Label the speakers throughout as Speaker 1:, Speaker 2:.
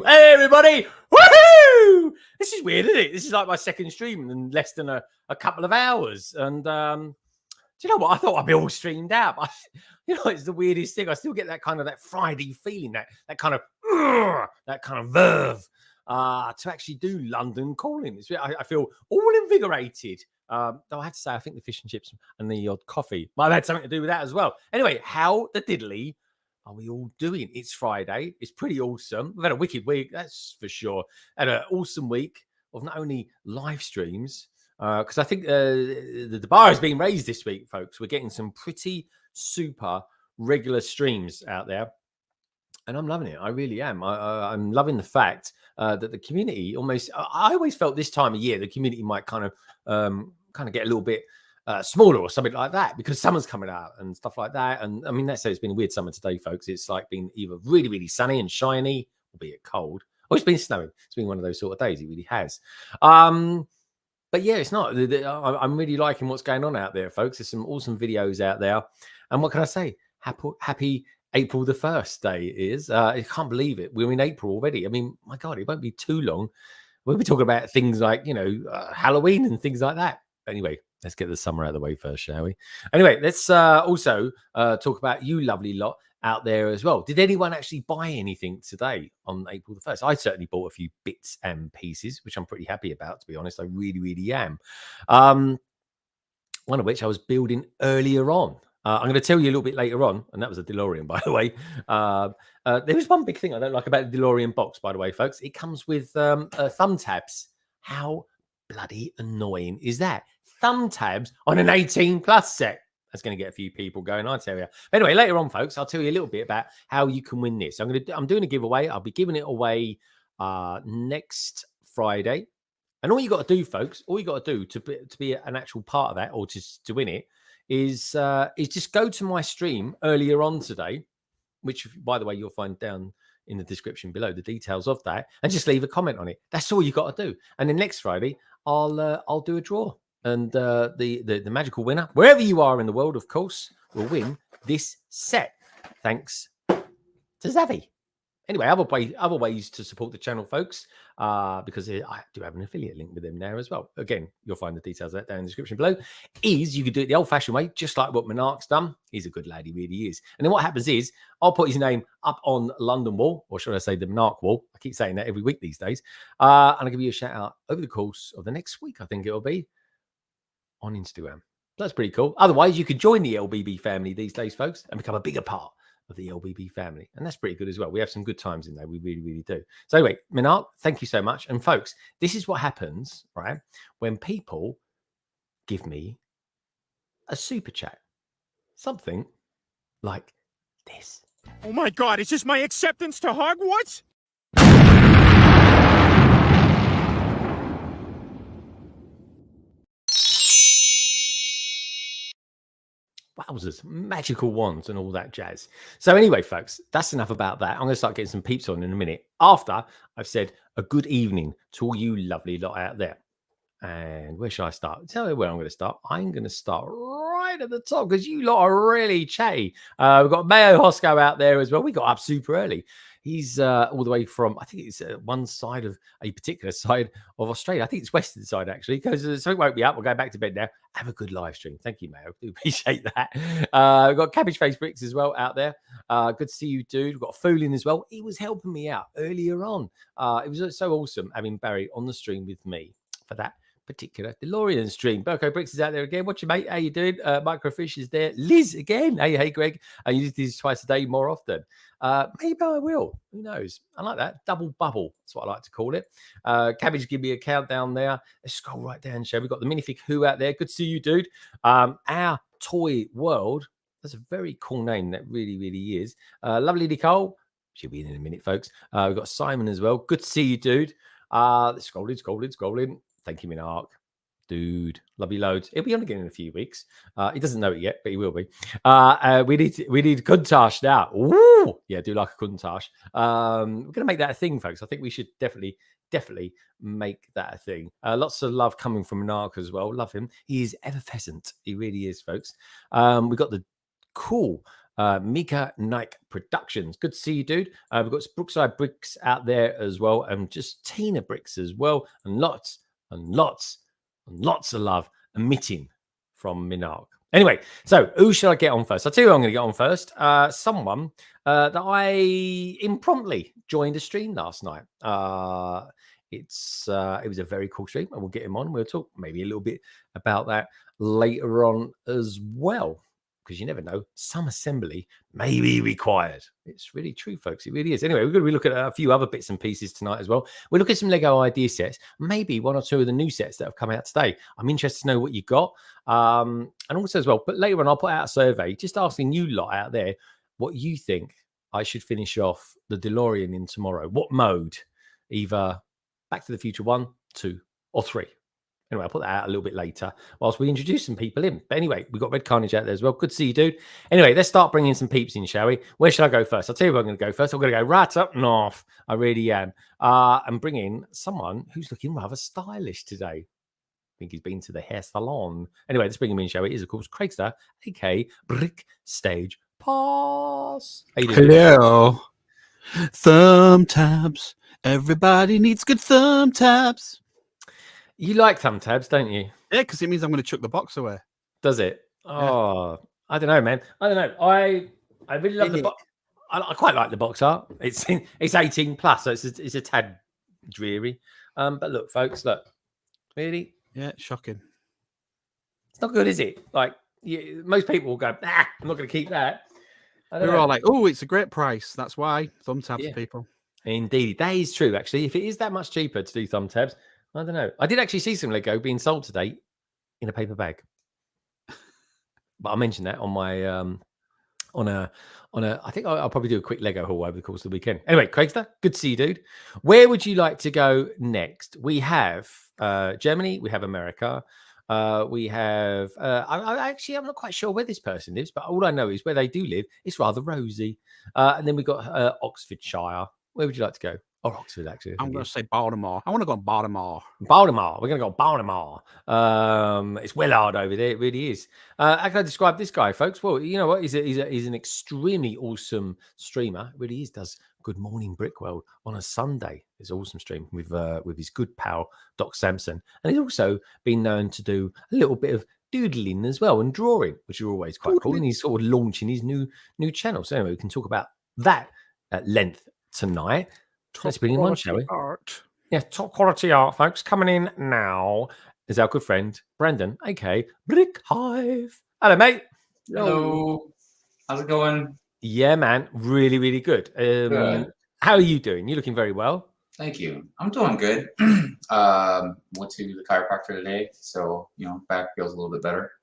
Speaker 1: Hey everybody! Woohoo! This is weird, isn't it? This is like my second stream in less than a couple of hours. And do you know what? I thought I'd be all streamed out. But it's the weirdest thing. I still get that kind of that Friday feeling, that kind of verve to actually do London calling. I feel all invigorated. Though I have to say, I think the fish and chips and the odd coffee might have had something to do with that as well. Anyway, how the diddly are we all doing? It's Friday. It's pretty awesome. We've had a wicked week, that's for sure. Had an awesome week of not only live streams, because I think the bar has been raised this week, folks. We're getting some pretty super regular streams out there. And I'm loving it. I really am. I'm loving the fact that the community almost, I always felt this time of year, the community might kind of get a little bit smaller or something like that because summer's coming out and stuff like that. And I mean, let's say it's been a weird summer today, folks. It's like been either really, really sunny and shiny, albeit cold, or it's been snowing. It's been one of those sort of days. It really has. But yeah, it's not. I'm really liking what's going on out there, folks. There's some awesome videos out there. And what can I say? Happy April the 1st day is. I can't believe it. We're in April already. I mean, my God, it won't be too long. We'll be talking about things like, Halloween and things like that. Anyway, let's get the summer out of the way first, shall we? Anyway, let's also talk about you lovely lot out there as well. Did anyone actually buy anything today on April the 1st? I certainly bought a few bits and pieces, which I'm pretty happy about, to be honest. I really, really am. One of which I was building earlier on. I'm going to tell you a little bit later on, and that was a DeLorean, by the way. There is one big thing I don't like about the DeLorean box, by the way, folks. It comes with thumb tabs. How bloody annoying is that? Thumb tabs on an 18+ set. That's going to get a few people going, I tell you. Anyway, later on, folks, I'll tell you a little bit about how you can win this. I'm doing a giveaway. I'll be giving it away next Friday. And all you got to do, folks, to be an actual part of that or just to win it is just go to my stream earlier on today, which, by the way, you'll find down in the description below, the details of that, and just leave a comment on it. That's all you got to do. And then next Friday, I'll do a draw. And the magical winner, wherever you are in the world, of course, will win this set. Thanks to Zavvi. Anyway, other ways to support the channel, folks, because I do have an affiliate link with them there as well. Again, you'll find the details of that down in the description below. You can do it the old-fashioned way, just like what Monarch's done. He's a good lad, he really is. And then what happens is, I'll put his name up on London Wall, or should I say the Monarch Wall? I keep saying that every week these days. And I'll give you a shout-out over the course of the next week, I think it'll be, on Instagram. That's pretty cool. Otherwise, you could join the LBB family these days, folks, and become a bigger part of the LBB family. And that's pretty good as well. We have some good times in there. We really, really do. So anyway, Minard, thank you so much. And folks, this is what happens, right, when people give me a super chat. Something like this.
Speaker 2: Oh my God, is this my acceptance to Hogwarts?
Speaker 1: Wowzers, magical wands and all that jazz. So anyway, folks, that's enough about that. I'm going to start getting some peeps on in a minute after I've said a good evening to all you lovely lot out there. And where should I start? Tell you where I'm going to start. I'm going to start right at the top because you lot are really chatty. We've got Mayo Hosco out there as well. We got up super early. He's all the way from, I think it's one side of a particular side of Australia. I think it's western side, actually. He goes, something woke me up. We'll go back to bed now. Have a good live stream. Thank you, Mayo. Do appreciate that. We've got Cabbage Face Bricks as well out there. Good to see you, dude. We've got Foolin as well. He was helping me out earlier on. It was so awesome having Barry on the stream with me for that particular DeLorean stream. Burko Bricks is out there again. What's your mate? How you doing? Microfish is there. Liz again. Hey, Greg. I use these twice a day more often. Maybe I will. Who knows? I like that. Double bubble. That's what I like to call it. Cabbage, give me a countdown there. Let's scroll right down, show. We've got the minifig Who out there. Good to see you, dude. Our Toy World. That's a very cool name. That really, really is. Lovely Nicole. She'll be in a minute, folks. We've got Simon as well. Good to see you, dude. Scrolling. Thank you, Minark. Dude, love you loads. He'll be on again in a few weeks. He doesn't know it yet, but he will be. We need Kuntash now. Ooh, yeah, I do like a Kuntash. We're gonna make that a thing, folks. I think we should definitely make that a thing. Lots of love coming from Minark as well. Love him. He is effervescent. He really is, folks. We've got the cool Mika Nike Productions. Good to see you, dude. We've got Brookside Bricks out there as well, and just Tina Bricks as well, and lots of love emitting from Minark. Anyway, so who should I get on first? I'll tell you who I'm going to get on first. Someone that I impromptu joined a stream last night. It was a very cool stream, and we'll get him on. We'll talk maybe a little bit about that later on as well, because you never know, some assembly may be required. It's really true, folks. It really is. Anyway, we're going to be looking at a few other bits and pieces tonight as well. We'll look at some Lego idea sets, maybe one or two of the new sets that have come out today. I'm interested to know what you got. And also as well, but later on, I'll put out a survey just asking you lot out there what you think I should finish off the DeLorean in tomorrow. What mode? Either Back to the Future 1, 2, or 3. Anyway, I'll put that out a little bit later whilst we introduce some people in. But anyway, we've got Red Carnage out there as well. Good to see you, dude. Anyway, let's start bringing some peeps in, shall we? Where should I go first? I'll tell you where I'm going to go first. I'm going to go right up north. I really am. And bring in someone who's looking rather stylish today. I think he's been to the hair salon. Anyway, let's bring him in, shall we? It is, of course, Craigster, a.k.a. BrickStagePass. How you doing?
Speaker 3: Hello. Thumb tabs. Everybody needs good thumb tabs.
Speaker 1: You like thumb tabs, don't you?
Speaker 3: Yeah, because it means I'm going to chuck the box away.
Speaker 1: Does it? Oh, yeah. I don't know, man. I don't know. I really love the box. I quite like the box art. It's 18 plus, so it's a tad dreary. But look, folks, look. Really?
Speaker 3: Yeah, shocking.
Speaker 1: It's not good, is it? Like, most people will go, I'm not going to keep that.
Speaker 3: They're all like, oh, it's a great price. That's why. Thumb tabs, people. Indeed.
Speaker 1: That is true, actually. If it is that much cheaper to do thumb tabs, I don't know. I did actually see some Lego being sold today in a paper bag. But I'll mention that on my I think I'll probably do a quick Lego haul over the course of the weekend. Anyway, Craigster, good to see you, dude. Where would you like to go next? We have Germany, we have America, we have I'm not quite sure where this person lives, but all I know is where they do live, it's rather Rosey. And then we've got Oxfordshire. Where would you like to go? Or Oxford, actually.
Speaker 3: I'm going to say Baltimore. I want to go to Baltimore.
Speaker 1: Baltimore. We're going to go Baltimore. It's Willard over there. It really is. How can I describe this guy, folks? Well, you know what? He's an extremely awesome streamer. It really is. Does Good Morning Brickworld on a Sunday. It's an awesome stream with his good pal, Doc Sampson. And he's also been known to do a little bit of doodling as well and drawing, which are always quite cool. And he's sort of launching his new channel. So anyway, we can talk about that at length tonight. Let's bring him on, shall we?
Speaker 3: Art.
Speaker 1: Yeah, top quality art, folks. Coming in now is our good friend, Brandon, a.k.a. Brick Hive. Hello, mate.
Speaker 4: Hello. How's it going?
Speaker 1: Yeah, man. Really, really good.
Speaker 4: Good.
Speaker 1: How are you doing? You're looking very well.
Speaker 4: Thank you. I'm doing good. Went to the chiropractor today, so, back feels a little bit better.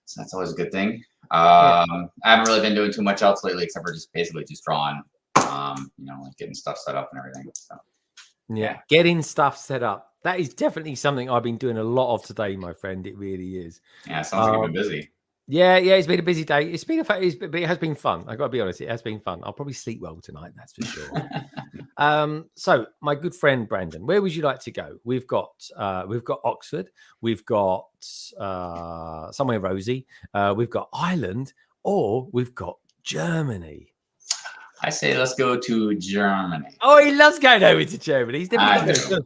Speaker 4: So that's always a good thing. I haven't really been doing too much else lately, except for just basically just drawing. Like getting stuff set up and everything. So
Speaker 1: yeah, getting stuff set up. That is definitely something I've been doing a lot of today, my friend. It really is.
Speaker 4: Yeah, sounds like you've been busy.
Speaker 1: Yeah, it's been a busy day. But it has been fun. I got to be honest, it has been fun. I'll probably sleep well tonight, that's for sure. So my good friend Brandon, where would you like to go? We've got Oxford, we've got somewhere Rosey, we've got Ireland, or we've got Germany.
Speaker 4: I say let's go to Germany.
Speaker 1: Oh, he loves going over to Germany. He's
Speaker 4: I
Speaker 1: never
Speaker 4: do.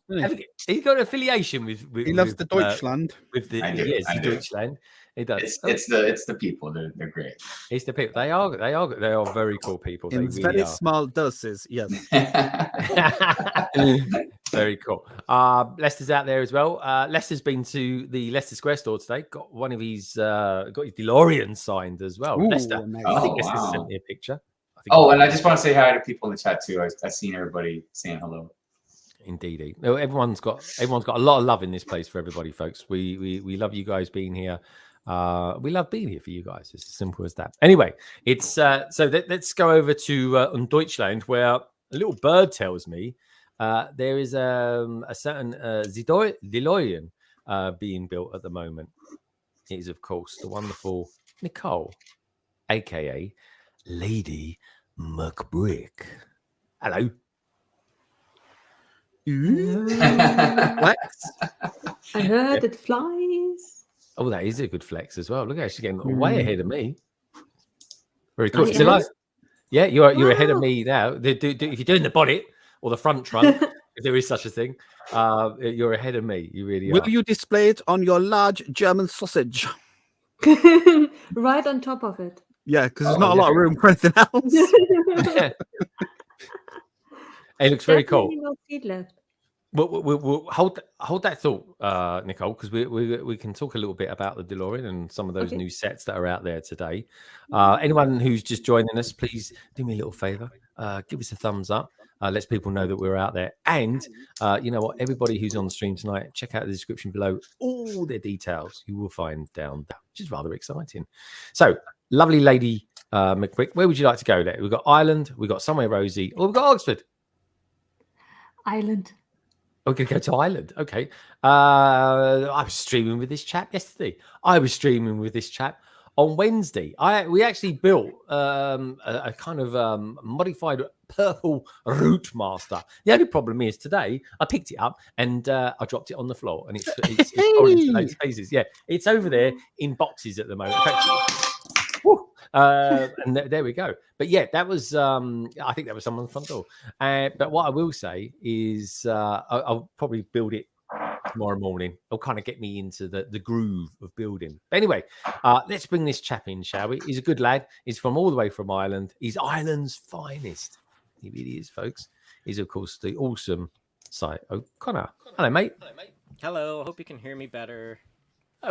Speaker 1: he's got an affiliation with
Speaker 3: He loves the Deutschland.
Speaker 1: with the
Speaker 4: I do,
Speaker 1: yes,
Speaker 4: I
Speaker 1: the
Speaker 4: do.
Speaker 1: Deutschland. He does.
Speaker 4: It's the people. They're great.
Speaker 1: It's the people. They are very cool people. They
Speaker 3: In
Speaker 1: really
Speaker 3: very
Speaker 1: are.
Speaker 3: small doses, yes.
Speaker 1: Very cool. Lester's out there as well. Lester's been to the Leicester Square store today. Got one of his got his DeLorean signed as well.
Speaker 3: Ooh,
Speaker 1: Lester,
Speaker 3: nice.
Speaker 1: I think
Speaker 4: Oh,
Speaker 1: Lester
Speaker 4: wow.
Speaker 1: sent me a picture.
Speaker 4: Oh, and I just want to say hi to people in the chat too. I've seen everybody saying hello.
Speaker 1: Indeed, no, everyone's got a lot of love in this place for everybody, folks. We love you guys being here. We love being here for you guys. It's as simple as that. Anyway, it's so let's go over to Deutschland, where a little bird tells me there is a certain DeLorean being built at the moment. It is, of course, the wonderful Nicole, aka Lady McBrick. Hello. Flex.
Speaker 5: I heard it flies.
Speaker 1: Oh, that is a good flex as well. Look, at she's getting way ahead of me. Very cool.
Speaker 5: I
Speaker 1: So,
Speaker 5: am?
Speaker 1: yeah, you're ahead of
Speaker 5: Wow.
Speaker 1: me now. If you're doing the bonnet or the front trunk, if there is such a thing, you're ahead of me. You really
Speaker 3: Will
Speaker 1: are.
Speaker 3: you display it on your large German sausage?
Speaker 5: Right on top of it.
Speaker 3: Yeah, because there's
Speaker 4: Oh,
Speaker 3: not a lot of
Speaker 4: yeah.
Speaker 3: room for anything else.
Speaker 1: It looks very cool.
Speaker 5: Definitely no seat left.
Speaker 1: We'll hold that thought, Nicole, because we can talk a little bit about the DeLorean and some of those
Speaker 5: Okay.
Speaker 1: new sets that are out there today. Anyone who's just joining us, please do me a little favor. Give us a thumbs up. Lets people know that we're out there. And you know what? Everybody who's on the stream tonight, check out the description below. All the details you will find down there, which is rather exciting. So, lovely Lady McBrick, where would you like to go there? We've got Ireland, we've got somewhere Rosy, or we've got Oxford.
Speaker 5: Island.
Speaker 1: We're going to go to Ireland. Okay. I was streaming with this chap yesterday. I was streaming with this chap on Wednesday. We actually built a kind of modified purple route master. The only problem is today I picked it up and I dropped it on the floor and it's fallen into those pieces. Yeah, it's over there in boxes at the moment. In fact, and there we go. But yeah, that was I think that was someone's front door. But what I will say is I'll probably build it tomorrow morning. It'll kind of get me into the groove of building. But anyway, let's bring this chap in, shall we? He's a good lad. He's from all the way from Ireland. He's Ireland's finest. He really is, folks. He's, of course, the awesome Cy O'Connor. Hello, mate.
Speaker 6: Hello, I hope you can hear me better.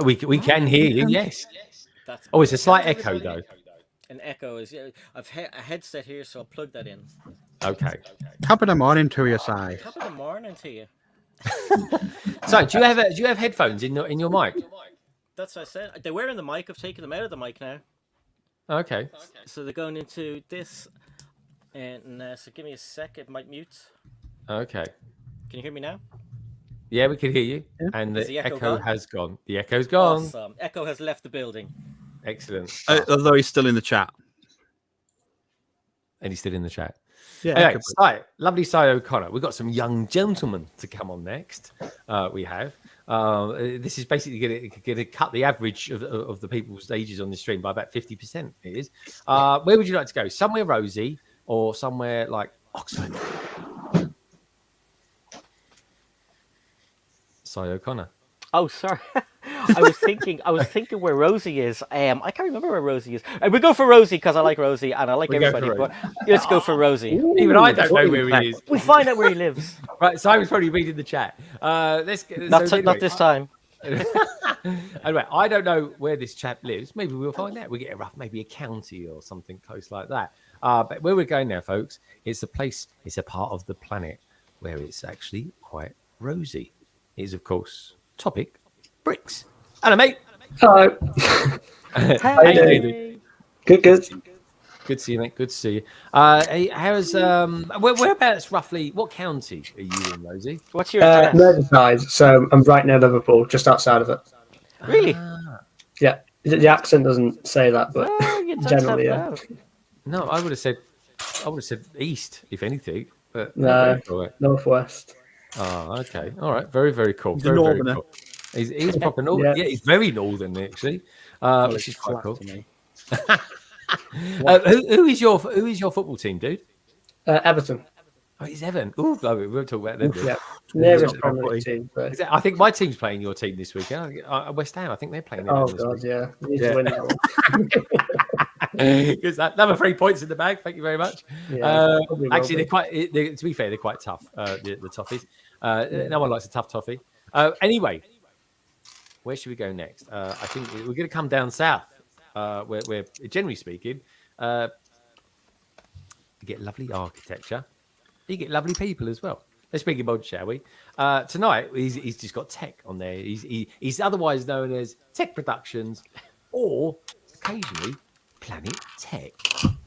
Speaker 1: We can hear you, yes.
Speaker 6: That's
Speaker 1: Oh, it's a slight
Speaker 6: How's
Speaker 1: echo,
Speaker 6: everybody?
Speaker 1: though.
Speaker 6: An echo is. I've a headset here, so I'll plug that in.
Speaker 1: Okay.
Speaker 3: Top of the morning to your side.
Speaker 6: Top of the morning to you.
Speaker 1: So, do you have headphones in your mic?
Speaker 6: That's what I said. They're wearing the mic. I've taken them out of the mic now,
Speaker 1: Okay.
Speaker 6: so they're going into this. And so give me a sec. It might mute.
Speaker 1: Okay.
Speaker 6: Can you hear me now?
Speaker 1: Yeah, we can hear you.
Speaker 3: Yeah.
Speaker 1: And
Speaker 6: Is
Speaker 1: the
Speaker 6: the echo
Speaker 1: echo
Speaker 6: gone?
Speaker 1: has gone. The echo's gone.
Speaker 6: Awesome. Echo has left the building.
Speaker 1: Excellent.
Speaker 3: Although he's still in the chat.
Speaker 1: And he's still in the chat.
Speaker 3: Yeah.
Speaker 1: Anyway, lovely Cy O'Connor. We've got some young gentlemen to come on next. We have. This is basically going to cut the average of the people's ages on the stream by about 50%. It is. Where would you like to go? Somewhere Rosy or somewhere like Oxford? Cy O'Connor.
Speaker 6: Oh, sorry. I was thinking where Rosey is. I can't remember where Rosey is. We go for Rosey because I like Rosey and I like
Speaker 1: We go for
Speaker 6: everybody. But let's go for Rosey.
Speaker 1: Even I don't know where he is.
Speaker 6: We find out where he lives.
Speaker 1: Right, Simon's probably reading the chat. Let's get
Speaker 6: Not this time.
Speaker 1: Anyway, I don't know where this chap lives. Maybe we'll find out. We get maybe a county or something close like that. But where we're going now, folks, it's a place. It's a part of the planet where it's actually quite rosy. It is, of course, topic bricks. Hello, mate.
Speaker 7: Hello.
Speaker 1: How you doing?
Speaker 7: Good.
Speaker 1: Good to see you, mate. Good to see you. How's whereabouts roughly? What county are you in, Rosie?
Speaker 6: What's your address?
Speaker 7: Merseyside, so I'm right near Liverpool, just outside of it.
Speaker 6: Really?
Speaker 7: Yeah, the accent doesn't say that, but
Speaker 6: Well, you don't
Speaker 7: generally,
Speaker 6: have
Speaker 7: yeah.
Speaker 6: that.
Speaker 1: No, I would have said east, if anything. But
Speaker 7: No.
Speaker 1: all right.
Speaker 7: Northwest.
Speaker 1: Oh, okay. All right. Very, very cool.
Speaker 3: He's a
Speaker 1: Very, very
Speaker 3: northerner.
Speaker 1: cool. He's proper northern.
Speaker 7: Yeah.
Speaker 1: Yeah, he's very northern actually, which is quite
Speaker 3: Flat
Speaker 1: cool.
Speaker 3: to me.
Speaker 1: Who is your football team, dude?
Speaker 7: Everton.
Speaker 1: Oh, it's Evan. Ooh, we'll talk about them.
Speaker 7: Yeah, nearest Premier League team. But...
Speaker 1: I think my team's playing your team this weekend. West Ham. I think they're playing.
Speaker 7: Oh
Speaker 1: this
Speaker 7: God,
Speaker 1: week.
Speaker 7: yeah, we need to win that one.
Speaker 1: Because another 3 points in the bag. Thank you very much.
Speaker 7: Yeah,
Speaker 1: actually, to be fair, they're quite tough. The toffees. No one likes a tough toffee. Anyway, where should we go next? I think we're going to come down south, where generally speaking, you get lovely architecture. You get lovely people as well. Let's bring him on, shall we? Tonight, he's just got Tech on there. He's otherwise known as Tech Productions, or occasionally Planet Tech.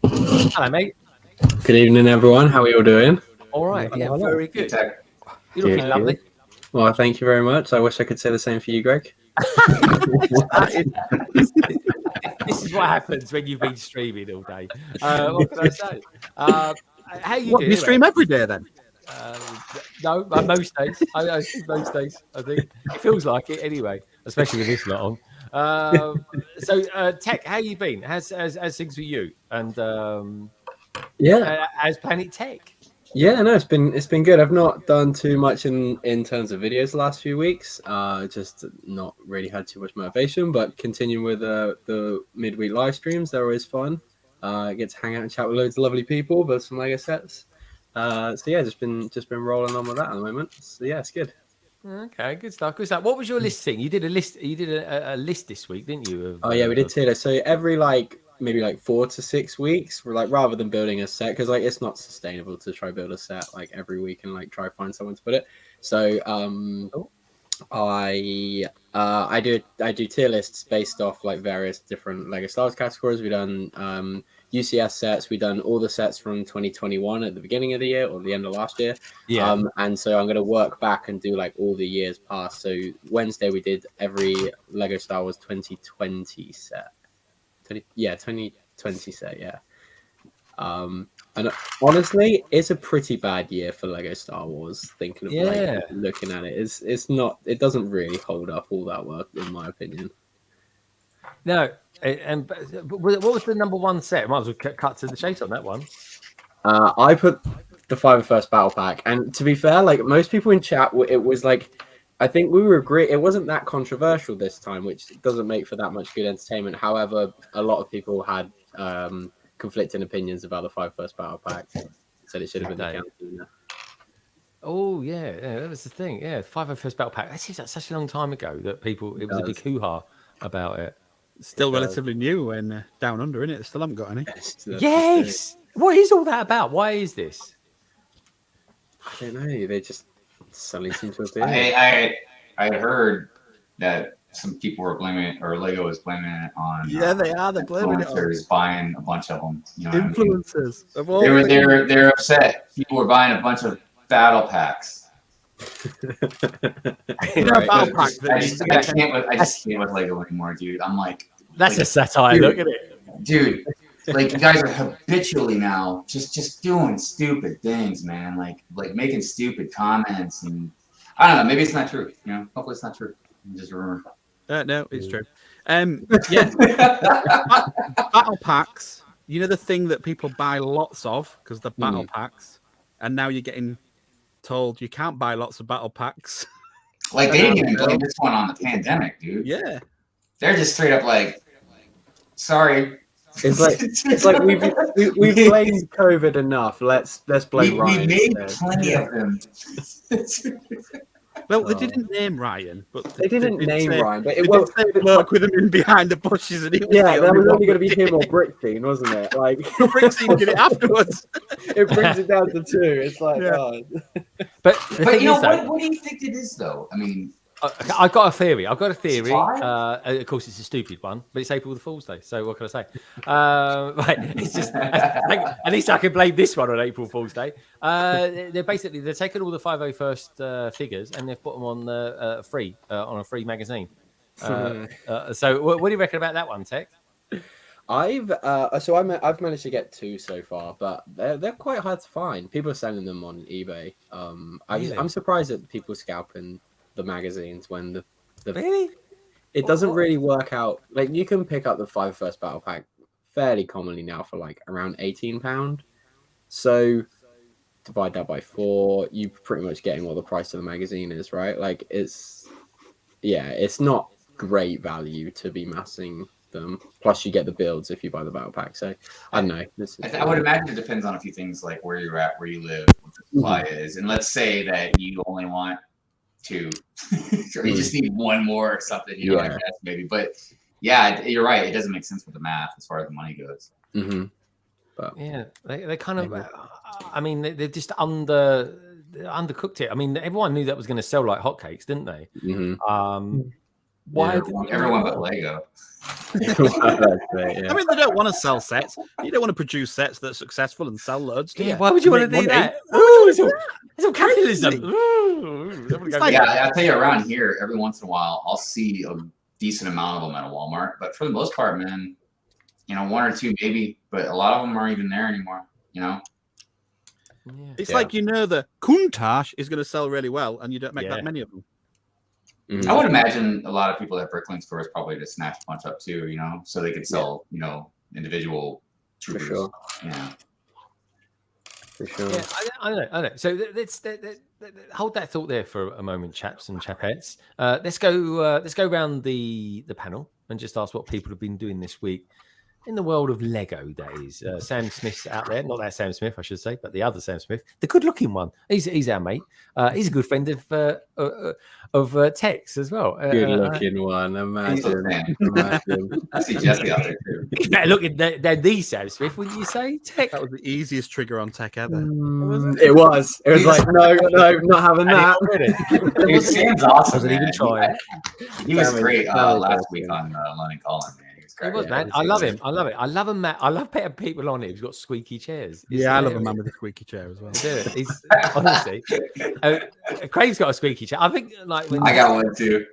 Speaker 1: Hello, mate.
Speaker 8: Good evening, everyone. How are you all doing?
Speaker 1: All right. Yeah, very good. You're looking
Speaker 8: Good,
Speaker 1: lovely.
Speaker 8: good. Well, thank you very much. I wish I could say the same for you, Greg.
Speaker 1: This is what happens when you've been streaming all day. What can I say? How you doing?
Speaker 3: You stream every day then?
Speaker 1: No, most days. Most days, I think. It feels like it anyway, especially with this lot on. So, Tech, how you been? How's things for you? And as Planet Tech?
Speaker 8: Yeah, no, it's been good. I've not done too much in terms of videos the last few weeks. Just not really had too much motivation, but continuing with the midweek live streams, they're always fun. Get to hang out and chat with loads of lovely people, build some Lego sets. So yeah, just been rolling on with that at the moment. So yeah, it's good.
Speaker 1: Okay, good stuff. Good stuff. What was your list thing? You did a list. You did a list this week, didn't you?
Speaker 8: Oh yeah, we did too. So every maybe 4 to 6 weeks, we're rather than building a set, because it's not sustainable to try build a set every week and try find someone to put it. So I do tier lists based off various different Lego Star Wars categories. We've done UCS sets. We've done all the sets from 2021 at the beginning of the year or the end of last year.
Speaker 1: Yeah.
Speaker 8: And so I'm going to work back and do all the years past. So Wednesday we did every Lego Star Wars 2020 set. 2020 set. Yeah. And honestly, it's a pretty bad year for Lego Star Wars. Thinking of looking at it, it's not. It doesn't really hold up all that well, in my opinion.
Speaker 1: No, and what was the number one set? Might as well cut to the chase on that one.
Speaker 8: I put the 501st Battle Pack, and to be fair, most people in chat, it was I think we were agreeing it wasn't that controversial this time, which doesn't make for that much good entertainment. However, a lot of people had conflicting opinions about the 501st Battle Pack. Said it should have been the Cantina.
Speaker 1: Oh yeah, that was the thing. Yeah, 501st Battle Pack. That seems like such a long time ago that it was a big hoo-ha about it.
Speaker 3: Still relatively new and down under, isn't it? Still haven't got any.
Speaker 1: Yes. What is all that about? Why is this?
Speaker 8: I don't know. They just suddenly seem to appear.
Speaker 4: I heard that some people were blaming it, or Lego was blaming it on.
Speaker 3: Yeah, they are. They're blaming it on
Speaker 4: buying a bunch of them. You know
Speaker 3: influencers.
Speaker 4: What I mean? They're upset. People were buying a bunch of battle packs.
Speaker 3: Battle pack.
Speaker 4: I just can't with Lego anymore, dude. I'm
Speaker 1: that's a satire. Look at it,
Speaker 4: dude. You guys are habitually now just doing stupid things, man. Like making stupid comments, and I don't know. Maybe it's not true. Hopefully it's not true. Just a rumor.
Speaker 3: No, it's true. Yeah. Battle packs. The thing that people buy lots of because they're battle packs, and now you're getting told you can't buy lots of battle packs.
Speaker 4: They didn't even blame this one on the pandemic, dude.
Speaker 3: Yeah.
Speaker 4: They're just straight up sorry.
Speaker 8: It's we've blamed COVID enough. Let's blame Ryan.
Speaker 4: We made plenty of them.
Speaker 3: Well, they didn't name Ryan, but
Speaker 8: they didn't name Ryan. But
Speaker 3: it was work with him in behind the bushes, and
Speaker 8: that was only going to be him or BrickStein, wasn't it?
Speaker 3: BrickStein did it afterwards.
Speaker 8: It brings it down to 2. It's
Speaker 1: But
Speaker 4: what do you think it is, though? I mean.
Speaker 1: I've got a theory. Of course, it's a stupid one, but it's April Fool's Day. So what can I say? Right, it's just at least I can blame this one on April Fool's Day. They're taking all the 501st figures and they've put them on free on a free magazine. So what do you reckon about that one, Tech?
Speaker 8: I've managed to get 2 so far, but they're quite hard to find. People are selling them on eBay. I'm surprised that people scalping the magazines when the
Speaker 1: really
Speaker 8: it doesn't really work out. You can pick up the 501st Battle Pack fairly commonly now for around £18. So divide that by 4, you're pretty much getting what the price of the magazine is, right? Like it's not great value to be massing them. Plus, you get the builds if you buy the battle pack. So I don't know.
Speaker 4: I would imagine it depends on a few things like where you're at, where you live, what the supply is, and let's say that you only want 2, or you just need 1 more or something. You know, I guess maybe, but. Yeah, you're right. It doesn't make sense with the math as far as the money goes.
Speaker 8: But
Speaker 1: yeah, they kind of. I mean, they just undercooked it. I mean, everyone knew that was going to sell like hotcakes, didn't they? Why?
Speaker 4: Everyone but Lego.
Speaker 3: I mean, they don't want to sell sets. You don't want to produce sets that are successful and sell loads. Do you?
Speaker 1: Why would you want to do that? It's all capitalism.
Speaker 4: Yeah, I tell you, around here, every once in a while, I'll see a decent amount of them at a Walmart, but for the most part, man, 1 or 2 maybe, but a lot of them aren't even there anymore.
Speaker 3: It's like the Countach is going to sell really well, and you don't make that many of them.
Speaker 4: I would imagine a lot of people at Bricklink stores probably just snatch a bunch up too, so they could sell, individual troopers.
Speaker 8: For sure.
Speaker 4: Yeah.
Speaker 8: For sure.
Speaker 1: Yeah, I know. So let's hold that thought there for a moment, chaps and chapettes. Let's go around the panel and just ask what people have been doing this week in the world of Lego. Days. Sam Smith's out there, not that Sam Smith, I should say, but the other Sam Smith, the good-looking one. He's our mate. He's a good friend of Tex as well.
Speaker 8: Good-looking one. Imagine.
Speaker 4: I see Jesse out there too.
Speaker 1: He's better looking than the Sam Smith, wouldn't you say, Tex?
Speaker 3: That was the easiest trigger on Tech ever.
Speaker 8: It was. It was like, no, not having that.
Speaker 4: Dude, Sam's awesome.
Speaker 1: Wasn't even trying.
Speaker 4: He was great last week on London Calling, man.
Speaker 1: He was, man. I love him. I love it. I love him, Matt. I love putting people on it who's got squeaky chairs.
Speaker 3: I love a man with a squeaky chair as well.
Speaker 1: He's honestly. Craig's got a squeaky chair. I think when
Speaker 4: I got one too.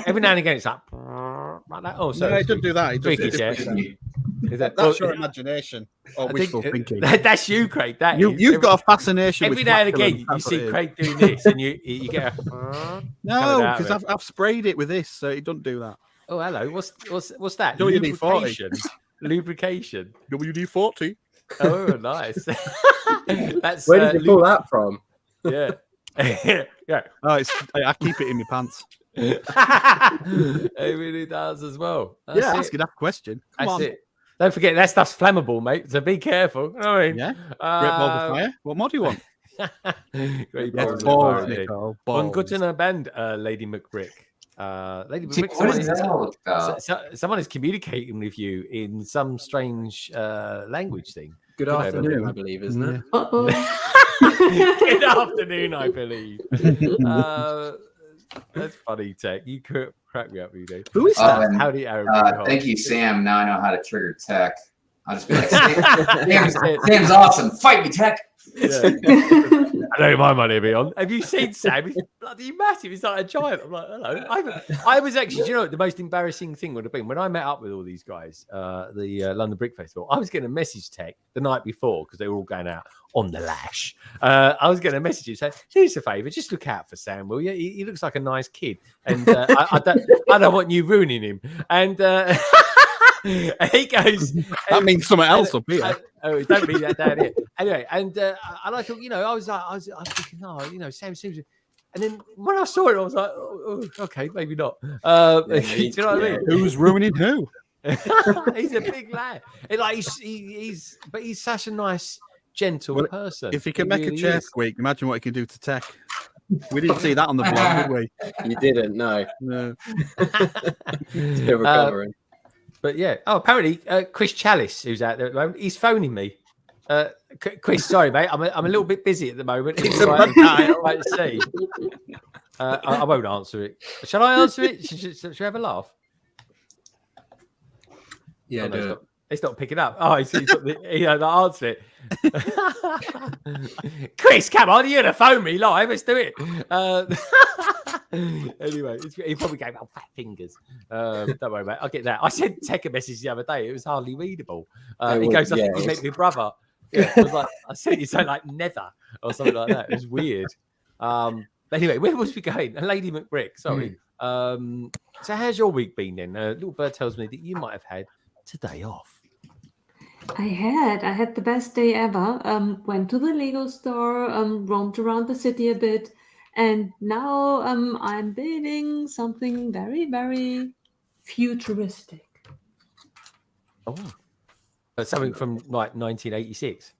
Speaker 1: Every now and again it's like that. Oh, so
Speaker 3: he doesn't do that. He
Speaker 1: squeaky chair.
Speaker 3: That's your imagination or wishful thinking.
Speaker 1: That's you, Craig.
Speaker 3: You've got a fascination.
Speaker 1: Every now and again, you see Craig doing this, and you get a
Speaker 3: no, because I've sprayed it with this, so it doesn't do that.
Speaker 1: Oh, hello. What's that?
Speaker 3: WD-40.
Speaker 1: Lubrication.
Speaker 3: WD-40.
Speaker 1: Oh, nice. That's
Speaker 8: where did you pull that from?
Speaker 1: Yeah. Yeah.
Speaker 3: Oh, I keep it in my pants.
Speaker 1: It really does as well. That's
Speaker 3: ask enough question.
Speaker 1: That's it. Don't forget that stuff's flammable, mate. So be careful. I mean,
Speaker 3: Great balls of fire. What more do you want?
Speaker 1: Great
Speaker 3: balls
Speaker 1: balls,
Speaker 3: Nicole.
Speaker 1: On good in a band, Lady McBrick. Lady McBrick, someone is communicating with you in some strange language thing.
Speaker 8: Good afternoon, I believe, isn't it?
Speaker 1: Good afternoon, I believe. That's funny, Tech. You could crack me up, you do.
Speaker 3: Who is that?
Speaker 4: Howdy, thank you, Sam. Now I know how to trigger Tech. I'll just be like, Sam's awesome. Fight me, Tech.
Speaker 1: Yeah. I know my money will be on. Have you seen Sam? He's bloody massive. He's like a giant. I'm like, hello. I was actually, do you know what the most embarrassing thing would have been? When I met up with all these guys, the London Brick Festival, I was getting a message Tech the night before because they were all going out on the lash. I was getting a message you saying, do us a favour, just look out for Sam, will you? He looks like a nice kid. And I don't want you ruining him. And he goes,
Speaker 3: that means something else up here.
Speaker 1: Oh, don't mean that down here. Anyway, and I thought, I was thinking, Sam seems. And then when I saw it, I was like, oh okay, maybe not. Do you know what I mean?
Speaker 3: Who's ruining who?
Speaker 1: He's a big lad. He's such a nice, gentle person.
Speaker 3: If he can make a chair squeak, imagine what he can do to Tech. We didn't see that on the blog, did we?
Speaker 8: You didn't, no. Still recovering.
Speaker 1: But yeah. Oh, apparently Chris Chalice, who's out there at the moment, he's phoning me. Chris, sorry, mate. I'm a little bit busy at the moment. It's right to see. I won't answer it. Shall I answer it? Should we have a laugh?
Speaker 8: Yeah, do it.
Speaker 1: It's not picking up. Oh, he's got the answer it. Chris, come on, you're gonna phone me live. Let's do it. Anyway, he probably gave out fat fingers. Don't worry about it. I'll get that. I sent Tech a message the other day. It was hardly readable. He goes, I think you met my brother. Yeah, I was like, I sent you something like Nether or something like that. It was weird. Anyway, where was we going? Lady McBrick, sorry. So how's your week been then? Little Bird tells me that you might have had today off.
Speaker 5: I had the best day ever. Went to the Lego store, roamed around the city a bit, and now I'm building something very, very futuristic.
Speaker 1: Oh, something from like 1986.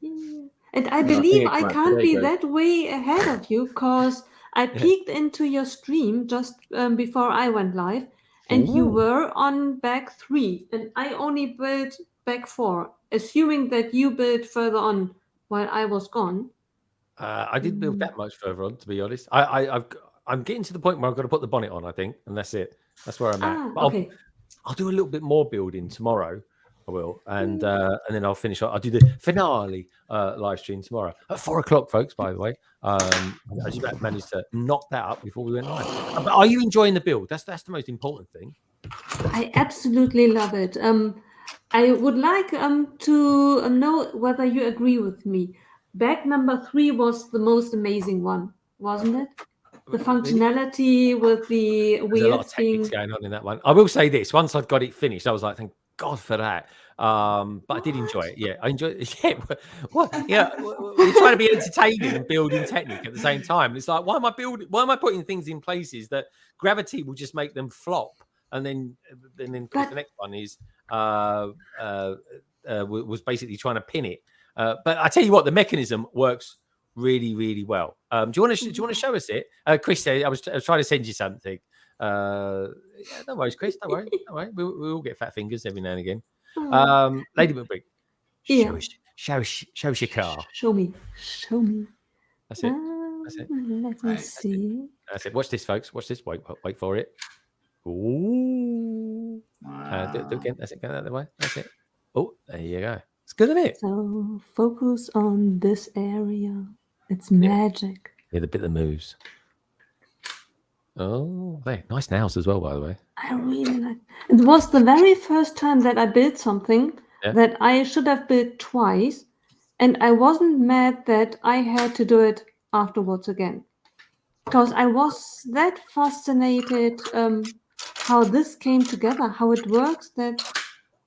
Speaker 5: Yeah. And I
Speaker 7: No, I think
Speaker 5: believe
Speaker 7: it
Speaker 5: I
Speaker 7: came out
Speaker 5: can't
Speaker 7: today,
Speaker 5: be
Speaker 7: Greg.
Speaker 5: that way ahead of you because I
Speaker 1: Yeah.
Speaker 5: peeked into your stream just before I went live, and you
Speaker 1: Ooh.
Speaker 5: were on bag 3, and I only built bag 4, assuming that you built further on while I was gone.
Speaker 1: I didn't build that much further on, to be honest. I'm getting to the point where I've got to put the bonnet on, I think, and that's it. That's where I'm at.
Speaker 5: Ah,
Speaker 1: But
Speaker 5: okay.
Speaker 1: I'll do a little bit more building tomorrow. I will, and
Speaker 5: Mm.
Speaker 1: then I'll finish. I'll do the finale live stream tomorrow at 4 o'clock, folks. By the way, I just managed to knock that up before we went live. But are you enjoying the build? That's the most important thing.
Speaker 5: I absolutely love it. I would like to know whether you agree with me. Bag number 3 was the most amazing one, wasn't it? The functionality with the
Speaker 1: There's a lot of
Speaker 5: wheels
Speaker 1: techniques
Speaker 5: being.
Speaker 1: going on in that one. I will say this: once I'd got it finished, I was like, "Thank God for that." But I did enjoy it. Yeah, I enjoyed it. Yeah, what? Yeah, you're trying to be entertaining and building technique at the same time. It's like, why am I building? Why am I putting things in places that gravity will just make them flop? And then of course,
Speaker 5: But
Speaker 1: the next one is was basically trying to pin it. But I tell you what, the mechanism works really, really well. Do you want to show us it, Chris? I was trying to send you something. Yeah, no worries, Chris. Don't worry. Don't worry. We all get fat fingers every now and again. Lady McBrick,
Speaker 5: yeah,
Speaker 1: show us your car.
Speaker 5: show me, show me.
Speaker 1: That's it. That's it.
Speaker 5: Let me see.
Speaker 1: That's it. Watch this, folks. Watch this. Wait for it. Ooh. Do again. That's it. Go that way. That's it. Oh, there you go. It's good, isn't it?
Speaker 5: So focus on this area. It's magic.
Speaker 1: Yeah, the bit that moves. Oh, there. Nice nails as well, by the way.
Speaker 5: I really like. It was the very first time that I built something that I should have built twice, and I wasn't mad that I had to do it afterwards again, because I was that fascinated how this came together, how it works, that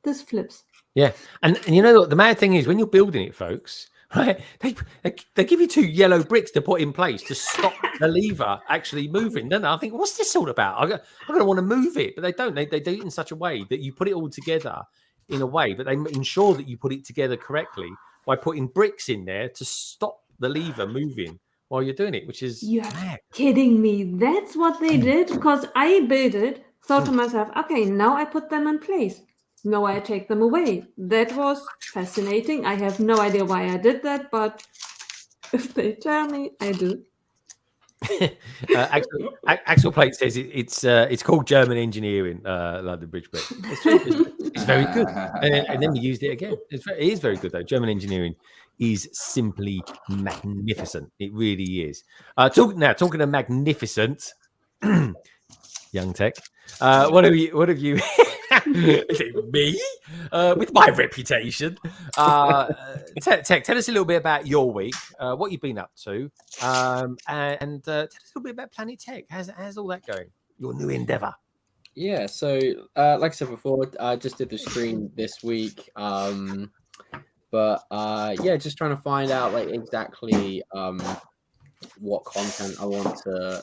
Speaker 5: this flips.
Speaker 1: Yeah, and you know what the mad thing is, when you're building it, folks, right? They give you 2 yellow bricks to put in place to stop the lever actually moving. Then I think, what's this all about? I'm gonna want to move it, but they don't. They do it in such a way that you put it all together in a way, but they ensure that you put it together correctly by putting bricks in there to stop the lever moving while you're doing it, which is
Speaker 5: You're
Speaker 1: mad.
Speaker 5: kidding me. That's what they did, because I built it, thought to myself, okay, now I put them in place. Now I take them away. That was fascinating. I have no idea why I did that, but if they tell me, I do.
Speaker 1: Axel Plate says it's called German engineering, London Bridge Brick. It's true. It's very good, and then we used it again. It is very good though. German engineering is simply magnificent. It really is. Talking of magnificent, young Tech. What have you? Is it me? With my reputation. Tech, tell us a little bit about your week, what you've been up to, and tell us a little bit about Planet Tech. How's all that going? Your new endeavor.
Speaker 8: Yeah, so like I said before, I just did the stream this week. But yeah, just trying to find out like exactly what content I want to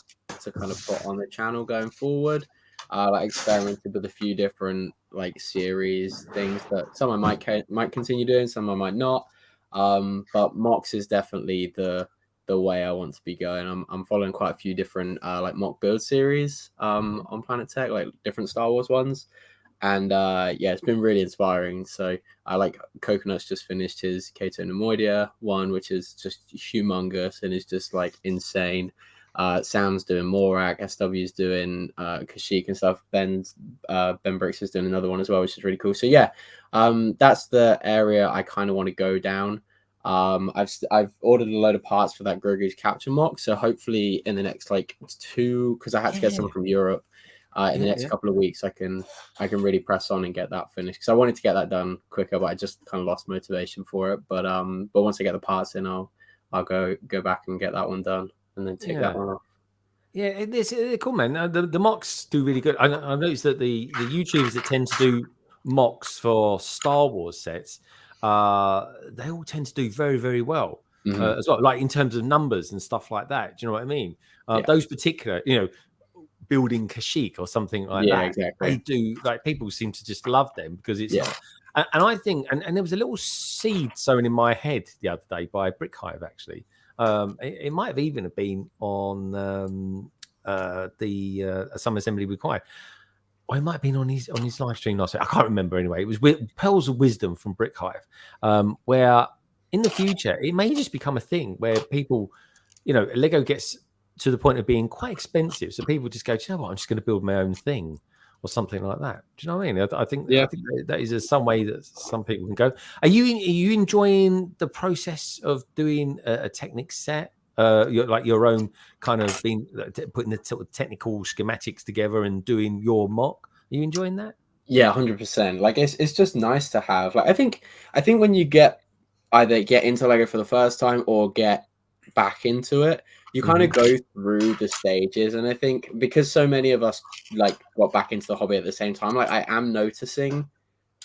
Speaker 8: kind of put on the channel going forward. Like experimented with a few different like series things that some I might continue doing, some I might not. But mocks is definitely the way I want to be going. I'm following quite a few different like mock build series on Planet Tech, like different Star Wars ones. And yeah, it's been really inspiring. So I like Coconut's just finished his Kato Nemoidia one, which is just humongous and is just like insane. Sam's doing Morak, SW's doing Kashyyyk and stuff. Ben Bricks is doing another one as well, which is really cool. So yeah, that's the area I kind of want to go down. I've ordered a load of parts for that Grogu's capture mock, so hopefully in the next like 2, because I had to get some from Europe. In the next couple of weeks, I can really press on and get that finished, because I wanted to get that done quicker, but I just kind of lost motivation for it. But once I get the parts in, I'll go back and get that one done and then take that one off.
Speaker 1: Yeah, it's cool, man. The mocks do really good. I noticed that the YouTubers that tend to do mocks for Star Wars sets, they all tend to do very, very well as well, like in terms of numbers and stuff like that. Do you know what I mean? Those particular, building Kashyyyk or something like that.
Speaker 8: Exactly.
Speaker 1: They do, like, people seem to just love them because it's and I think and there was a little seed sown in my head the other day by Hive, actually. It might have even been on the Summer Assembly Required. Or it might have been on his live stream last week. I can't remember anyway. It was Pearls of Wisdom from Hive, where in the future it may just become a thing where people, Lego gets to the point of being quite expensive, so people just go, do you know what? I'm just going to build my own thing or something like that. Do you know what I mean? I think that is some way that some people can go. Are you enjoying the process of doing a Technic set? Your own kind of putting the sort of technical schematics together and doing your mock. Are you enjoying that?
Speaker 8: Yeah, 100%. Like it's just nice to have. Like I think when you either get into Lego for the first time or get back into it, you kind of go through the stages. And I think because so many of us like got back into the hobby at the same time, like I am noticing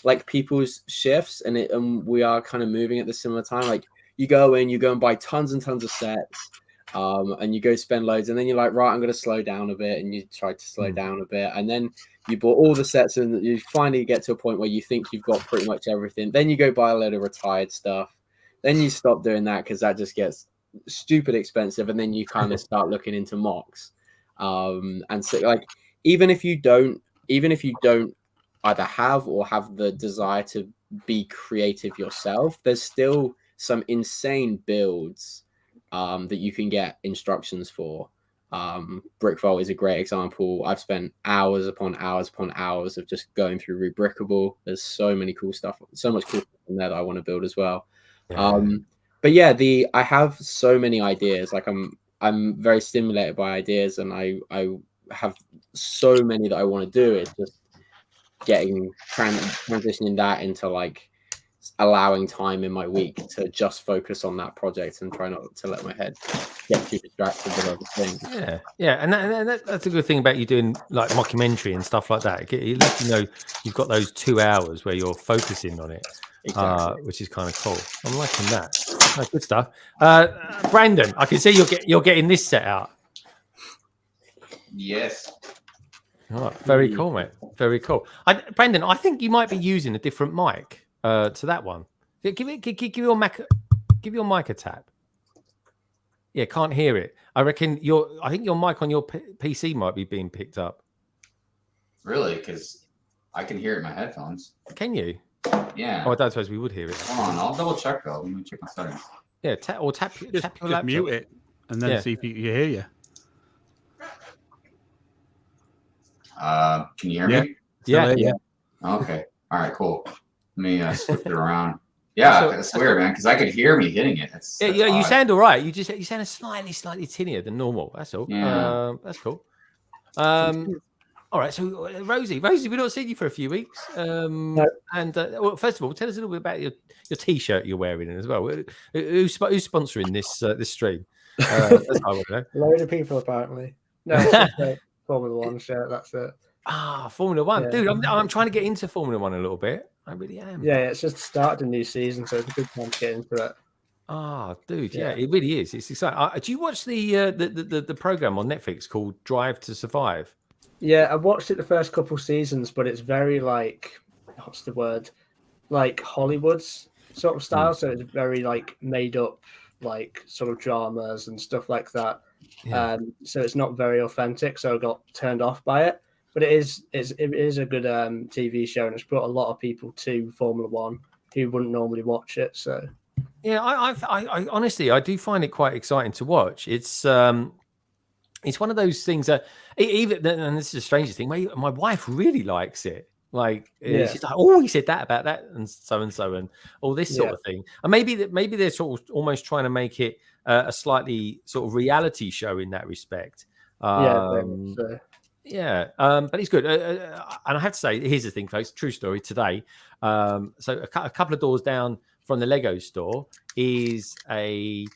Speaker 8: like people's shifts and we are kind of moving at the similar time. Like you go and buy tons and tons of sets, and you go spend loads, and then you're like, right, I'm going to slow down a bit, and you try to slow down a bit, and then you bought all the sets, and you finally get to a point where you think you've got pretty much everything. Then you go buy a load of retired stuff. Then you stop doing that because that just gets stupid expensive, and then you kind of start looking into mocks. And so, like, even if you don't either have or have the desire to be creative yourself, there's still some insane builds that you can get instructions for. Brickvault is a great example. I've spent hours upon hours upon hours of just going through Rebrickable. There's so many cool stuff, so much cool stuff in there that I want to build as well. But yeah, I have so many ideas. Like I'm very stimulated by ideas, and I have so many that I want to do. It's just transitioning that into like allowing time in my week to just focus on that project and try not to let my head get too distracted with other things.
Speaker 1: Yeah, and that's a good thing about you doing like mockumentary and stuff like that. At least you've got those 2 hours where you're focusing on it, which is kind of cool. I'm liking that. Oh, good stuff. Brandon, I can see you're getting this set out.
Speaker 4: Yes.
Speaker 1: All right, very cool, mate. Very cool. Brandon, I think you might be using a different mic to that one. Give your mic a tap. Yeah, can't hear it. I reckon I think your mic on your PC might be being picked up.
Speaker 4: Really? Because I can hear it in my headphones.
Speaker 1: Can you?
Speaker 4: Yeah.
Speaker 1: Oh, I don't suppose we would hear it.
Speaker 4: Hold on, I'll double check though. Let me check my settings.
Speaker 1: Yeah, tap your laptop.
Speaker 3: Just mute it and then see if you hear you.
Speaker 4: Can you hear me?
Speaker 1: Yeah.
Speaker 4: Okay. All right. Cool. Let me switch it around. Yeah, that's weird, man. Because I could hear me hitting it. That's
Speaker 1: you sound all right. You sound slightly tinnier than normal. That's all.
Speaker 4: Yeah.
Speaker 1: That's cool. All right. So Rosey, we've not seen you for a few weeks.
Speaker 7: No.
Speaker 1: And well, first of all, tell us a little bit about your T-shirt you're wearing as well. Who's sponsoring this stream? That's what I want to know.
Speaker 7: Load of people apparently. No, it's just a Formula One shirt. That's it.
Speaker 1: Formula One,
Speaker 7: Yeah.
Speaker 1: dude. I'm trying to get into Formula One a little bit. I really am.
Speaker 7: Yeah, it's just started a new season, so it's a good time to get into it.
Speaker 1: Dude, yeah, it really is. It's exciting. Do you watch the program on Netflix called Drive to Survive?
Speaker 7: Yeah, I watched it the first couple seasons, but it's very like, what's the word? Like Hollywood's sort of style. So it's very like made up, like sort of dramas and stuff like that.
Speaker 1: Yeah.
Speaker 7: So it's not very authentic. So I got turned off by it. But it is a good TV show, and it's brought a lot of people to Formula One who wouldn't normally watch it. So
Speaker 1: yeah, I honestly I do find it quite exciting to watch. It's one of those things that even, and this is the strangest thing, my wife really likes it. Like she's like, oh, he said that about that, and so, and all this sort of thing. And maybe they're sort of almost trying to make it a slightly sort of reality show in that respect. Yeah, but it's good. And I have to say, here's the thing, folks. True story. Today, so a couple of doors down from the Lego store is a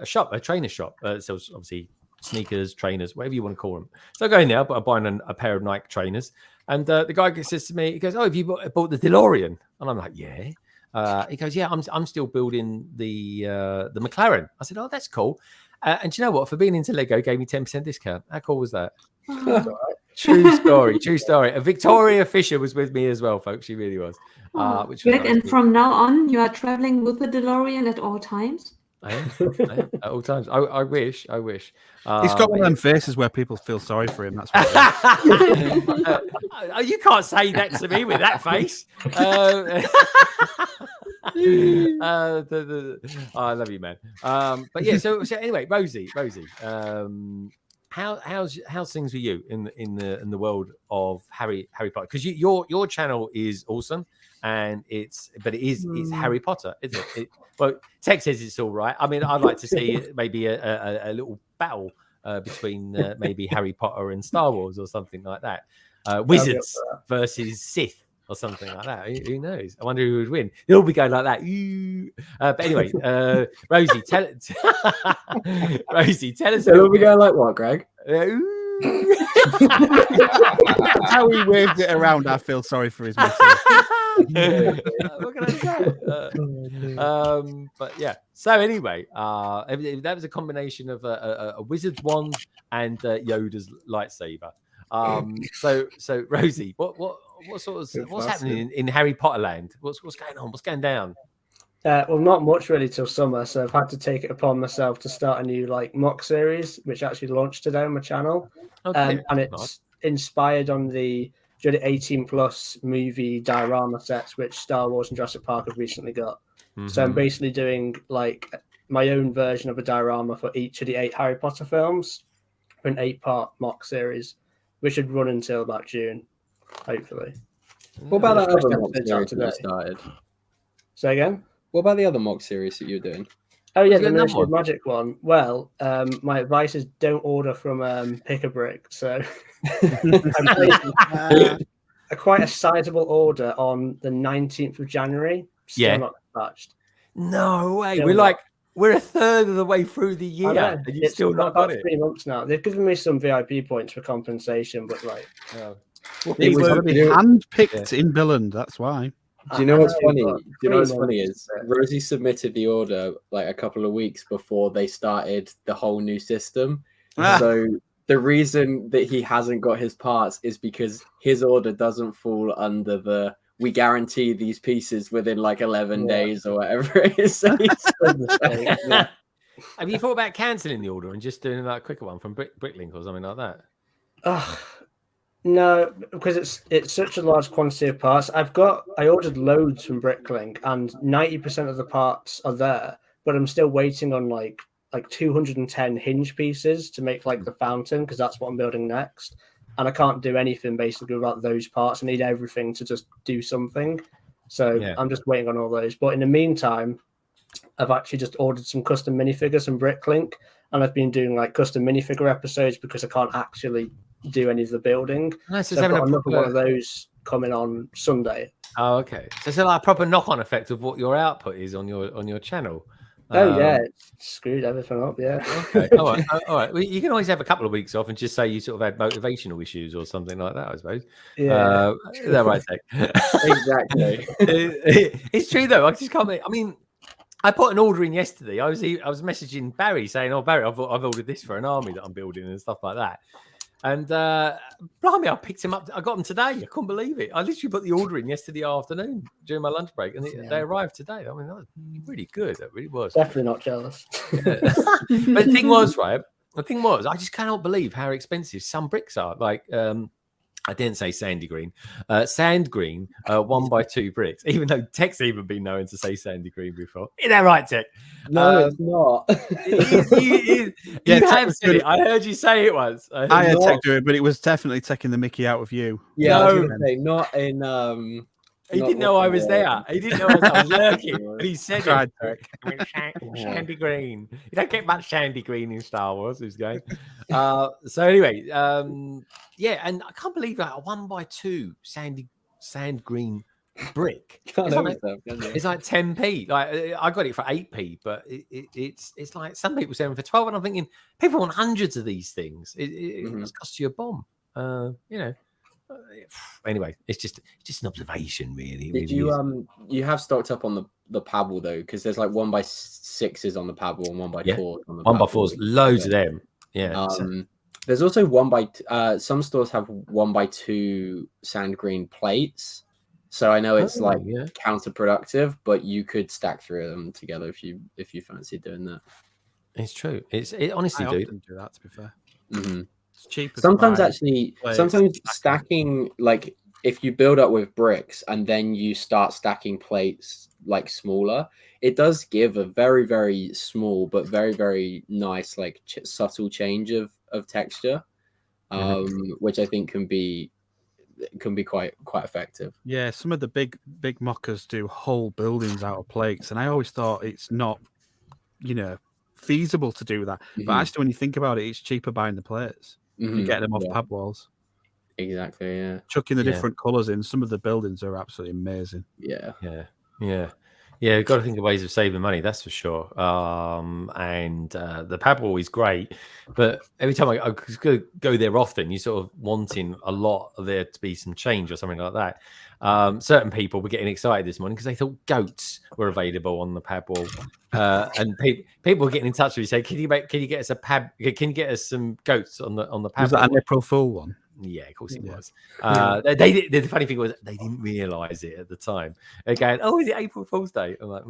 Speaker 1: shop, a trainer shop. Sells obviously sneakers, trainers, whatever you want to call them. So I go in there, but I'm buying a pair of Nike trainers, And the guy says to me, he goes, "Oh, have you bought the DeLorean?" And I'm like, "Yeah." He goes, "Yeah, I'm still building the McLaren." I said, "Oh, that's cool." And do you know what? For being into Lego, gave me 10% discount. How cool was that? True story. True story. Victoria Fisher was with me as well, folks. She really was. Which was
Speaker 5: Greg,
Speaker 1: nice.
Speaker 5: and from now on, you are traveling with the DeLorean at all times?
Speaker 1: I am at all times. I wish.
Speaker 3: He's got one of them faces where people feel sorry for him. That's what
Speaker 1: you can't say that to me with that face. I love you, man. But yeah, so anyway, Rosey, how's things with you in the world of Harry Potter? Because your channel is awesome, and it's Harry Potter, isn't it? Well, Tech says it's all right. I mean, I'd like to see maybe a little battle between maybe Harry Potter and Star Wars or something like that. Wizards versus Sith or something like that. Who knows? I wonder who would win. They'll all be going like that. But anyway, Rosey, tell us.
Speaker 8: They'll all be going like what, Greg?
Speaker 3: how he waved it around. I feel sorry for his message.
Speaker 1: What can I say? But yeah. So anyway, that was a combination of a wizard's wand and Yoda's lightsaber. So Rosey, what's happening in Harry Potter land? What's going on? What's going down?
Speaker 7: Well, not much really till summer, so I've had to take it upon myself to start a new mock series, which actually launched today on my channel, and it's inspired on the 18+ movie diorama sets, which Star Wars and Jurassic Park have recently got. Mm-hmm. So I'm basically doing my own version of a diorama for each of the 8 Harry Potter films, for an 8-part mock series, which should run until about June, hopefully.
Speaker 8: What about that other mock series that you started?
Speaker 7: Say again?
Speaker 8: What about the other mock series that you're doing?
Speaker 7: Oh yeah, the Ministry of Magic one. Well, my advice is don't order from Pick a Brick. So quite a sizable order on the 19th of January. Still not dispatched.
Speaker 1: No way. We're a third of the way through the year, and you've still not got it.
Speaker 7: 3 months now. They've given me some VIP points for compensation, but
Speaker 3: it was going to be handpicked in Billund. That's why.
Speaker 8: Do you know what's funny? Is Rosey submitted the order a couple of weeks before they started the whole new system. So the reason that he hasn't got his parts is because his order doesn't fall under the "we guarantee these pieces within 11 days" or whatever it is. So
Speaker 1: have you thought about cancelling the order and just doing a quicker one from Bricklink or something like that?
Speaker 7: No, because it's such a large quantity of parts. I ordered loads from Bricklink, and 90% of the parts are there, but I'm still waiting on like 210 hinge pieces to make the fountain, because that's what I'm building next. And I can't do anything basically without those parts. I need everything to just do something. So I'm just waiting on all those. But in the meantime, I've actually just ordered some custom minifigures from Bricklink, and I've been doing custom minifigure episodes because I can't actually do any of the building.
Speaker 1: Nice.
Speaker 7: So I've got another one of those coming on Sunday.
Speaker 1: Oh, okay. So it's a proper knock-on effect of what your output is on your channel.
Speaker 7: Oh yeah, it's screwed everything up. Yeah.
Speaker 1: Okay. All right. Well, you can always have a couple of weeks off and just say you sort of had motivational issues or something like that, I suppose.
Speaker 7: Yeah.
Speaker 1: Is that right, Tech?
Speaker 7: Exactly.
Speaker 1: It's true though. I just can't. I mean, I put an order in yesterday. I was messaging Barry saying, "Oh, Barry, I've ordered this for an army that I'm building and stuff like that." And blimey, I picked him up. I got them today. I couldn't believe it. I literally put the order in yesterday afternoon during my lunch break, and they arrived today. I mean, that was really good. That really was.
Speaker 7: Definitely not jealous.
Speaker 1: But the thing was, I just cannot believe how expensive some bricks are. I didn't say sandy green. Sand green, 1x2 bricks, even though Tech's even been known to say sandy green before. Is that right, Tech?
Speaker 7: No, it's not.
Speaker 1: You have said it. I heard you say it once.
Speaker 3: I had Tech do it, but it was definitely taking the mickey out of you.
Speaker 8: Yeah, I was gonna say, not in...
Speaker 1: He didn't know I was there. He didn't know I was lurking. And he said sandy green. You don't get much sandy green in Star Wars. Who's going? So anyway, and I can't believe a 1x2 sand green brick. It's like 10p. I got it for 8p, but it's like some people selling for 12, and I'm thinking people want hundreds of these things. It must cost you a bomb. Anyway, it's just an observation, really. It
Speaker 8: Did
Speaker 1: really
Speaker 8: you
Speaker 1: is.
Speaker 8: you have stocked up on the paddle though? Because there's like 1x6s on the paddle and 1x4s on the
Speaker 1: 1x4s, loads of them. Yeah.
Speaker 8: There's also 1x some stores have 1x2 sand green plates. So I know it's counterproductive, but you could stack 3 of them together if you fancy doing that.
Speaker 1: It's true. It honestly,
Speaker 3: I
Speaker 1: dude.
Speaker 3: often do that, to be fair.
Speaker 8: Mm-hmm.
Speaker 3: It's cheaper.
Speaker 8: Sometimes stacking, like if you build up with bricks and then you start stacking plates like smaller, it does give a very, very small but very, very nice like subtle change of texture, which I think can be quite effective.
Speaker 3: Yeah, some of the big mockers do whole buildings out of plates, and I always thought it's not, feasible to do that. But actually, when you think about it, it's cheaper buying the plates. You get them off pad walls.
Speaker 8: Exactly. Yeah.
Speaker 3: Chucking the different colours in. Some of the buildings are absolutely amazing.
Speaker 8: Yeah.
Speaker 1: You've got to think of ways of saving money, that's for sure. And the pad wall is great, but every time I go there often, you're sort of wanting a lot of there to be some change or something like that. Certain people were getting excited this morning because they thought goats were available on the pad wall, and people were getting in touch with you saying, "Can you get us Can you get us some goats on the pad?"
Speaker 3: Was that an April Fool one?
Speaker 1: Yeah, of course it was. The funny thing was they didn't realise it at the time. Again, is it April Fool's Day? I'm like,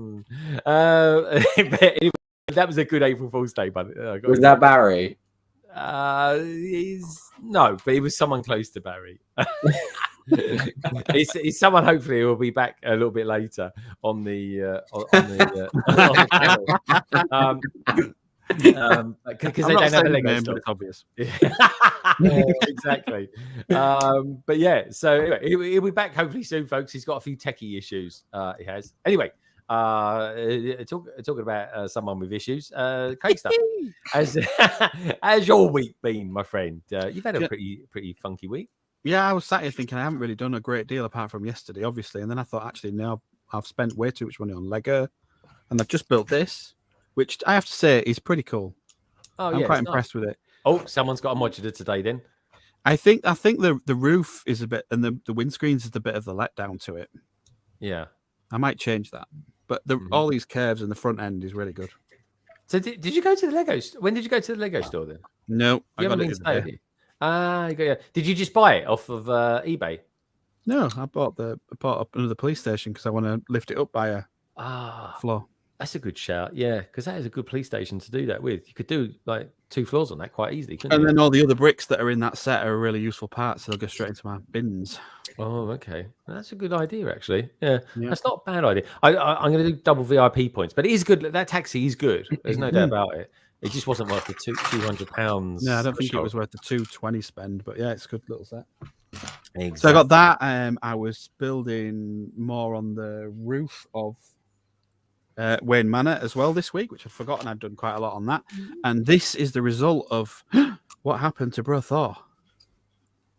Speaker 1: but anyway, that was a good April Fool's Day. But
Speaker 8: was that Barry?
Speaker 1: No, but it was someone close to Barry. It's someone. Hopefully, who will be back a little bit later on the channel. Because they don't have a Lego store.
Speaker 3: It's obvious.
Speaker 1: Exactly. But yeah, so anyway, he'll be back hopefully soon, folks. He's got a few techie issues. He has. Anyway, talking about someone with issues. Craigster, how's your week been, my friend? You've had a pretty funky week.
Speaker 3: Yeah, I was sat here thinking I haven't really done a great deal apart from yesterday, obviously, and then I thought actually now I've spent way too much money on Lego, and I've just built this, which I have to say is pretty cool. I'm quite impressed with it.
Speaker 1: Oh, someone's got a modular today then.
Speaker 3: I think the roof is a bit, and the windscreens is a bit of the letdown to it.
Speaker 1: Yeah.
Speaker 3: I might change that. But all these curves in the front end is really good.
Speaker 1: So did you go to the Lego? When did you go to the Lego store then?
Speaker 3: No, I got it today.
Speaker 1: Did you just buy it off of eBay?
Speaker 3: No, I bought up another police station because I want to lift it up by a floor.
Speaker 1: That's a good shout, yeah, because that is a good police station to do that with. You could do like 2 floors on that quite easily, couldn't you?
Speaker 3: And then all the other bricks that are in that set are really useful parts, so they'll go straight into my bins.
Speaker 1: Oh, okay. That's a good idea, actually. Yeah. That's not a bad idea. I'm going to do double VIP points, but it is good. That taxi is good. There's no doubt about it. It just wasn't worth the £200.
Speaker 3: No, I don't think it was worth the $220 spend, but yeah, it's a good little set.
Speaker 1: Exactly.
Speaker 3: So I got that. I was building more on the roof of Wayne Manor as well this week, which I'd forgotten. I'd done quite a lot on that. And this is the result of what happened to Bro Thor.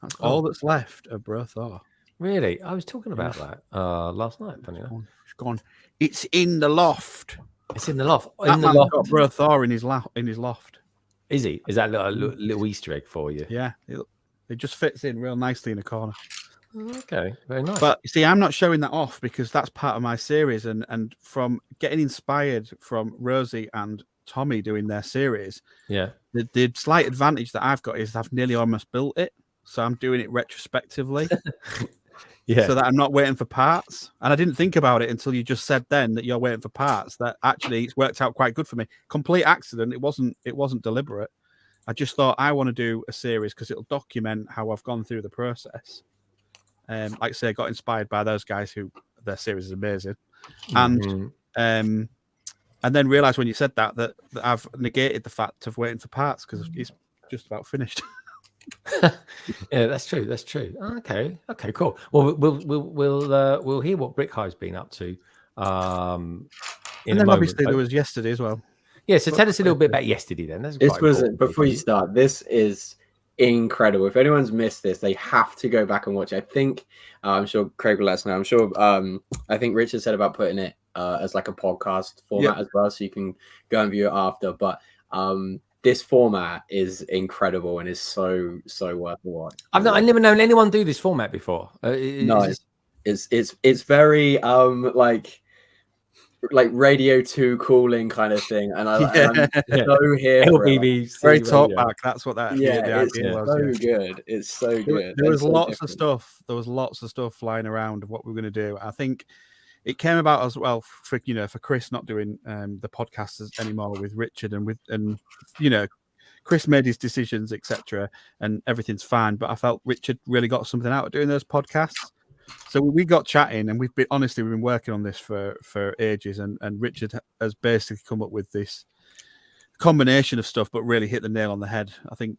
Speaker 3: That's all that's left of Bro Thor.
Speaker 1: Really? I was talking about that last night. Funny enough.
Speaker 3: It's gone. It's in the loft.
Speaker 1: It's in the loft.
Speaker 3: That man's got Bro Thor in his loft.
Speaker 1: Is he? Is that a little Easter egg for you?
Speaker 3: Yeah. It just fits in real nicely in a corner.
Speaker 1: Okay, very nice.
Speaker 3: But you see, I'm not showing that off because that's part of my series, and from getting inspired from Rosey and Tommy doing their series, the slight advantage that I've got is I've nearly almost built it, so I'm doing it retrospectively. So that I'm not waiting for parts. And I didn't think about it until you just said then that you're waiting for parts. That actually it's worked out quite good for me. Complete accident. It wasn't deliberate. I just thought I want to do a series because it'll document how I've gone through the process. Like I say, I got inspired by those guys who their series is amazing, and then realized when you said that I've negated the fact of waiting for parts because it's just about finished.
Speaker 1: Yeah, that's true. That's true. Okay, cool. Well, we'll hear what Hive's been up to.
Speaker 3: And then obviously there was yesterday as well.
Speaker 1: Yeah, so tell us a little bit about yesterday then.
Speaker 8: Before you start. This is incredible. If anyone's missed this, they have to go back and watch. I think I'm sure Craig will let us know. I'm sure I think Richard said about putting it as like a podcast format as well, so you can go and view it after. But this format is incredible and is so worth a watch.
Speaker 1: I've never known anyone do this format before.
Speaker 8: No, it's very like Radio 2 cooling kind of thing, and I'm so here for it.
Speaker 3: Very talk back. That's what that
Speaker 8: the
Speaker 3: idea was.
Speaker 8: So good. It's so good.
Speaker 3: There was lots of stuff. There was lots of stuff flying around of what we were going to do. I think it came about as well for Chris not doing the podcasts anymore with Richard and Chris made his decisions, etc., and everything's fine. But I felt Richard really got something out of doing those podcasts. So we got chatting, and we've been working on this for ages, and Richard has basically come up with this combination of stuff, but really hit the nail on the head. I think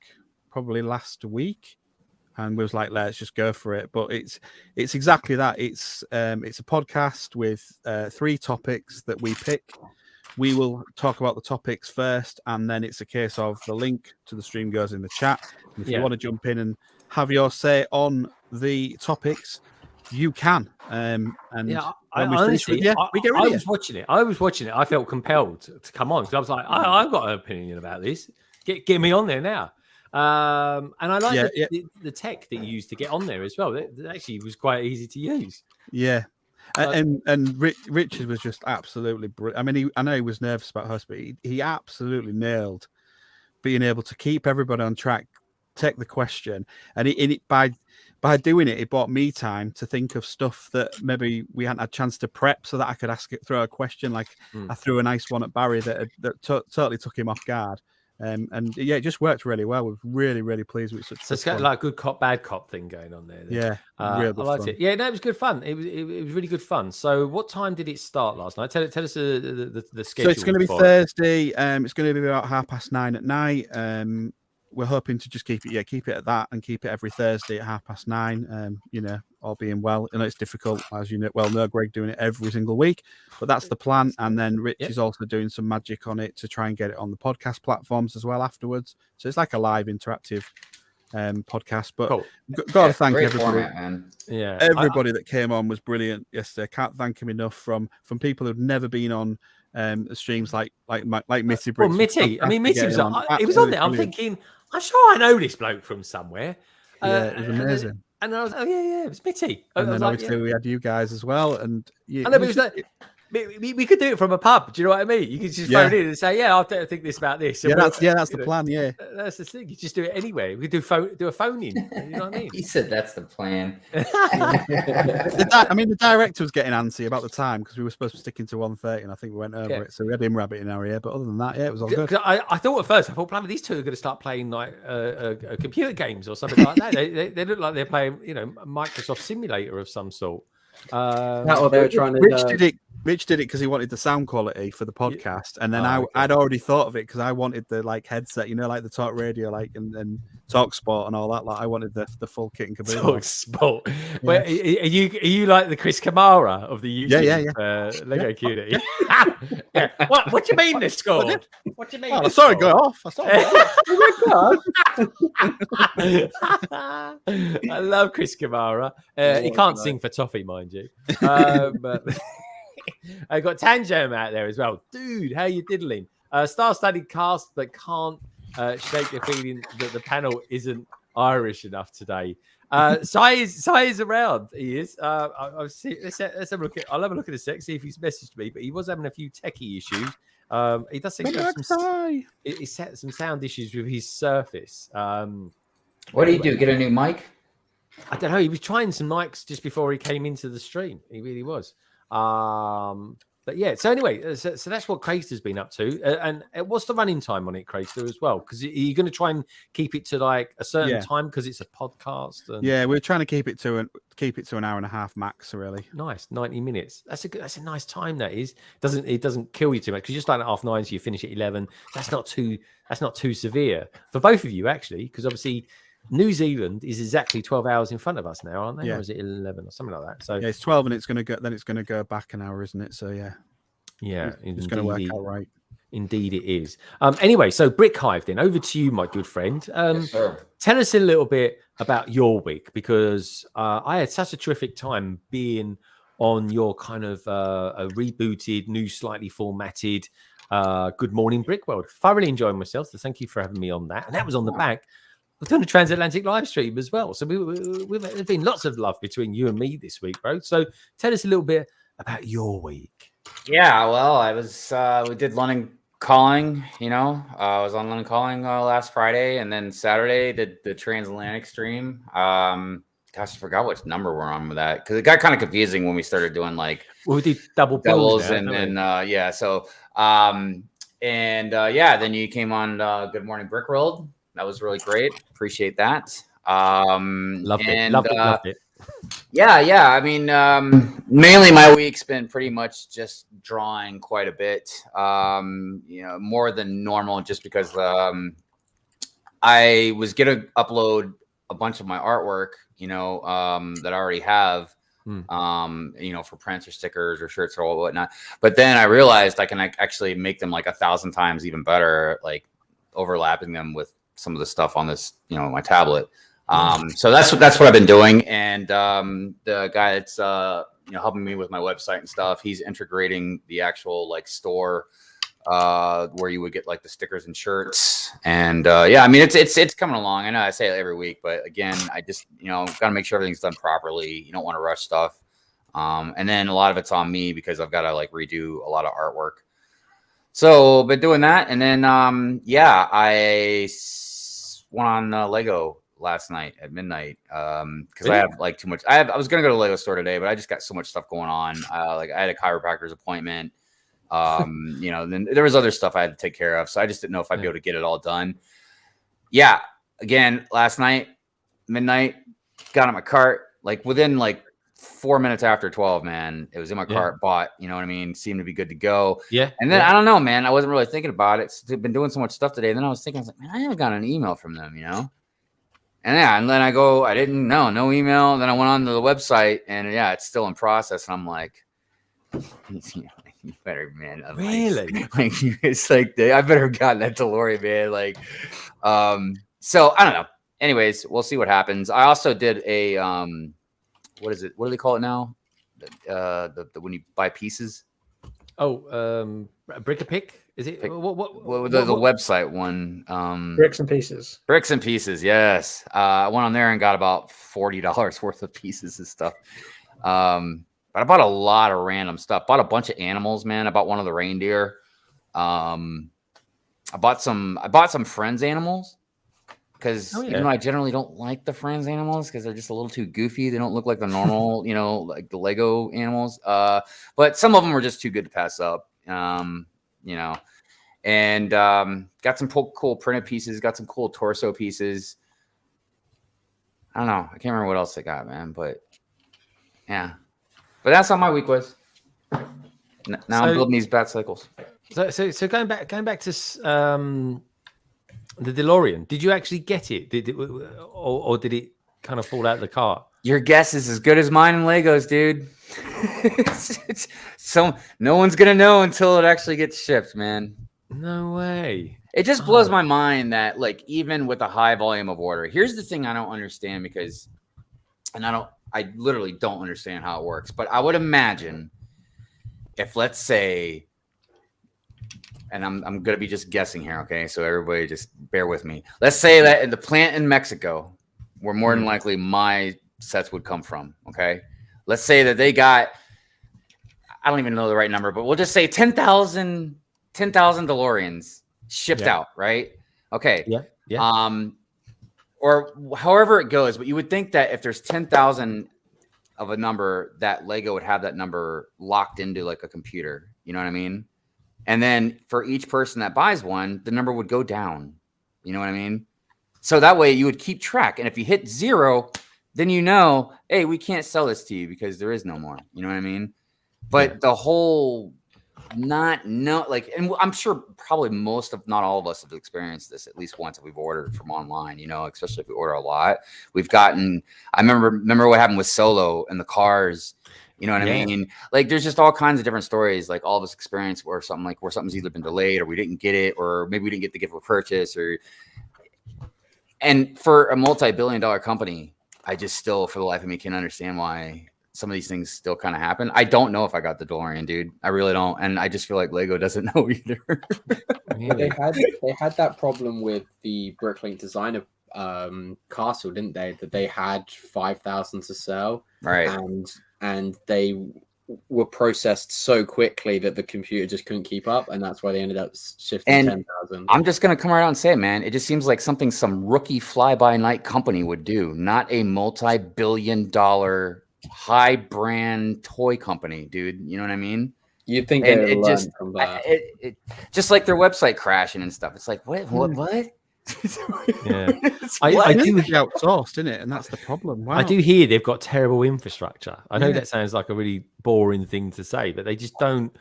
Speaker 3: probably last week, and we was like, let's just go for it. But it's exactly that. It's a podcast with 3 topics that we pick. We will talk about the topics first, and then it's a case of the link to the stream goes in the chat. And if you want to jump in and have your say on the topics, you can. And
Speaker 1: I was watching it. I felt compelled to come on because I was like, I've got an opinion about this. Get me on there now. And I like the tech that you used to get on there as well. It actually was quite easy to use.
Speaker 3: Yeah. And Richard was just absolutely brilliant. I mean, I know he was nervous about host, but he absolutely nailed being able to keep everybody on track, take the question, and by doing it, it bought me time to think of stuff that maybe we hadn't had a chance to prep, so that I could throw a question. Like I threw a nice one at Barry that totally took him off guard. And it just worked really well. We're really, really pleased with such.
Speaker 1: So it's got like a good cop, bad cop thing going on there.
Speaker 3: Yeah,
Speaker 1: I liked it. Yeah, no, it was good fun. It was really good fun. So, what time did it start last night? Tell us the schedule.
Speaker 3: So it's going to be Thursday. It's going to be about 9:30 at night. We're hoping to just keep it at that, and keep it every Thursday at 9:30. All being well. I know it's difficult, as you know, Greg doing it every single week, but that's the plan. And then Rich is also doing some magic on it to try and get it on the podcast platforms as well afterwards. So it's like a live interactive podcast. But got to thank everybody.
Speaker 4: Format, man.
Speaker 1: Yeah,
Speaker 3: everybody that came on was brilliant yesterday. Can't thank him enough from people who've never been on streams like Mitty.
Speaker 1: Well, Mitty. I mean, Mitty was he was on there. I'm thinking, I'm sure I know this bloke from somewhere.
Speaker 3: Yeah, it was amazing.
Speaker 1: And I was, it was Mitty.
Speaker 3: And then obviously we had you guys as well. And
Speaker 1: I know, we could do it from a pub. Do you know what I mean? You could just phone in and say, I think this about this.
Speaker 3: And that's the plan. Yeah,
Speaker 1: that's the thing. You just do it anyway. We could do a phone in. You know what I mean?
Speaker 4: He said that's the plan.
Speaker 3: The director was getting antsy about the time because we were supposed to be sticking to 1:30, and I think we went over it. So we had him rabbiting our ear. But other than that, it was all good.
Speaker 1: I thought at first, these two are going to start playing like computer games or something like that. They look like they're playing, Microsoft Simulator of some sort.
Speaker 8: They were trying to.
Speaker 3: Rich did it because he wanted the sound quality for the podcast, and then I'd already thought of it because I wanted the headset, like the talk radio, and talk sport and all that. Like I wanted the full kit and caboodle.
Speaker 1: Talk sport. Yeah. Well, are you like the Chris Kamara of the YouTube? Lego Cutie. Yeah. What do you mean they scored? What do you mean?
Speaker 3: I saw it go off.
Speaker 1: I love Chris Kamara. He can't sing for toffee, mind you. But I got Tanjam out there as well. Dude, how you diddling? Star-studded cast that can't shake the feeling that the panel isn't Irish enough today. Sai is around. He is. Let's have a look I'll have a look at a sec, see if he's messaged me, but he was having a few techie issues. He does seem to have he's had some sound issues with his Surface.
Speaker 4: What do you do? Get a new mic?
Speaker 1: I don't know. He was trying some mics just before he came into the stream. He really was. But yeah, so anyway, so that's what Craigster's been up to. And what's the running time on it, Craigster, as well? Because you're going to try and keep it to like a certain time because it's a podcast. And...
Speaker 3: Yeah, we're trying to keep it to an hour and a half max, really.
Speaker 1: Nice, 90 minutes. That's a nice time. That is. It doesn't kill you too much because you're starting at 9:30, so you finish at 11. That's not too severe for both of you actually, because obviously. New Zealand is exactly 12 hours in front of us now, aren't they?
Speaker 3: Yeah.
Speaker 1: Or is it 11 or something like that? So
Speaker 3: yeah, it's 12 and it's going to go back an hour, isn't it? So yeah, it's going to work out right.
Speaker 1: Indeed, it is. Anyway, so Brick Hive, then over to you, my good friend.
Speaker 4: Yes, sir.
Speaker 1: Tell us a little bit about your week because I had such a terrific time being on your kind of a rebooted, new, slightly formatted Good Morning Brickworld. Thoroughly enjoying myself, so thank you for having me on that. And that was on the back. We're doing a transatlantic live stream as well. So there's been lots of love between you and me this week, bro. So tell us a little bit about your week.
Speaker 4: Yeah, well, I was we did London Calling, I was on London Calling last Friday, and then Saturday did the transatlantic stream. Gosh, I forgot which number we're on with that because it got kind of confusing when we started doing like
Speaker 1: we did doubles now,
Speaker 4: and then then you came on Good Morning Brickworld. That was really great. Appreciate that.
Speaker 1: Loved it.
Speaker 4: Yeah. I mean, mainly my week's been pretty much just drawing quite a bit, more than normal, just because I was gonna upload a bunch of my artwork, that I already have, for prints or stickers or shirts or whatnot. But then I realized I can actually make them like 1,000 times even better, like overlapping them with some of the stuff on this, my tablet. So that's what I've been doing. And the guy that's helping me with my website and stuff, he's integrating the actual like store where you would get like the stickers and shirts. And I mean it's coming along. I know I say it every week, but again, I just gotta make sure everything's done properly. You don't want to rush stuff. And then a lot of it's on me because I've got to like redo a lot of artwork. So been doing that, and then I went on Lego last night at midnight because I have like too much. I was gonna go to the Lego store today, but I just got so much stuff going on. I had a chiropractor's appointment. Then there was other stuff I had to take care of, so I just didn't know if I'd be able to get it all done. Yeah, again, last night, midnight, got in my cart, like within like 4 minutes after 12, man, it was in my cart, bought, you know what I mean? Seemed to be good to go.
Speaker 1: Yeah.
Speaker 4: And then I don't know, man, I wasn't really thinking about it. Been doing so much stuff today. And then I was thinking, I was like, man, I haven't got an email from them, And then I didn't know, no email. Then I went on to the website and it's still in process. And I'm like, you better, man.
Speaker 1: Really?
Speaker 4: Like, it's like, I better have gotten that DeLorean, man. Like, so I don't know. Anyways, we'll see what happens. I also did a, what is it? What do they call it now? The when you buy pieces.
Speaker 1: Oh, Brick-a-Pick? Is it? What
Speaker 4: the website one?
Speaker 7: Bricks and Pieces.
Speaker 4: Bricks and Pieces. Yes. I went on there and got about $40 worth of pieces and stuff. But I bought a lot of random stuff. Bought a bunch of animals, man. I bought one of the reindeer. I bought some Friends animals because even though I generally don't like the Friends animals because they're just a little too goofy. They don't look like the normal, like the Lego animals. But some of them were just too good to pass up. And got some cool printed pieces. Got some cool torso pieces. I don't know. I can't remember what else I got, man. But yeah. But that's how my week was. Now I'm building these bat cycles.
Speaker 1: So going back to the DeLorean, did you actually get it? Or did it kind of fall out of the car?
Speaker 4: Your guess is as good as mine in Legos, dude. So no one's gonna know until it actually gets shipped, man.
Speaker 1: No way.
Speaker 4: It just blows my mind that like even with a high volume of order, here's the thing I don't understand because, I literally don't understand how it works, but I would imagine if let's say, and I'm going to be just guessing here. Okay. So everybody just bear with me. Let's say that in the plant in Mexico, where more than likely my sets would come from. Okay. Let's say that they got, I don't even know the right number, but we'll just say 10,000 DeLoreans shipped out. Right. Okay.
Speaker 1: Yeah.
Speaker 4: Or however it goes, but you would think that if there's 10,000 of a number, that Lego would have that number locked into like a computer. You know what I mean? And then for each person that buys one, the number would go down. You know what I mean? So that way you would keep track. And if you hit 0, then hey, we can't sell this to you because there is no more. You know what I mean? But the whole and I'm sure probably most of not all of us have experienced this at least once if we've ordered from online, especially if we order a lot. I remember what happened with Solo and the cars, you know what I mean? Like there's just all kinds of different stories, like all of us experience where something's either been delayed or we didn't get it, or maybe we didn't get the gift of purchase and for a multi-billion-dollar company, I just still for the life of me can't understand why some of these things still kind of happen. I don't know if I got the DeLorean, dude. I really don't, and I just feel like Lego doesn't know either.
Speaker 8: They had that problem with the Bricklink designer castle, didn't they? That they had 5,000 to sell,
Speaker 4: Right?
Speaker 8: And they were processed so quickly that the computer just couldn't keep up, and that's why they ended up shifting 10,000.
Speaker 4: I'm just gonna come right out and say it, man. It just seems like something some rookie fly-by-night company would do, not a multi-billion-dollar high brand toy company, dude. You know what I mean?
Speaker 8: You'd think
Speaker 4: And
Speaker 8: they
Speaker 4: it just
Speaker 8: from that.
Speaker 4: it just like their website crashing and stuff. It's like what?
Speaker 1: Yeah.
Speaker 3: I do outsourced, isn't it? And that's the problem. Wow.
Speaker 1: I do hear they've got terrible infrastructure. I know that sounds like a really boring thing to say, but they just don't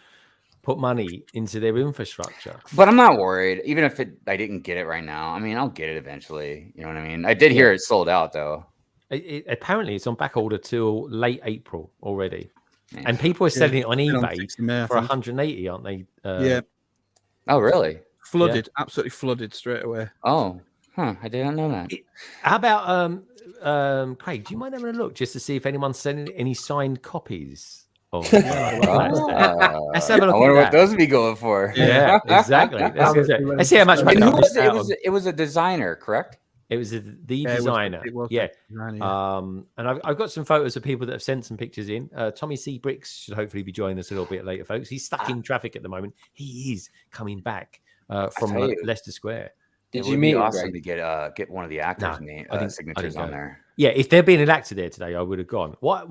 Speaker 1: put money into their infrastructure.
Speaker 4: But I'm not worried, even if I didn't get it right now. I mean, I'll get it eventually. You know what I mean? I did hear it sold out though.
Speaker 1: Apparently, it's on back order till late April already, and people are selling it on eBay for 180, aren't they?
Speaker 3: Yeah.
Speaker 4: Oh, really?
Speaker 3: Flooded, absolutely flooded straight away.
Speaker 4: Oh, I didn't know that.
Speaker 1: How about Craig? Do you mind having a look just to see if anyone's sending any signed copies? Let's have a look.
Speaker 4: I wonder what those would be going for.
Speaker 1: Yeah, exactly. Let's see how much money.
Speaker 4: It was a designer, correct?
Speaker 1: It was the designer.
Speaker 4: It was
Speaker 1: And I've got some photos of people that have sent some pictures in. Tommy C. Bricks should hopefully be joining us a little bit later, folks. He's stuck in traffic at the moment. He is coming back from Leicester Square.
Speaker 4: Did you meet awesome to get one of the actors' signatures on there?
Speaker 1: Yeah, if there'd been an actor there today, I would have gone. What?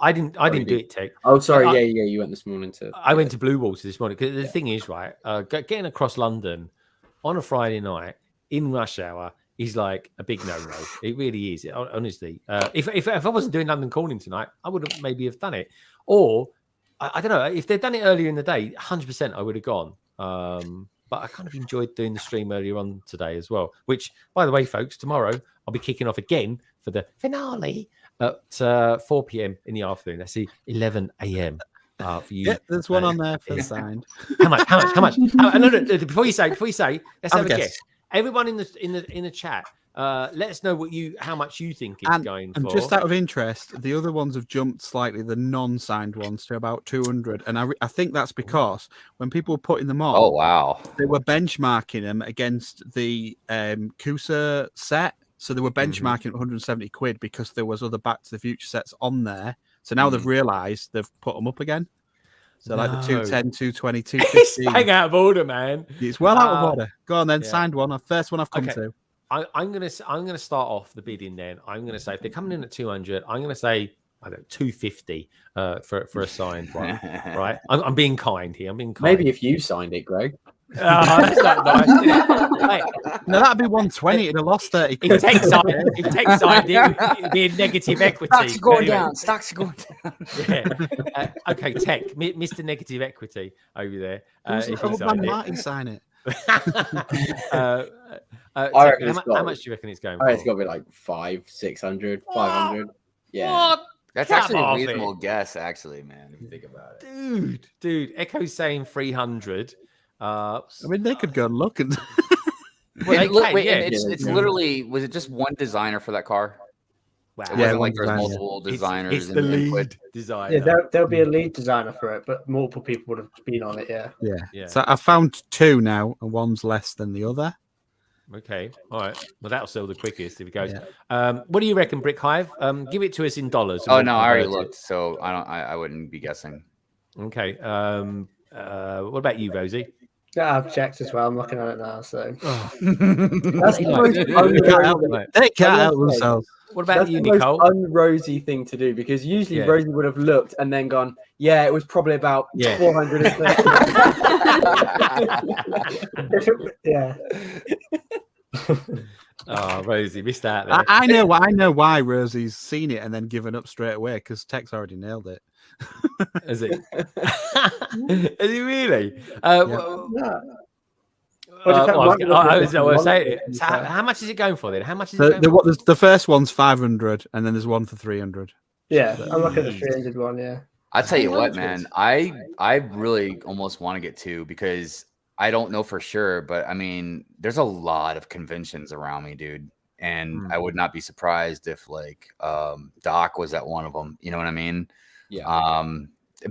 Speaker 1: I didn't do it, Tech.
Speaker 8: Oh, sorry. Yeah. You went this morning too.
Speaker 1: I went to Blue Water this morning because the thing is, right, getting across London on a Friday night in rush hour is like a big no-no. It really is. Honestly, if I wasn't doing London Calling tonight, I would have maybe have done it. Or I don't know if they'd done it earlier in the day. 100%, I would have gone. But I kind of enjoyed doing the stream earlier on today as well. Which, by the way, folks, tomorrow I'll be kicking off again for the finale at 4 p.m. in the afternoon. That's 11 a.m. For you.
Speaker 3: Yeah, there's one on there for signed.
Speaker 1: How much? No, before you say, let's have a guess. Everyone in the chat, let us know how much you think it's going for.
Speaker 3: And just out of interest, the other ones have jumped slightly, the non-signed ones, to about 200. And I think that's because when people were putting them on,
Speaker 4: oh wow,
Speaker 3: they were benchmarking them against the Kusa set. So they were benchmarking at 170 quid because there was other Back to the Future sets on there. So now they've realised they've put them up again. So like the 210, 220, 250.
Speaker 1: It's hang out of order, man.
Speaker 3: It's well out of order. Go on then, signed one. First one I've come to.
Speaker 1: I'm gonna start off the bidding. Then I'm gonna say if they're coming in at 200, I'm gonna say 250 for a signed one. Right? I'm being kind here. I'm being kind.
Speaker 8: Maybe if you signed it, Greg.
Speaker 1: That's not nice.
Speaker 3: No, that'd be 120. It'd have lost 30.
Speaker 1: If Tech signed it, it'd be a negative equity.
Speaker 4: Stocks are going down. Stocks are going down.
Speaker 1: Yeah. Okay, Tech, Mr. Negative Equity over there.
Speaker 3: Martin sign it.
Speaker 1: How much do you reckon it's going for?
Speaker 8: It's got to be like 500, 600, 500. Yeah.
Speaker 1: What?
Speaker 4: That's actually a reasonable guess, actually, man, if you think about
Speaker 1: it. Dude, Echo's saying 300.
Speaker 3: I mean, they could go and look and.
Speaker 4: It's literally, was it just one designer for that car?
Speaker 1: Wow.
Speaker 4: It wasn't like there's multiple designers.
Speaker 1: It's the lead designer.
Speaker 7: Yeah, there'll be a lead designer for it, but multiple people would have been on it.
Speaker 3: Yeah. So I found 2 now, and one's less than the other.
Speaker 1: Okay, all right. Well, that'll sell the quickest if it goes. What do you reckon, Brick Hive? Give it to us in dollars.
Speaker 4: Oh no, I already looked, so I wouldn't be guessing.
Speaker 1: Okay. What about you, Rosey?
Speaker 7: Yeah, I've checked as well. I'm looking at it now. So
Speaker 8: that's
Speaker 3: they can't help themselves.
Speaker 1: What about you, Nicole?
Speaker 8: That's the most un-Rosy thing to do because usually Rosy would have looked and then gone, yeah, it was probably about 430.
Speaker 7: Yeah.
Speaker 1: Oh, Rosy, missed that. There.
Speaker 3: I know why Rosie's seen it and then given up straight away because Tech's already nailed it.
Speaker 1: Is it? Is he really?
Speaker 3: Yeah.
Speaker 1: I was saying, so how much is it going for then? How much is it?
Speaker 3: The first one's 500, and then there's one for 300.
Speaker 7: Yeah, I'm looking at the 300 one. Yeah,
Speaker 4: I tell you what, man, I really almost want to get 2 because I don't know for sure, but I mean, there's a lot of conventions around me, dude. and I would not be surprised if like Doc was at one of them. You know what I mean?
Speaker 8: Yeah.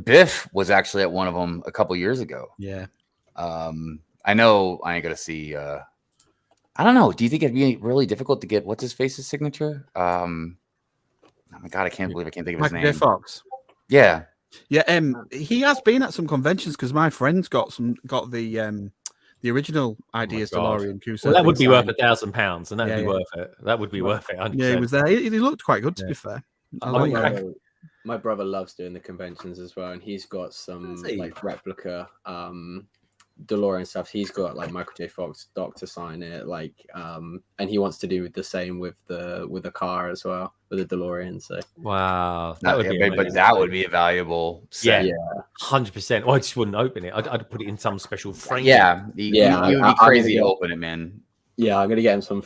Speaker 4: Biff was actually at one of them a couple years ago.
Speaker 3: Yeah.
Speaker 4: I know I ain't gonna see. I don't know. Do you think it'd be really difficult to get what's his face's signature? Oh my god, I can't believe I can't think of his
Speaker 3: Michael
Speaker 4: name.
Speaker 3: J. Fox.
Speaker 4: Yeah.
Speaker 3: Yeah. He has been at some conventions because my friend's got the original Ideas DeLorean.
Speaker 1: Well, that would be worth £1,000, and that'd be worth it. That would be worth it. 100%.
Speaker 3: Yeah, he was there. He looked quite good, to be fair.
Speaker 8: My brother loves doing the conventions as well, and he's got some like replica DeLorean stuff. He's got like Michael J. Fox Doc to sign it, like and he wants to do the same with the car as well, with the DeLorean. So
Speaker 1: wow, that would be
Speaker 4: but that would be a valuable set.
Speaker 1: Yeah, 100%. Well, I just wouldn't open it. I'd put it in some special frame.
Speaker 4: Yeah, you would be crazy to open it, man.
Speaker 8: Yeah, I'm gonna get him some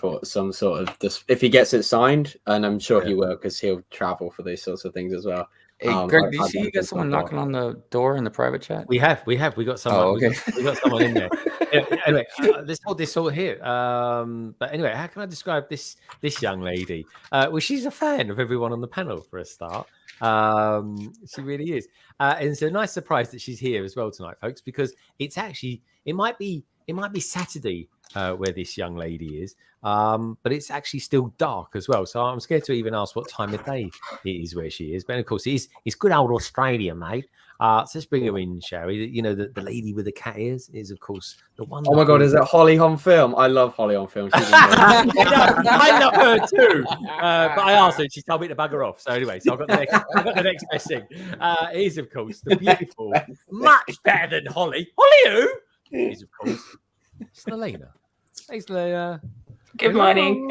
Speaker 8: sort of this if he gets it signed, and I'm sure he will because he'll travel for these sorts of things as well.
Speaker 4: Hey, Greg, do you see you got someone knocking on the door in the private chat?
Speaker 1: We have got someone.
Speaker 4: Oh, okay.
Speaker 1: we got someone in there. Anyway, let's hold this all here. But anyway, how can I describe this young lady? Well, she's a fan of everyone on the panel for a start. She really is, and it's a nice surprise that she's here as well tonight, folks, because it might be Saturday where this young lady is, but it's actually still dark as well. So I'm scared to even ask what time of day it is where she is. But of course, it's good old Australia, mate. So let's bring her in, shall we? You know, the lady with the cat ears is, of course, the one.
Speaker 8: Oh my God, is it Holly on film? I love Holly on film.
Speaker 1: I love her too. But I asked her, and she told me to bugger off. So anyway, I've got the next best thing. It is, of course, the beautiful, much better than Holly. Holly who? It is, of course, Selina. Hey, Selina.
Speaker 9: Good morning.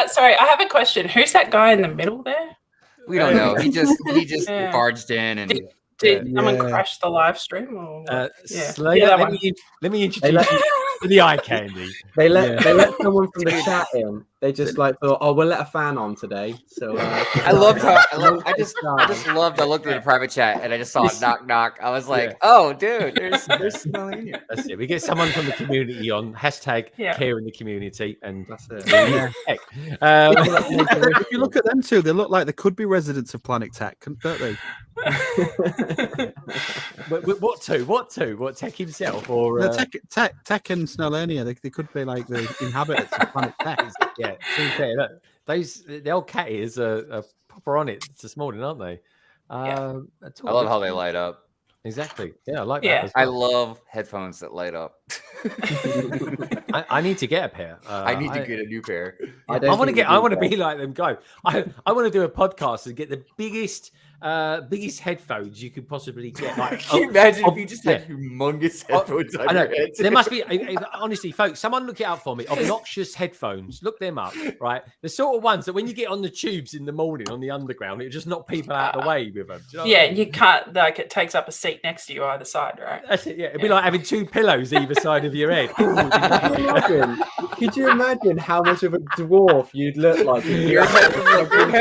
Speaker 9: Sorry, I have a question. Who's that guy in the middle there?
Speaker 4: We don't know. He just barged in and
Speaker 9: did someone crash the live stream? Or
Speaker 1: Selina, let me introduce you to the eye candy.
Speaker 8: They let someone from the chat in. They just like thought, oh, we'll let a fan on today. So
Speaker 4: I loved how I just loved. I looked at the private chat and I just saw a knock. I was like, oh, dude, there's Selina.
Speaker 1: That's it. We get someone from the community on hashtag care in the community, and that's it.
Speaker 3: If you look at them two, they look like they could be residents of Planet Tech, don't they?
Speaker 1: What two? What Tech himself or
Speaker 3: Tech and Snellania? They could be like the inhabitants of Planet Tech.
Speaker 1: Yeah, look, the old cat ears are proper on it this morning, aren't they?
Speaker 4: I love how they light up.
Speaker 1: Exactly. Yeah, I like that. As well.
Speaker 4: I love headphones that light up.
Speaker 1: I need to get a pair.
Speaker 4: I need to get a new pair.
Speaker 1: I want to be like them guys. I want to do a podcast and get the biggest headphones you could possibly get. Like,
Speaker 4: can you imagine if you just had humongous headphones on your heads?
Speaker 1: There must be, honestly, folks, someone look it up for me. Obnoxious headphones. Look them up, right? The sort of ones that when you get on the tubes in the morning on the underground, it just knock people out of the way with them. Do you know
Speaker 9: you can't, like, it takes up a seat next to you either side, right?
Speaker 1: That's it, yeah. It'd be like having two pillows either side of your head.
Speaker 8: Could you imagine how much of a dwarf you'd look like?
Speaker 4: Your head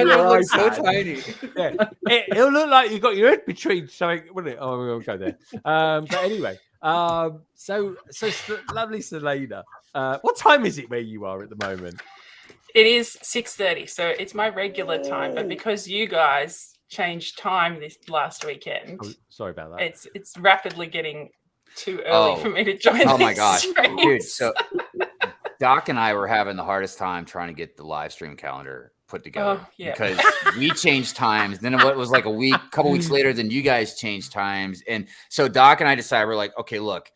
Speaker 4: would look so tiny.
Speaker 1: Yeah. It'll look like you got your head between something, wouldn't it? Oh, we won't go there. But anyway, so lovely Selina. What time is it where you are at the moment?
Speaker 9: It is 6:30, so it's my regular time. But because you guys changed time this last weekend,
Speaker 1: sorry about that.
Speaker 9: It's rapidly getting too early for me to join.
Speaker 4: Oh my gosh, dude! So Doc and I were having the hardest time trying to get the live stream calendar put together because we changed times. Then it was like couple weeks later, then you guys changed times. And so Doc and I decided, we're like, okay, look,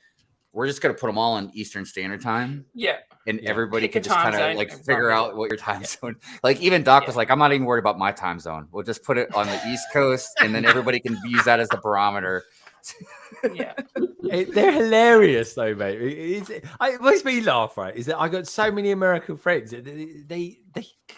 Speaker 4: we're just going to put them all in Eastern Standard Time.
Speaker 9: Yeah.
Speaker 4: And everybody could just kind of like figure out what your time zone. Like even Doc was like, I'm not even worried about my time zone. We'll just put it on the East Coast and then everybody can use that as the barometer.
Speaker 9: Yeah.
Speaker 1: They're hilarious though, mate. It makes me laugh, right? Is that I got so many American friends they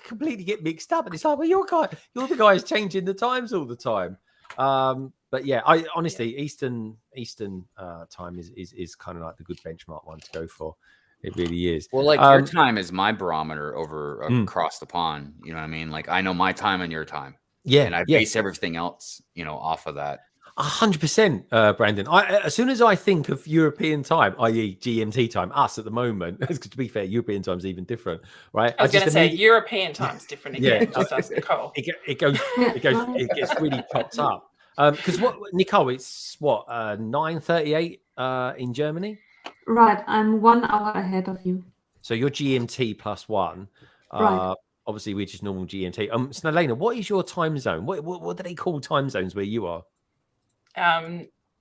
Speaker 1: completely get mixed up, and it's like, well, you're the guys changing the times all the time. But yeah, I honestly Eastern time is kind of like the good benchmark one to go for. It really is.
Speaker 4: Well, like your time is my barometer over across the pond. You know what I mean? Like I know my time and your time.
Speaker 1: Yeah,
Speaker 4: and I base everything else, off of that.
Speaker 1: 100%, Brandon. As soon as I think of European time, i.e., GMT time, us at the moment, because to be fair, European time is even different, right?
Speaker 9: I was going to say
Speaker 1: immediately-
Speaker 9: European time's different again. Just ask Nicole.
Speaker 1: It gets really chopped up. Because what, Nicole? It's what 9:38 in Germany.
Speaker 5: Right, I'm 1 hour ahead of you.
Speaker 1: So you're GMT +1.
Speaker 5: Right.
Speaker 1: Obviously, we're just normal GMT. So, Elena, what is your time zone? What do they call time zones where you are?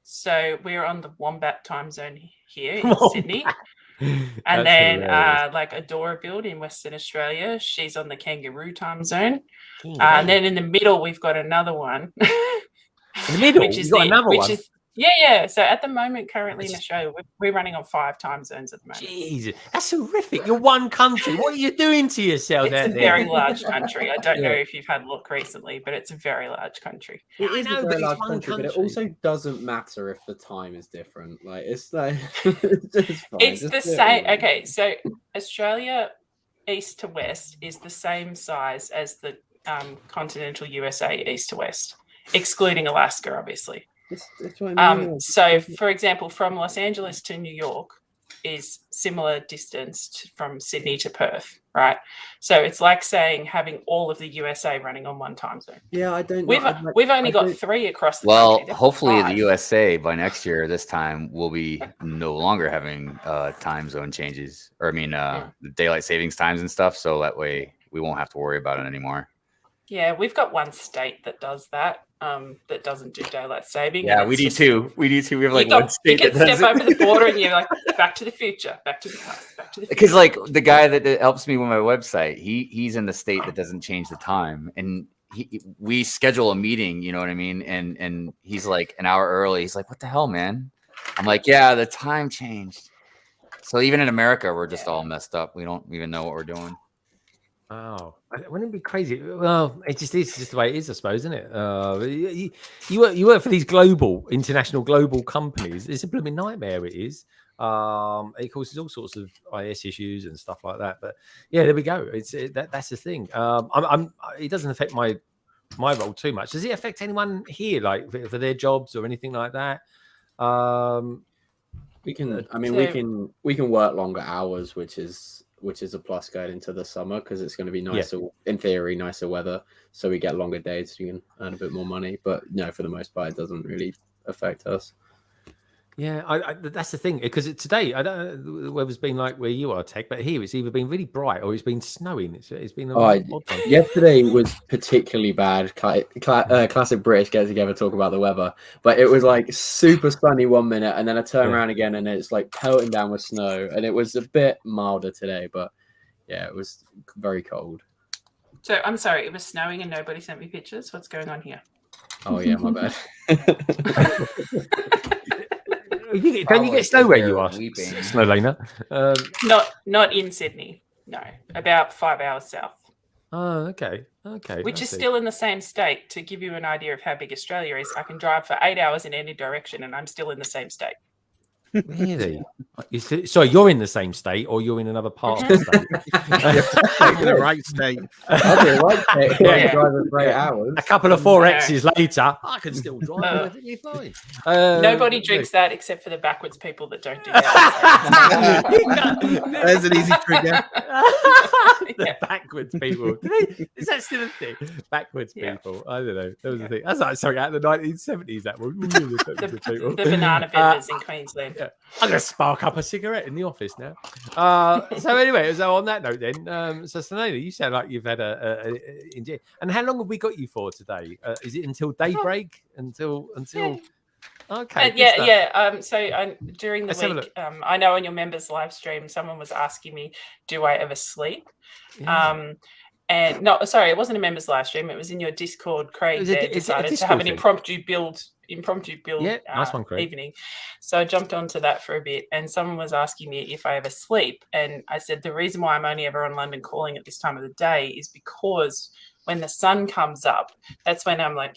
Speaker 9: So we're on the Wombat time zone here in Sydney. And
Speaker 1: That's
Speaker 9: then
Speaker 1: hilarious.
Speaker 9: like Adora Build in Western Australia, she's on the Kangaroo time zone. And then in the middle, we've got another one.
Speaker 1: In the middle,
Speaker 9: which is
Speaker 1: you've got another one.
Speaker 9: Yeah. So at the moment, currently in Australia, we're running on 5 time zones at the moment.
Speaker 1: Jesus, that's horrific. You're one country. What are you doing to yourself?
Speaker 9: It's a very large country. I don't know if you've had a look recently, but it's a very large country.
Speaker 8: It is
Speaker 1: know,
Speaker 8: a
Speaker 1: but
Speaker 8: very
Speaker 1: it's
Speaker 8: large
Speaker 1: one
Speaker 8: country, but it
Speaker 1: country.
Speaker 8: also doesn't matter if the time is different. Like it's like it's fine.
Speaker 9: It's
Speaker 8: Just
Speaker 9: the
Speaker 8: do it
Speaker 9: same.
Speaker 8: anyway.
Speaker 9: Okay, so Australia, east to west, is the same size as the continental USA, east to west, excluding Alaska, obviously.
Speaker 8: That's what I mean.
Speaker 9: So, for example, from Los Angeles to New York is similar distance from Sydney to Perth, right? So it's like saying having all of the USA running on one time zone.
Speaker 8: Yeah, I don't.
Speaker 9: We've only got 3 across the
Speaker 10: Well,
Speaker 9: country. There are
Speaker 10: hopefully
Speaker 9: 5.
Speaker 10: the USA by next year, this time, will be no longer having time zone changes, or I mean, daylight savings times and stuff. So that way we won't have to worry about it anymore.
Speaker 9: Yeah, we've got one state that does that. That doesn't do daylight saving.
Speaker 10: Yeah,
Speaker 9: and
Speaker 10: we
Speaker 9: it's
Speaker 10: do
Speaker 9: just-
Speaker 10: too. We do too. We have like
Speaker 9: you
Speaker 10: one state
Speaker 9: can
Speaker 10: that
Speaker 9: step
Speaker 10: does it.
Speaker 9: over the border and you're like, back to the future, back to the past, back to the future.
Speaker 10: Because like the guy that helps me with my website, he's in the state that doesn't change the time, and we schedule a meeting. You know what I mean? And he's like an hour early. He's like, "What the hell, man?" I'm like, "Yeah, the time changed." So even in America, we're just all messed up. We don't even know what we're doing.
Speaker 1: Oh, wouldn't it be crazy? Well, it just is just the way it is, I suppose, isn't it? You work for these international global companies. It's a blooming nightmare. It is. It causes all sorts of IS issues and stuff like that. But yeah, there we go. That's the thing. It doesn't affect my role too much. Does it affect anyone here, like for their jobs or anything like that?
Speaker 8: We can. I mean, we can work longer hours, which is a plus going into the summer because it's going to be nicer, in theory, nicer weather. So we get longer days, so you can earn a bit more money. But no, for the most part, it doesn't really affect us.
Speaker 1: Yeah, that's the thing, because today I don't know the weather's been like where you are, Tech, but here it's either been really bright or it's been snowing. It's been a odd one.
Speaker 8: Yesterday was particularly bad. Classic British get together, talk about the weather, but it was like super sunny 1 minute, and then I turn around again and it's like pelting down with snow, and it was a bit milder today, but yeah, it was very cold.
Speaker 9: So I'm sorry, it was snowing and nobody sent me pictures. What's going on here?
Speaker 8: Oh yeah, my bad.
Speaker 1: Don't you get snow where you are, Snowlena?
Speaker 9: Not in Sydney. No, about 5 hours south.
Speaker 1: Oh, okay.
Speaker 9: Which is still in the same state. To give you an idea of how big Australia is, I can drive for 8 hours in any direction, and I'm still in the same state.
Speaker 1: Really? Sorry, you're in the same state, or you're in another part of the state?
Speaker 3: In the right state.
Speaker 8: I'll be right state.
Speaker 1: Yeah.
Speaker 8: Driving for 8 hours.
Speaker 1: A couple of 4Xs later, I can still drive perfectly fine.
Speaker 9: Nobody drinks that except for the backwards people that don't do that.
Speaker 3: There's an easy trigger.
Speaker 1: The backwards people. Is that still a thing? Backwards people. I don't know. That was the thing. That's like something out of the 1970s. That one.
Speaker 9: The banana vendors in Queensland.
Speaker 1: Yeah. I'm going to spark up a cigarette in the office now. So anyway, so on that note then, so Selena, you sound like you've had and how long have we got you for today? Is it until daybreak? Until Okay.
Speaker 9: So during the week, I know on your members live stream, someone was asking me, do I ever sleep?
Speaker 1: Yeah.
Speaker 9: And no, sorry, it wasn't a members live stream. It was in your Discord. Craig decided to have an impromptu build
Speaker 1: nice one, Craig.
Speaker 9: evening. So I jumped onto that for a bit, and someone was asking me if I ever sleep. And I said, the reason why I'm only ever on London Calling at this time of the day is because when the sun comes up, that's when I'm like,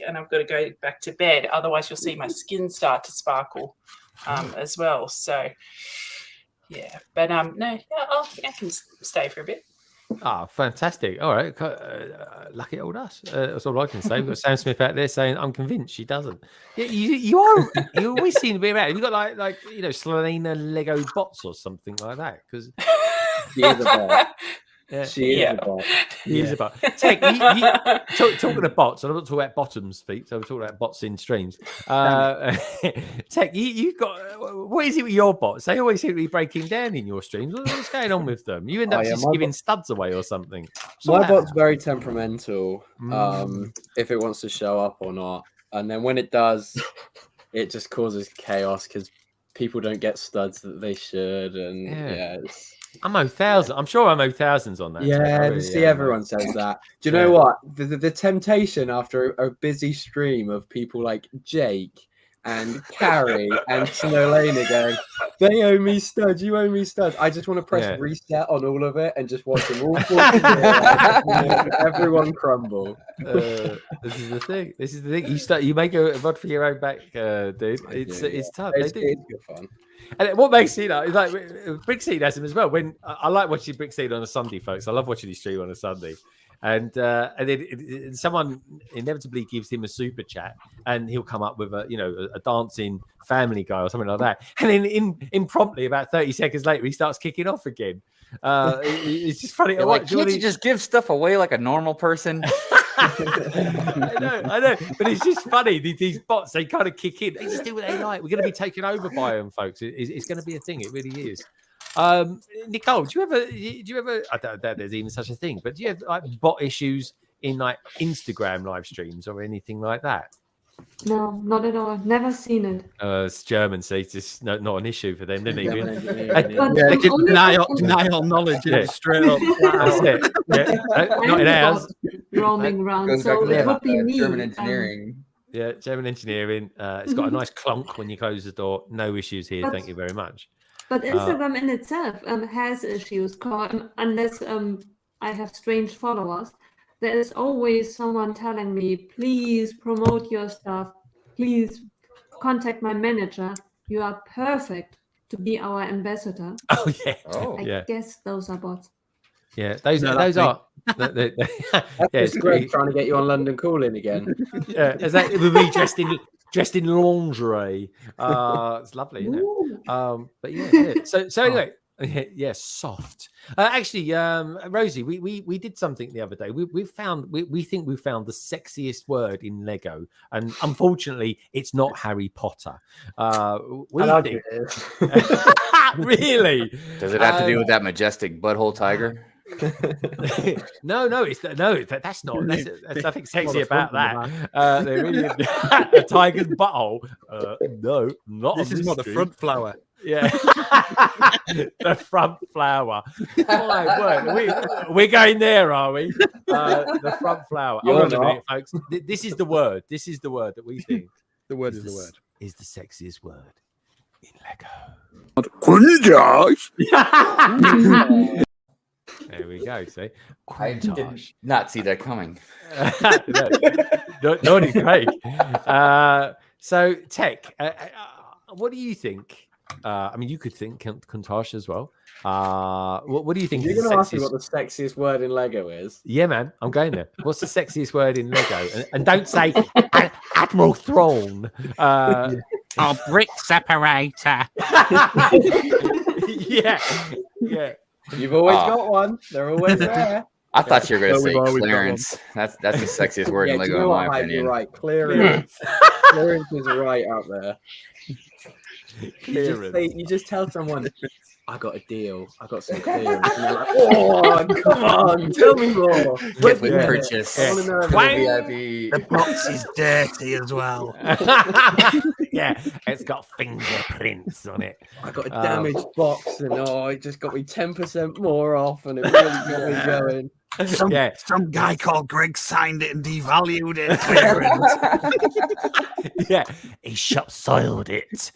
Speaker 9: and I've got to go back to bed. Otherwise, you'll see my skin start to sparkle as well. So, yeah. But no, I can stay for a bit.
Speaker 1: Ah, fantastic. All right. Lucky old us. That's all I can say. We've got Sam Smith out there saying, I'm convinced she doesn't. Yeah, you always seem to be around. Have you got like Selina Lego bots or something like that? Because
Speaker 8: She is a bot.
Speaker 1: yeah,
Speaker 8: She is a bot.
Speaker 1: he is a bot. Tech, talking of bots, I'm not talking about bottoms feet, so we're talking about bots in streams. Tech, you've got what is it with your bots? They always seem to be breaking down in your streams. What's going on with them? You end up just giving studs away or something.
Speaker 8: My bot's very temperamental. If it wants to show up or not, and then when it does, it just causes chaos because people don't get studs that they should, and
Speaker 1: I'm 0,000. I'm sure I'm 0,000s on that.
Speaker 8: Yeah, everyone says that. Do you know what? The temptation after a busy stream of people like Jake and Carrie and Snowlana going, they owe me studs, you owe me studs. I just want to press reset on all of it and just watch them all fall everyone crumble.
Speaker 1: This is the thing. This is the thing. You make a rod for your own back, dude. It's tough.
Speaker 8: It's good fun.
Speaker 1: And what makes it is like BrickStage has him as well. When I like watching BrickStage on a Sunday, folks. I love watching his stream on a Sunday. And then someone inevitably gives him a super chat, and he'll come up with a dancing Family Guy or something like that. And then impromptui, about 30 seconds later, he starts kicking off again. It's just funny.
Speaker 10: Like, can't you just give stuff away like a normal person?
Speaker 1: I know, but it's just funny. These bots, they kind of kick in. They just do what they like. We're going to be taken over by them, folks. It's going to be a thing. It really is. Nicole, do you ever? I don't know if there's even such a thing, but do you have like bot issues in like Instagram live streams or anything like that?
Speaker 5: No, not at all. Never seen it.
Speaker 1: It's German, so it's just not an issue for them, didn't
Speaker 3: they deny all knowledge straight up.
Speaker 1: That's it. Not in ours.
Speaker 5: Roaming around, so it would be me.
Speaker 4: German engineering.
Speaker 1: German engineering. It's got a nice clunk when you close the door. No issues here. Thank you very much.
Speaker 5: But Instagram in itself has issues, unless I have strange followers. There is always someone telling me, please promote your stuff. Please contact my manager. You are perfect to be our ambassador.
Speaker 1: Oh, yeah.
Speaker 5: I guess those are bots.
Speaker 1: Yeah, those are.
Speaker 8: That's great. Trying to get you on London Calling again.
Speaker 1: Yeah, is that with me dressed in lingerie? It's lovely, isn't it? But yeah. So anyway. Soft. Actually, Rosey, we did something the other day. We think we found the sexiest word in Lego, and unfortunately, it's not Harry Potter. Think
Speaker 7: it is.
Speaker 1: Really?
Speaker 10: Does it have to do with that majestic butthole tiger?
Speaker 1: No, that's not. There's nothing sexy about that. There really a tiger's butthole. No, not.
Speaker 3: This is more the front flower.
Speaker 1: Yeah, the front flower. My word, we're going there, are we? The front flower. Hold on a minute, folks. This is the word. This is the word that we think.
Speaker 3: The word is the word.
Speaker 1: Is the sexiest word in Lego. There we go. See,
Speaker 10: I did not see that coming.
Speaker 1: No, it's great. So, Tech, what do you think? I mean, you could think Kuntash as well. What do you think?
Speaker 8: You're going to ask me what the sexiest word in Lego is?
Speaker 1: Yeah, man, I'm going there. What's the sexiest word in Lego? And don't say Admiral Throne.
Speaker 2: Brick separator.
Speaker 1: Yeah.
Speaker 8: You've always got one. They're always there.
Speaker 10: I thought you were going to say clearance. That's the sexiest word in Lego, in my opinion.
Speaker 8: You're right. Clearance. Clearance is right out there. You just tell someone, I got a deal. I got some clearance. And they're like, oh, come on, tell me more.
Speaker 10: Get the purchase.
Speaker 2: The box is dirty as well.
Speaker 1: Yeah, it's got fingerprints on it.
Speaker 8: I got a damaged box, and it just got me 10% more off, and it really got me going.
Speaker 2: Some guy called Greg signed it and devalued it.
Speaker 1: Yeah, he shop soiled it.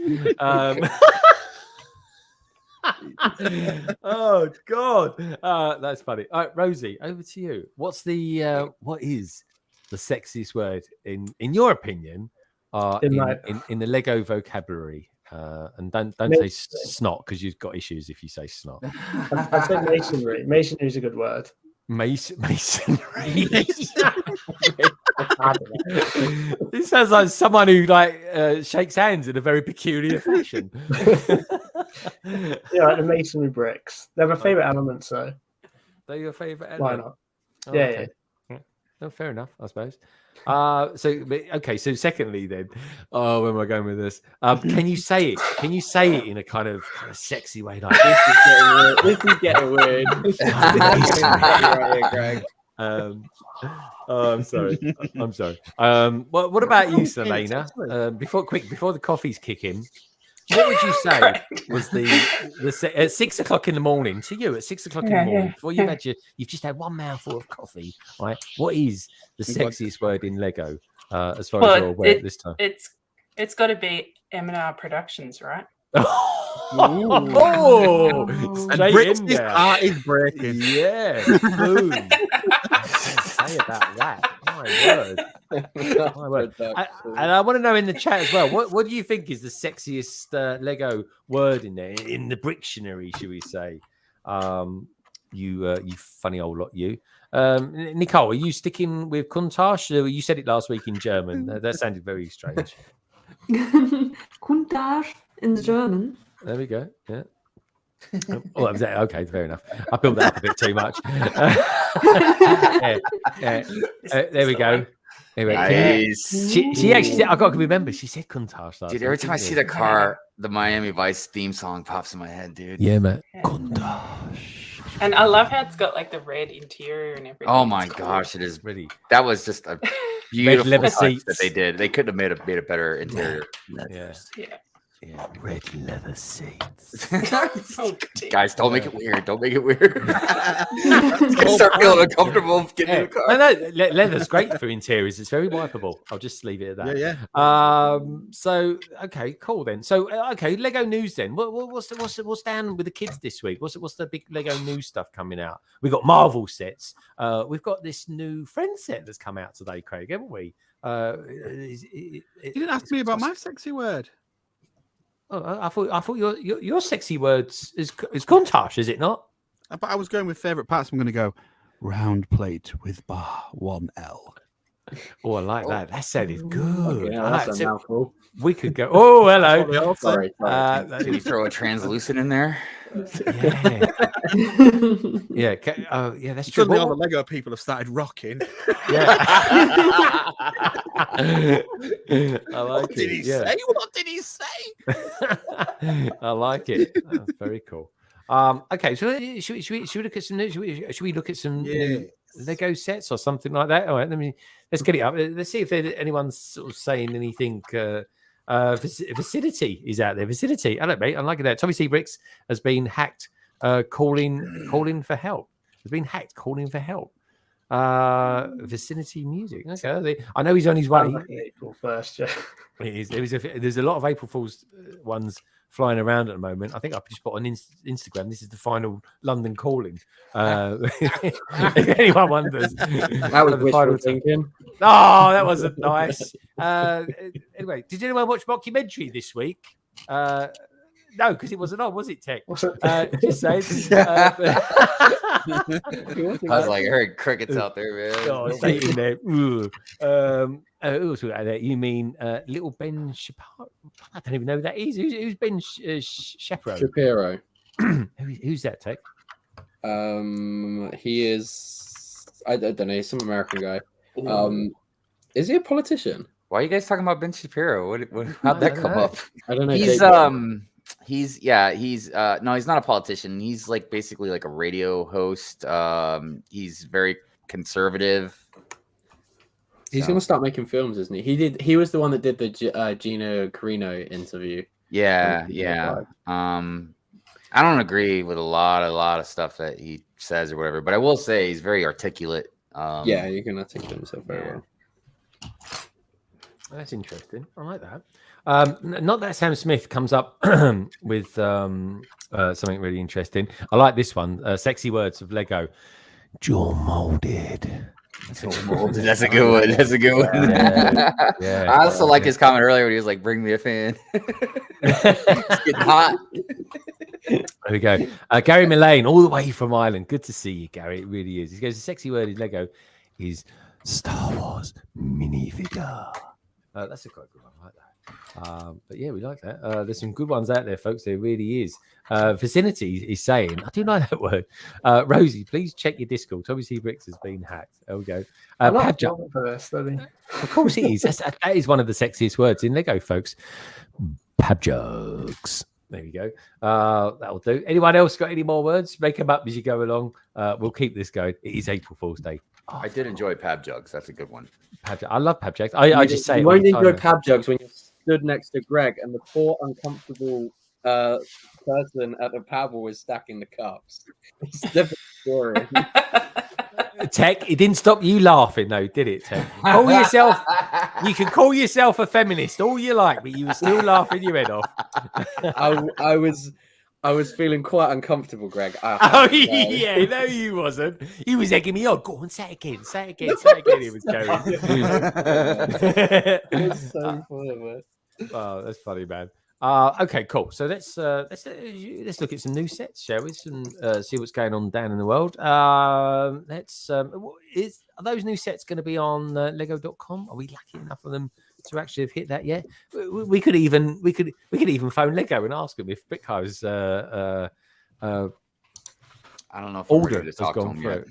Speaker 1: Oh God, that's funny. All right, Rosey, over to you. What is the sexiest word in your opinion in the Lego vocabulary? And don't say snot because you've got issues if you say snot.
Speaker 7: I'd say masonry. Masonry is a good word.
Speaker 1: Masonry. It sounds like someone who shakes hands in a very peculiar fashion.
Speaker 7: Yeah, like the masonry bricks. They're my favorite elements, though.
Speaker 1: They're your favorite element?
Speaker 7: Why not?
Speaker 1: Oh,
Speaker 7: yeah,
Speaker 1: okay. Yeah. No, fair enough, I suppose. So secondly, then, where am I going with this? Can you say it? Can you say it in a kind of sexy way? Like
Speaker 8: This is getting weird. Right here, Greg.
Speaker 1: I'm sorry. I'm sorry. What about you, Selena? Before the coffees kick in, what would you say was the at 6 o'clock in the morning to you? At 6 o'clock in the morning, before you've just had one mouthful of coffee, right? What is the sexiest word in Lego, as far as you're aware at this time?
Speaker 9: It's got to be M&R Productions, right?
Speaker 1: Oh,
Speaker 3: and his heart is breaking.
Speaker 1: Yeah, boom. Say about that. My word. And I want to know in the chat as well. What do you think is the sexiest Lego word in there in the Bricktionary? Should we say? You funny old lot. You, Nicole, are you sticking with Kuntash? You said it last week in German. That sounded very strange.
Speaker 5: Kuntash in German.
Speaker 1: There we go. Yeah. Oh, that was it. Okay, fair enough. I built that up a bit too much. There we go. Anyway,
Speaker 10: nice.
Speaker 1: She actually said, I got to remember, she said Kuntash last
Speaker 10: Dude, every time I see the car, the Miami Vice theme song pops in my head, dude.
Speaker 1: Yeah, man. Kuntash.
Speaker 9: And I love how it's got like the red interior and everything.
Speaker 10: Oh my gosh, it is pretty. That was just a beautiful
Speaker 1: leather
Speaker 10: touch
Speaker 1: seats
Speaker 10: that they did. They couldn't have made a better interior.
Speaker 1: Yeah, red leather seats.
Speaker 10: Guys, don't make it weird. Don't make it weird. Start feeling uncomfortable getting in the car.
Speaker 1: No, leather's great for interiors. It's very wipeable. I'll just leave it at that.
Speaker 3: Yeah.
Speaker 1: So okay, cool then. So okay, Lego news then. What's down with the kids this week? What's the big Lego news stuff coming out? We've got Marvel sets. We've got this new Friends set that's come out today, Craig, haven't we?
Speaker 3: You didn't ask me about my sexy word.
Speaker 1: Oh, I thought your sexy words is Kuntash, is it not?
Speaker 3: But I was going with favorite parts. I'm going to go round plate with bar 1L.
Speaker 1: Oh, I like that. That sounded good.
Speaker 8: Yeah, that's a mouthful.
Speaker 1: We could go. Oh, hello.
Speaker 8: Sorry.
Speaker 10: Can you throw a translucent in there?
Speaker 1: Yeah. Yeah. Oh, yeah. That's true.
Speaker 3: Suddenly all the Lego people have started rocking.
Speaker 1: Yeah. I like
Speaker 3: what did he say? What did he say?
Speaker 1: I like it. That's very cool. Okay, so should we look at some new? Should we look at some new Lego sets or something like that? All right, let's get it up. Let's see if anyone's sort of saying anything. Vicinity is out there. Vicinity. Hello, mate. I like that. Tommy C. Bricks has been hacked. Calling for help. Has been hacked. Calling for help. Vicinity music. Okay, I know he's on his way.
Speaker 7: April 1st, yeah.
Speaker 1: There's a lot of April Fool's ones flying around at the moment. I think I just put on Instagram. This is the final London calling. If anyone wonders,
Speaker 8: that was wishful thinking.
Speaker 1: Oh, that wasn't nice. Anyway, did anyone watch mockumentary this week? No, because it wasn't on, was it, Tech? Just saying.
Speaker 10: I was like, I heard crickets out there, man.
Speaker 1: Oh, stay in there. You mean little Ben Shapiro? I don't even know who that is. Who's Ben Shapiro?
Speaker 8: Shapiro.
Speaker 1: Who's that, Tech?
Speaker 8: He is. I don't know. He's some American guy. Is he a politician?
Speaker 10: Why are you guys talking about Ben Shapiro? How'd that come up?
Speaker 8: I don't know.
Speaker 10: He's no, he's not a politician. He's like basically like a radio host. He's very conservative.
Speaker 8: He's gonna start making films, isn't he? He was the one that did the Gina Carino interview.
Speaker 10: Yeah. I don't agree with a lot of stuff that he says or whatever, but I will say he's very articulate.
Speaker 8: Yeah, you can articulate himself very well.
Speaker 1: That's interesting. I like that. Not that Sam Smith comes up with something really interesting. I like this one. Sexy words of Lego. Dual molded.
Speaker 10: That's a good one. That's a good one.
Speaker 1: Yeah.
Speaker 10: I also like his comment earlier when he was like, "Bring me a fan." It's getting hot.
Speaker 1: There we go. Gary Millane, all the way from Ireland. Good to see you, Gary. It really is. He goes, the sexy word in Lego is Star Wars minifigure. That's a quite good one. I like that. But yeah, we like that. There's some good ones out there, folks. There really is. Vicinity is saying, I do like that word. Rosey, please check your Discord. Tommy C. Bricks has been hacked. There we go. Of course it is. That is one of the sexiest words in Lego, folks. Pab jokes. There we go. That'll do. Anyone else got any more words? Make them up as you go along. We'll keep this going. It is April Fool's Day.
Speaker 10: I did enjoy Pab jugs. That's a good one.
Speaker 1: I love Pab jokes. I just say
Speaker 8: you won't enjoy Pab jokes when you're stood next to Greg and the poor uncomfortable person at the paddle is stacking the cups. It's a different story.
Speaker 1: Tech, it didn't stop you laughing though, did it, Tech? You can call yourself a feminist all you like, but you were still laughing your head off.
Speaker 8: I was feeling quite uncomfortable, Greg.
Speaker 1: Yeah, no, you wasn't. He was egging me on. Go on, say it again. He was going.
Speaker 8: It was so funny, man.
Speaker 1: Oh, that's funny, man. Okay, cool. So let's look at some new sets, shall we? See what's going on down in the world. Are those new sets going to be on Lego.com? Are we lucky enough for them to actually have hit that yet? We could even phone Lego and ask them if BrickHive's
Speaker 10: I don't know if
Speaker 1: order
Speaker 10: has gone through.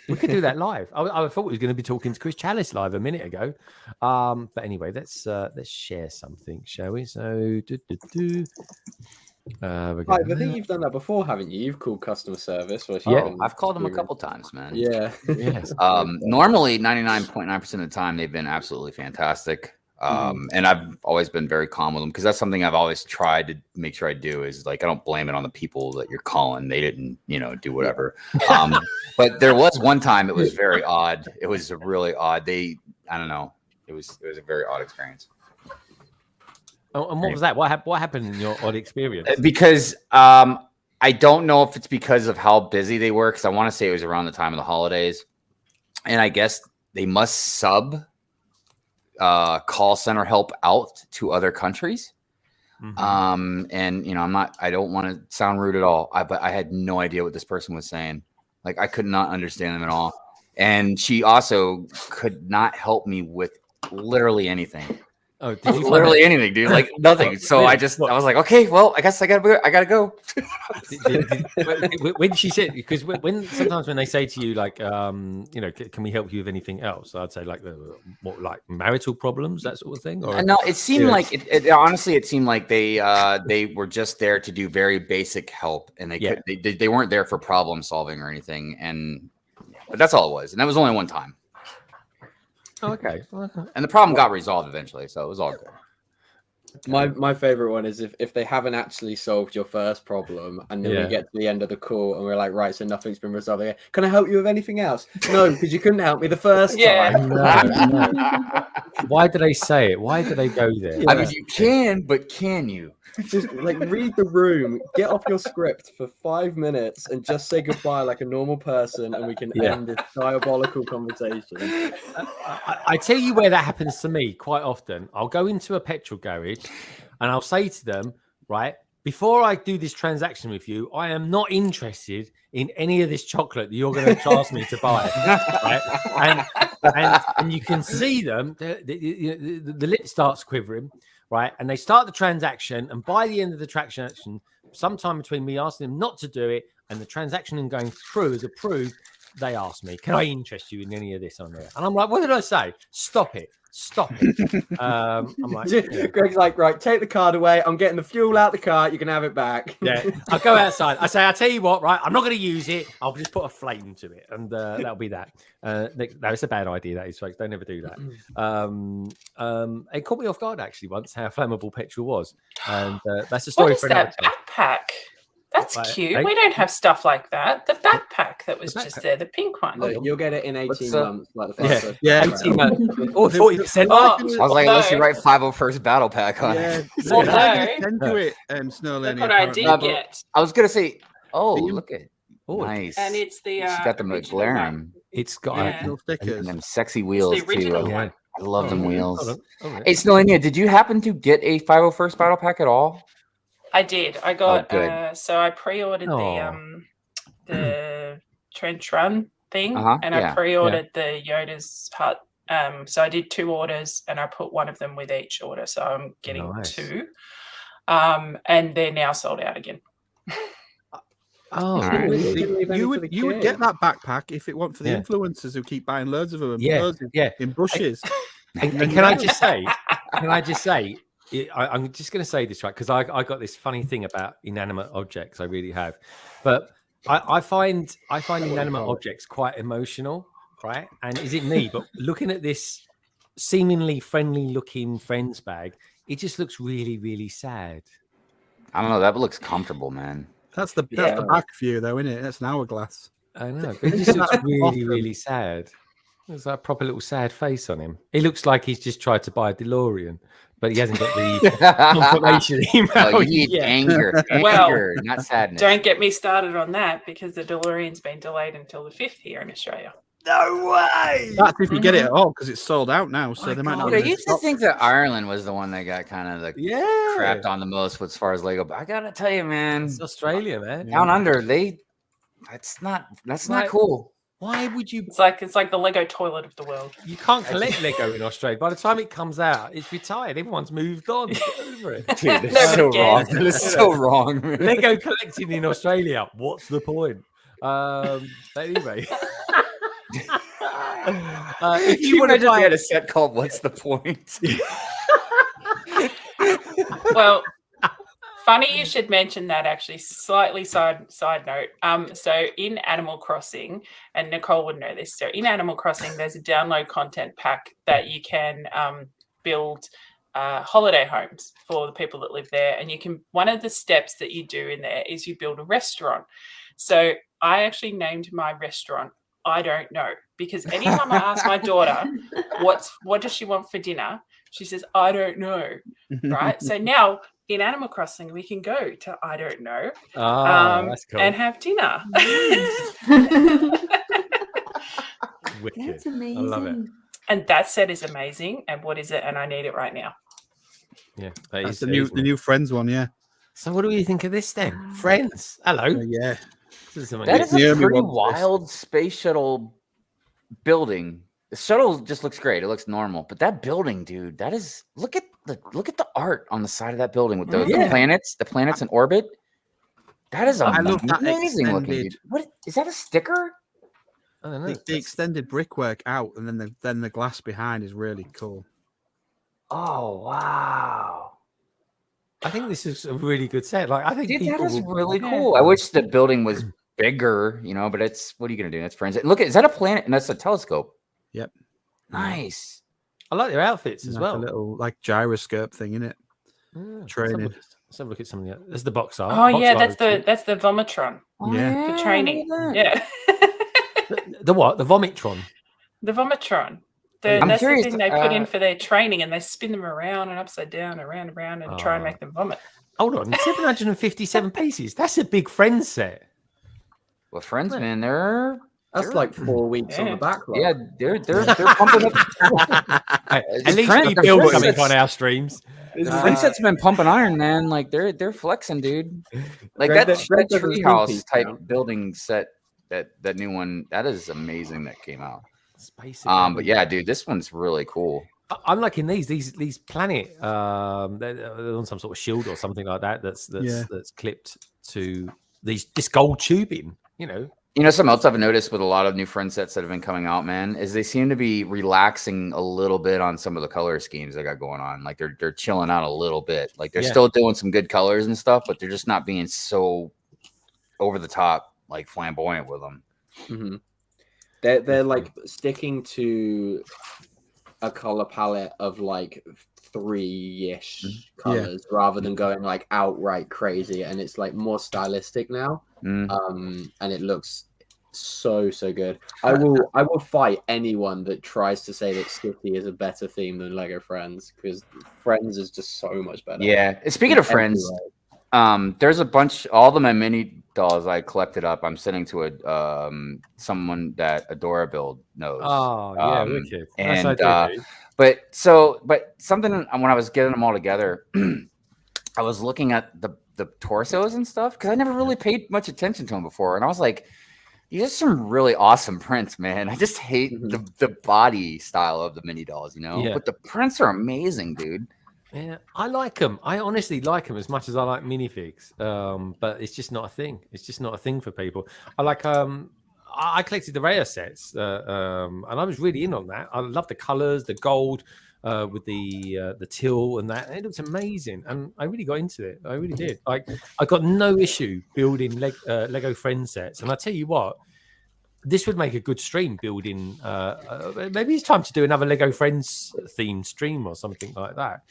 Speaker 1: We could do that live. I thought we were going to be talking to Chris Chalice live a minute ago. But anyway, let's share something, shall we? So,
Speaker 8: I think you've done that before, haven't you? You've called customer service.
Speaker 10: I've called them a couple times, man.
Speaker 8: Yeah.
Speaker 1: Yes.
Speaker 10: Normally, 99.9% of the time, they've been absolutely fantastic. And I've always been very calm with them because that's something I've always tried to make sure I do is like I don't blame it on the people that you're calling. They didn't, do whatever. But there was one time it was very odd. It was a really odd. I don't know. It was a very odd experience.
Speaker 1: Oh, and what was that? What happened in your odd experience?
Speaker 10: Because I don't know if it's because of how busy they were. Because I want to say it was around the time of the holidays, and I guess they must sub call center help out to other countries. And I don't want to sound rude at all, but I had no idea what this person was saying. Like I could not understand them at all. And she also could not help me with literally anything.
Speaker 1: Oh, did you
Speaker 10: literally anything, dude? Like nothing. So I was like, okay, well, I guess I gotta go.
Speaker 1: When she said, because when sometimes when they say to you like, can we help you with anything else? I'd say like like marital problems, that sort of thing. Or
Speaker 10: no, it seemed like it honestly, it seemed like they were just there to do very basic help, and they weren't there for problem solving or anything. But that's all it was, and that was only one time.
Speaker 1: Oh, okay.
Speaker 10: And the problem got resolved eventually, so it was all good.
Speaker 8: My favorite one is if they haven't actually solved your first problem, and then we get to the end of the call and we're like, right, so nothing's been resolved. Can I help you with anything else? No, because you couldn't help me the first time.
Speaker 1: No. Why do they say it? Why do they go there?
Speaker 10: I mean, you can, but can you?
Speaker 8: Just like read the room, get off your script for 5 minutes, and just say goodbye like a normal person, and we can end this diabolical conversation.
Speaker 1: I tell you where that happens to me quite often. I'll go into a petrol garage, and I'll say to them, right, before I do this transaction with you, I am not interested in any of this chocolate that you're going to ask me to buy. Right? And you can see them, the lip starts quivering. Right, and they start the transaction, and by the end of the transaction, sometime between me asking them not to do it and the transaction and going through as approved, they ask me, "Can I interest you in any of this on there?" And I'm like, "What did I say? Stop it! Stop it!" I'm like,
Speaker 8: Greg's like, "Right, take the card away. I'm getting the fuel out the car. You can have it back."
Speaker 1: Yeah, I go outside. I say, "I'll tell you what, right? I'm not going to use it. I'll just put a flame to it, and that'll be that." No, it's a bad idea. That is, folks. Don't ever do that. It caught me off guard actually once how flammable petrol was, and that's a story for another time.
Speaker 9: Backpack? That's cute. We don't have stuff like that. The backpack that was just there, the pink one.
Speaker 8: Look, you'll get it in 18 months. Like the first
Speaker 1: 18 months. Or 40%.
Speaker 10: I was like, unless you write 501st Battle Pack on it.
Speaker 9: Well, no.
Speaker 3: Into it, Snowlane.
Speaker 9: Look what I did get.
Speaker 10: I was going to say, look at nice.
Speaker 9: And it's the
Speaker 10: She's got the McLaren.
Speaker 1: It's got
Speaker 6: Yeah.
Speaker 10: And them sexy wheels
Speaker 9: It's the original
Speaker 10: too.
Speaker 9: one.
Speaker 10: I love them
Speaker 1: Hold
Speaker 10: wheels.
Speaker 1: on.
Speaker 10: Hey, Selina, did you happen to get a 501st battle pack at all?
Speaker 9: I did. I got
Speaker 10: good.
Speaker 9: so I pre-ordered the trench run thing, and I pre-ordered the Yoda's hut. So I did 2 orders, and I put one of them with each order. So I'm getting 2, and they're now sold out again.
Speaker 3: Oh,
Speaker 10: Alright.
Speaker 3: you would get that backpack if it weren't for the influencers who keep buying loads of them in bushes.
Speaker 1: And can I just say? I'm just going to say this, right? Because I got this funny thing about inanimate objects. I really have, but I find inanimate objects quite emotional, right? And is it me? But looking at this seemingly friendly-looking friend's bag, it just looks really, really sad.
Speaker 10: I don't know. That looks comfortable, man.
Speaker 3: That's the back view, though, isn't it? That's an hourglass.
Speaker 1: I know, but it just looks really, really sad. There's that proper little sad face on him. He looks like he's just tried to buy a DeLorean, but he hasn't got the confirmation email.
Speaker 10: Oh, you need anger, not sadness.
Speaker 9: Don't get me started on that, because the DeLorean's been delayed until the 5th here in Australia.
Speaker 2: No way!
Speaker 3: That's if you get it at all, because it's sold out now. So they might not.
Speaker 10: I used to think that Ireland was the one that got kind of crapped on the most as far as Lego. But I gotta tell you, man,
Speaker 1: it's Australia, man.
Speaker 10: Down under, that's not cool.
Speaker 1: Why would you?
Speaker 9: It's like the Lego toilet of the world.
Speaker 1: You can't collect Lego in Australia. By the time it comes out, it's retired. Everyone's moved on. Get over it.
Speaker 10: Dude, that's so wrong. That's so wrong. Man.
Speaker 1: Lego collecting in Australia. What's the point? Anyway.
Speaker 10: If you want to just get a set called "What's the Point?"
Speaker 9: Well, funny you should mention that. Actually, slightly side note. So in Animal Crossing, and Nicole would know this. So in Animal Crossing, there's a download content pack that you can build holiday homes for the people that live there, and you can. One of the steps that you do in there is you build a restaurant. So I actually named my restaurant I Don't Know, because anytime I ask my daughter what does she want for dinner, she says I don't know, right? So now in Animal Crossing we can go to I Don't Know
Speaker 1: that's cool.
Speaker 9: and have dinner.
Speaker 1: Wicked.
Speaker 5: That's amazing.
Speaker 1: I love it.
Speaker 9: And that set is amazing. And what is it? And I need it right now.
Speaker 1: Yeah,
Speaker 3: that's the new Friends one. Yeah.
Speaker 1: So what do you think of this then? Friends. Hello.
Speaker 3: Yeah.
Speaker 10: That is a pretty wild space shuttle building. The shuttle just looks great. It looks normal, but that building, dude, that is look at the art on the side of that building with the planets in orbit. That is amazing looking, dude. What is that? A sticker?
Speaker 1: I don't know.
Speaker 3: The extended brickwork out, and then the glass behind is really cool.
Speaker 10: Oh wow!
Speaker 1: I think this is a really good set. Like I think
Speaker 10: that is really cool. I wish the building was bigger, but it's what are you gonna do? That's friends. Look, is that a planet? And that's a telescope.
Speaker 3: Yep.
Speaker 10: Nice.
Speaker 1: I like their outfits as well.
Speaker 3: A little gyroscope thing in it. Training.
Speaker 1: Let's have a look at some of the. There's the box art.
Speaker 9: Oh yeah, that's the Vomitron.
Speaker 3: Yeah.
Speaker 9: For training. Yeah.
Speaker 1: The what? The Vomitron.
Speaker 9: The Vomitron. That's the thing they put in for their training, and they spin them around and upside down, around and around, and try and make them vomit.
Speaker 1: Hold on, 757 pieces. That's a big Friends set.
Speaker 10: Well, Friends, man,
Speaker 8: that's like 4 weeks on the backlog.
Speaker 10: Yeah, they're pumping up.
Speaker 1: At least we build something on our streams.
Speaker 10: The Friends set's been pumping iron, man. Like they're flexing, dude. Like that treehouse type building set, that new one, that is amazing. That came out.
Speaker 1: Space.
Speaker 10: But yeah, dude, this one's really cool.
Speaker 1: I'm liking these planet. They're on some sort of shield or something like that. That's clipped to this gold tubing.
Speaker 10: Something else I've noticed with a lot of new Friends sets that have been coming out, man, is they seem to be relaxing a little bit on some of the color schemes they got going on. Like they're chilling out a little bit. Like they're still doing some good colors and stuff, but they're just not being so over the top, like flamboyant with them.
Speaker 8: Mm-hmm. They're like sticking to a color palette of like 3-ish colors rather than going like outright crazy, and it's like more stylistic now. And it looks so good. I will fight anyone that tries to say that City is a better theme than Lego Friends, because Friends is just so much better.
Speaker 10: Yeah. Speaking of Friends, there's a bunch. All of them have mini dolls I collected up. I'm sending to a someone that Adora Build knows.
Speaker 1: Oh yeah, wicked. That's
Speaker 10: And
Speaker 1: ideal,
Speaker 10: but something when I was getting them all together, I was looking at the torsos and stuff because I never really paid much attention to them before, and I was like, these are some really awesome prints, man. I just hate the body style of the mini dolls, you know.
Speaker 1: Yeah.
Speaker 10: But the prints are amazing, dude.
Speaker 1: Yeah, I like them. I honestly like them as much as I like minifigs. But it's just not a thing. It's just not a thing for people. I like I collected the rare sets, and I was really in on that. I love the colors, the gold with the teal and that. It looks amazing, and I really got into it. I really did. Like, I got no issue building Lego Friends sets, and I tell you what, this would make a good stream building. Maybe it's time to do another Lego Friends themed stream or something like that.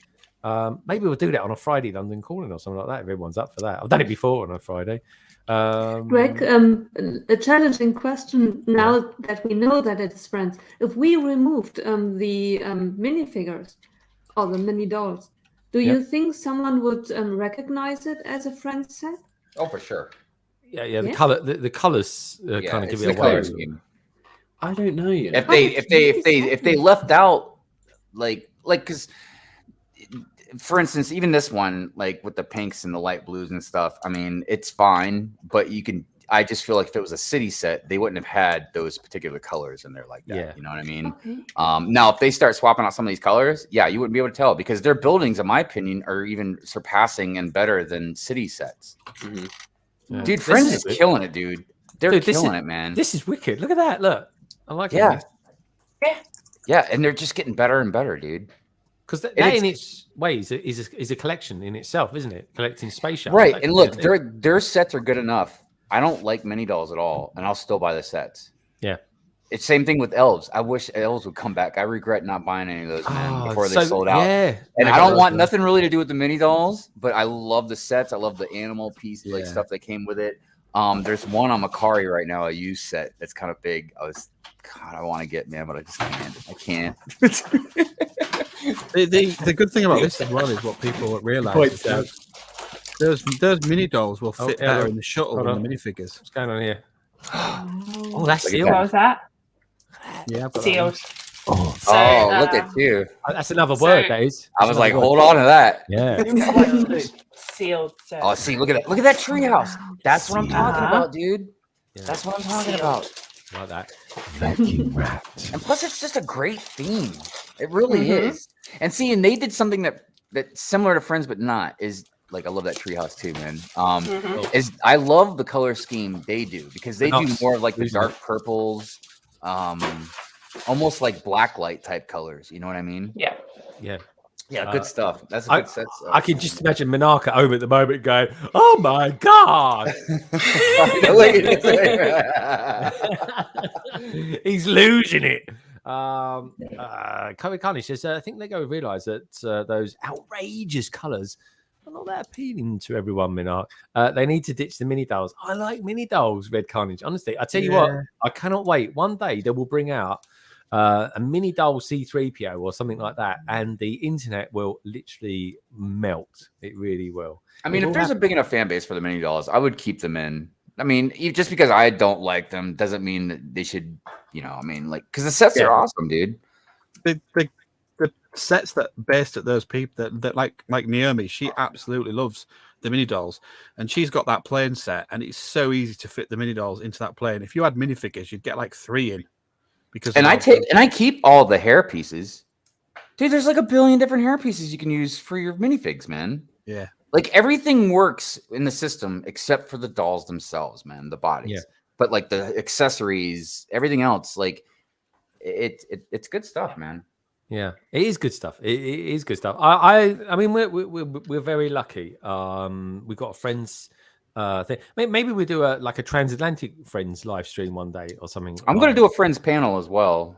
Speaker 1: Maybe we'll do that on a Friday London Calling or something like that. If everyone's up for that. I've done it before on a Friday.
Speaker 5: Greg, a challenging question now that we know that it's friends. If we removed the minifigures or the mini dolls, do you think someone would recognize it as a friends set?
Speaker 10: Oh, for sure.
Speaker 1: Yeah. The colors kind of give it
Speaker 10: color
Speaker 1: away.
Speaker 10: scheme.
Speaker 8: I don't know yet.
Speaker 10: If they left out like because. For instance, even this one, like with the pinks and the light blues and stuff, I mean, it's fine, but I just feel like if it was a city set, they wouldn't have had those particular colors in there like that.
Speaker 1: Yeah.
Speaker 10: You know what I mean?
Speaker 5: Okay.
Speaker 10: Now, if they start swapping out some of these colors, yeah, you wouldn't be able to tell because their buildings, in my opinion, are even surpassing and better than city sets.
Speaker 1: Yeah.
Speaker 10: Dude, Friends is killing it, dude. They're killing it, man.
Speaker 1: This is wicked. Look at that. Look. I like
Speaker 10: Yeah.
Speaker 1: it.
Speaker 10: Yeah, and they're just getting better and better, dude.
Speaker 1: Because that in its ways is a collection in itself, isn't it? Collecting space shuttles.
Speaker 10: Right. And look, their sets are good enough. I don't like mini dolls at all, and I'll still buy the sets.
Speaker 1: Yeah.
Speaker 10: It's same thing with elves. I wish elves would come back. I regret not buying any of those, man, before they sold out.
Speaker 1: Yeah.
Speaker 10: And I don't want nothing really to do with the mini dolls, but I love the sets. I love the animal piece, like stuff that came with it. There's one on Macari right now, a used set that's kind of big. I want to get, man, but I just can't. I can't.
Speaker 3: The good thing about this as well is what people realize. Those mini dolls will fit better in the shuttle than the minifigures.
Speaker 1: What's going on here? Oh, that's
Speaker 9: What
Speaker 1: sealed.
Speaker 9: was that?
Speaker 3: Yeah, I've got that
Speaker 9: Sealed.
Speaker 10: Oh,
Speaker 9: So,
Speaker 10: look at you.
Speaker 1: That's another word, that is.
Speaker 10: I was like, hold on to that.
Speaker 1: Yeah.
Speaker 9: Sealed. So.
Speaker 10: Oh, see, look at that. Look at that treehouse. That's what I'm talking about, dude.
Speaker 1: Yeah.
Speaker 10: That's what I'm talking about.
Speaker 1: Like that.
Speaker 2: Vacuum wrapped.
Speaker 10: And plus, it's just a great theme. It really is. And see, and they did something that's similar to Friends, but not. Is like, I love that treehouse too, man. Is I love the color scheme they do because they do more of like the dark purples, almost like black light type colors. You know what I mean?
Speaker 9: Yeah.
Speaker 1: Yeah.
Speaker 10: Yeah, good stuff. That's a good set.
Speaker 1: I can just imagine Minark at home at the moment going, "Oh my god!" He's losing it. Koei Carnage says, I think Lego realised that those outrageous colours are not that appealing to everyone, Minark. They need to ditch the mini dolls. I like mini dolls, Red Carnage. Honestly, I tell you what, I cannot wait. One day they will bring out a mini doll C3PO or something like that, and the internet will literally melt. It really will.
Speaker 10: I mean, if there's a big enough fan base for the mini dolls, I would keep them in. I mean, just because I don't like them doesn't mean that they should, you know, I mean, like, because the sets are awesome, dude.
Speaker 3: The sets that based at those people that like Naomi, she absolutely loves the mini dolls, and she's got that plane set, and it's so easy to fit the mini dolls into that plane. If you had minifigures, you'd get like 3 in. Because
Speaker 10: I keep all the hair pieces, dude. There's like a billion different hair pieces you can use for your minifigs, man.
Speaker 3: Yeah,
Speaker 10: like everything works in the system except for the dolls themselves, man. The bodies, but like the accessories, everything else, like it's good stuff, man.
Speaker 1: Yeah, it is good stuff. It is good stuff. I mean, we're very lucky. We've got friends. Thing. Maybe we do a transatlantic Friends live stream one day or something.
Speaker 10: I'm going to do a Friends panel as well.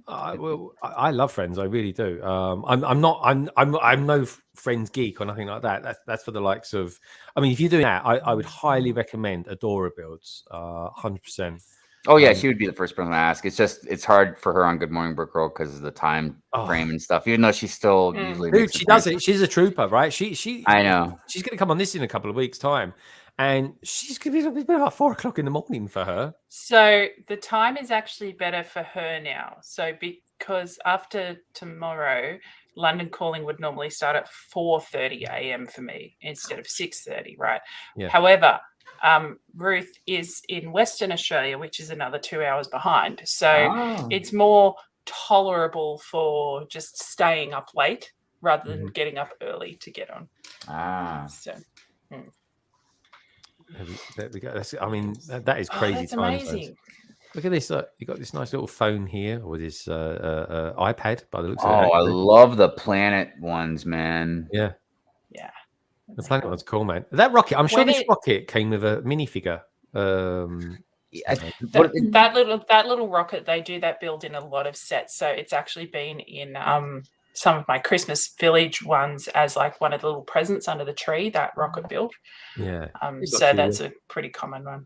Speaker 1: I love Friends. I really do. I'm no Friends geek or nothing like that. That's for the likes of. I mean, if you're doing that, I would highly recommend Adora Builds. 100%.
Speaker 10: Oh yeah, she would be the first person to ask. It's hard for her on Good Morning Brickroll because of the time frame and stuff. Even though she's still usually
Speaker 1: Dude, she does it. She's a trooper, right?
Speaker 10: I know.
Speaker 1: She's going to come on this in a couple of weeks' time, and she's going to be about 4 o'clock in the morning for her.
Speaker 9: So the time is actually better for her now. So because after tomorrow, London calling would normally start at 4:30 a.m. for me instead of 6:30, right?
Speaker 1: Yeah.
Speaker 9: However, Ruth is in Western Australia, which is another 2 hours behind. So it's more tolerable for just staying up late rather than getting up early to get on. So
Speaker 1: there we go. I mean, that is crazy.
Speaker 9: That's
Speaker 1: time
Speaker 9: amazing.
Speaker 1: zones. Look at this. You got this nice little phone here with this iPad by the looks of it.
Speaker 10: I love the planet ones, man.
Speaker 1: Yeah.
Speaker 9: Yeah.
Speaker 1: The planet one's cool, man. That rocket, I'm sure this rocket came with a minifigure.
Speaker 9: That little rocket, they do that build in a lot of sets. So it's actually been in some of my Christmas Village ones as like one of the little presents under the tree, that rocket build.
Speaker 1: Yeah.
Speaker 9: So that's a pretty common one.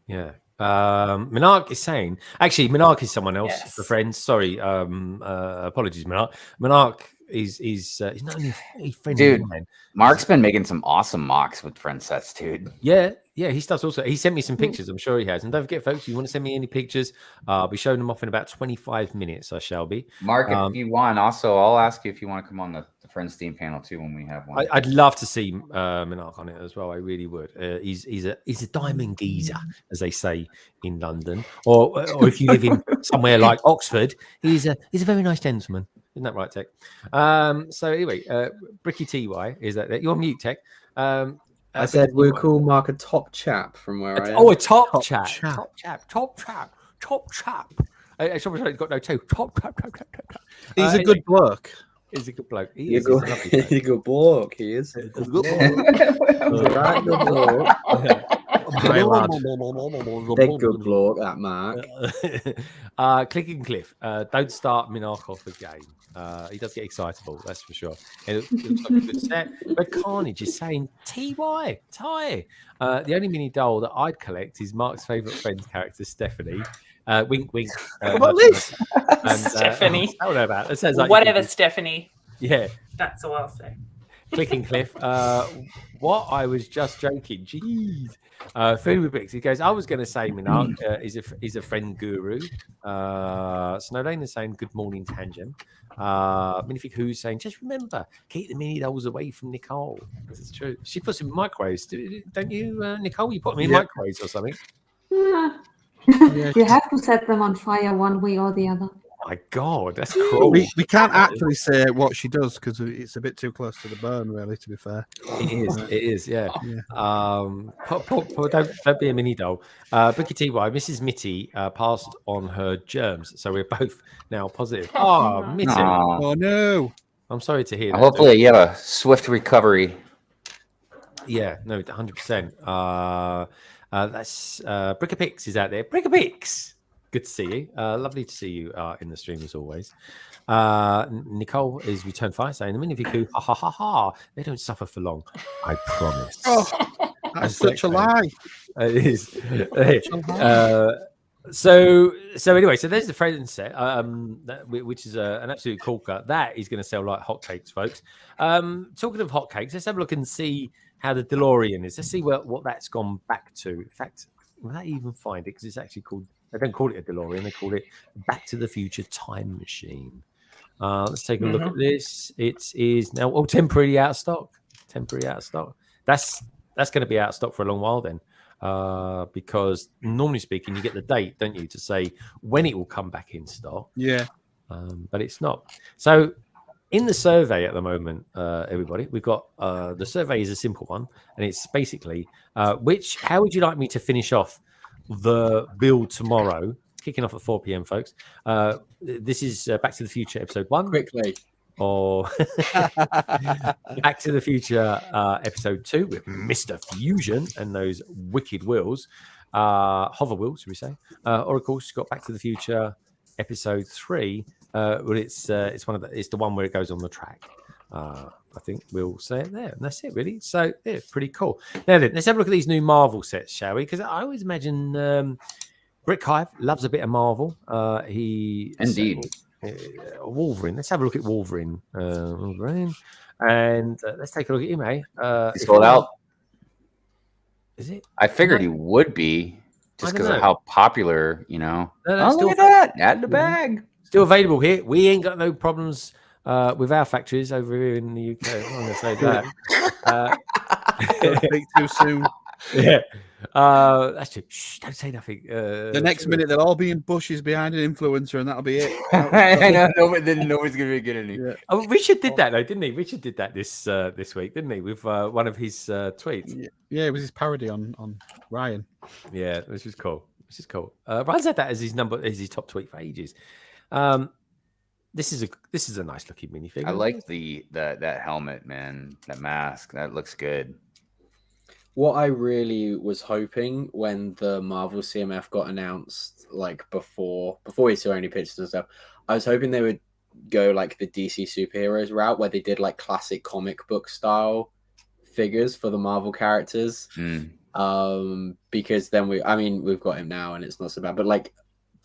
Speaker 1: Yeah. Minark is saying, actually, Minark is someone else for friends. Sorry. Apologies, Minark. Minark he's not only a friend,
Speaker 10: dude. Mark's been making some awesome mocks with friend sets, dude.
Speaker 1: Yeah, he does also. He sent me some pictures. I'm sure he has. And don't forget, folks, if you want to send me any pictures, I'll be showing them off in about 25 minutes. I shall be.
Speaker 10: Mark, if you want, also, I'll ask you if you want to come on the Friends Steam panel too when we have one.
Speaker 1: I'd love to see Minark on it as well. I really would. He's a diamond geezer, as they say in London, or if you live in somewhere like Oxford, he's a very nice gentleman. Isn't that right, Tech? So anyway, Bricky TY is that you're on mute, Tech.
Speaker 8: I said we'll call Mark a top chap from where I am.
Speaker 1: Oh, a top chap. Top chap. It's almost got no toe. Top chap.
Speaker 3: He's a good bloke.
Speaker 1: He's a good bloke.
Speaker 8: He's a good bloke. He is. He's a good bloke. Big good bloke, that Mark.
Speaker 1: Clicking Cliff. Don't start Minark off again. He does get excitable, that's for sure. It looks like a good set. But Carnage is saying, Ty. The only mini doll that I'd collect is Mark's favourite friend's character, Stephanie. Wink, wink.
Speaker 3: What is
Speaker 9: Stephanie?
Speaker 1: I don't know about it. It says like
Speaker 9: whatever, Stephanie.
Speaker 1: Yeah.
Speaker 9: That's all I'll say.
Speaker 1: Clicking Cliff. What? I was just joking. Jeez. Food with Bricks. He goes, I was going to say Minark is a friend guru. Snowlane is saying, good morning, Tangent. Minifig Who's saying, just remember, keep the mini dolls away from Nicole. This is true. She puts them in microwaves. Don't you, Nicole? You put them in microwaves or something?
Speaker 5: Yeah. You have to set them on fire one way or the other.
Speaker 1: My God, that's cruel.
Speaker 3: We can't actually say what she does because it's a bit too close to the burn, really, to be fair.
Speaker 1: It is, yeah. Don't be a mini doll. Bricky TY, Mrs. Mitty passed on her germs, so we're both now positive. Oh, Mitty.
Speaker 3: Oh, no.
Speaker 1: I'm sorry to hear that.
Speaker 10: Hopefully you have a swift recovery.
Speaker 1: Yeah, no, 100%. That's Brickapix is out there. Brickapix! Good to see you. Lovely to see you in the stream as always. Nicole is returned fire saying, the Miniviku, ha ha ha ha. They don't suffer for long. I promise.
Speaker 3: Oh, that's such a lie.
Speaker 1: It is. So anyway, so there's the Frozen set, which is an absolute corker. That is going to sell like hotcakes, folks. Talking of hotcakes, let's have a look and see how the DeLorean is. Let's see what that's gone back to. In fact, will I even find it? Because it's actually called, they don't call it a DeLorean, they call it Back to the Future Time Machine. Let's take a look at this. It is now temporarily out of stock. Temporarily out of stock. That's going to be out of stock for a long while then. Because normally speaking, you get the date, don't you, to say when it will come back in stock.
Speaker 3: Yeah.
Speaker 1: But it's not. So in the survey at the moment, everybody, we've got the survey is a simple one, and it's basically how would you like me to finish off the build tomorrow? Kicking off at 4 p.m, folks. This is Back to the Future episode 1.
Speaker 8: Quickly.
Speaker 1: Or Back to the Future episode 2 with Mr. Fusion and those wicked wheels, hover wheels, should we say? Or of course, you've got Back to the Future episode 3. Well, it's the one where it goes on the track. I think we'll say it there, and that's it, really. So yeah, pretty cool. Now then, let's have a look at these new Marvel sets, shall we? Because I always imagine Brick Hive loves a bit of Marvel. He
Speaker 10: Indeed.
Speaker 1: Wolverine. Let's have a look at Wolverine. Wolverine, and let's take a look at him.
Speaker 10: He's sold out.
Speaker 1: Is it?
Speaker 10: I figured he would be just because of how popular, you know.
Speaker 1: No,
Speaker 10: oh, look at that! Add in the bag.
Speaker 1: Still available here. We ain't got no problems with our factories over here in the UK. I'm going to say that.
Speaker 3: Don't speak too soon.
Speaker 1: Yeah. That's true. Shh, don't say nothing.
Speaker 3: The next minute they'll all be in bushes behind an influencer, and that'll be it.
Speaker 10: I know. Nobody's gonna be getting any.
Speaker 3: Yeah.
Speaker 1: Oh, Richard did that though, didn't he? Richard did that this week, didn't he? With one of his tweets.
Speaker 3: Yeah, it was his parody on Ryan.
Speaker 1: Yeah, which is cool. Ryan's had that as his top tweet for ages. This is a nice looking minifigure.
Speaker 10: I like that helmet, man. That mask. That looks good.
Speaker 8: What I really was hoping when the Marvel CMF got announced, like before we saw any pictures and stuff, I was hoping they would go like the DC superheroes route where they did like classic comic book style figures for the Marvel characters. Because then we've got him now and it's not so bad, but like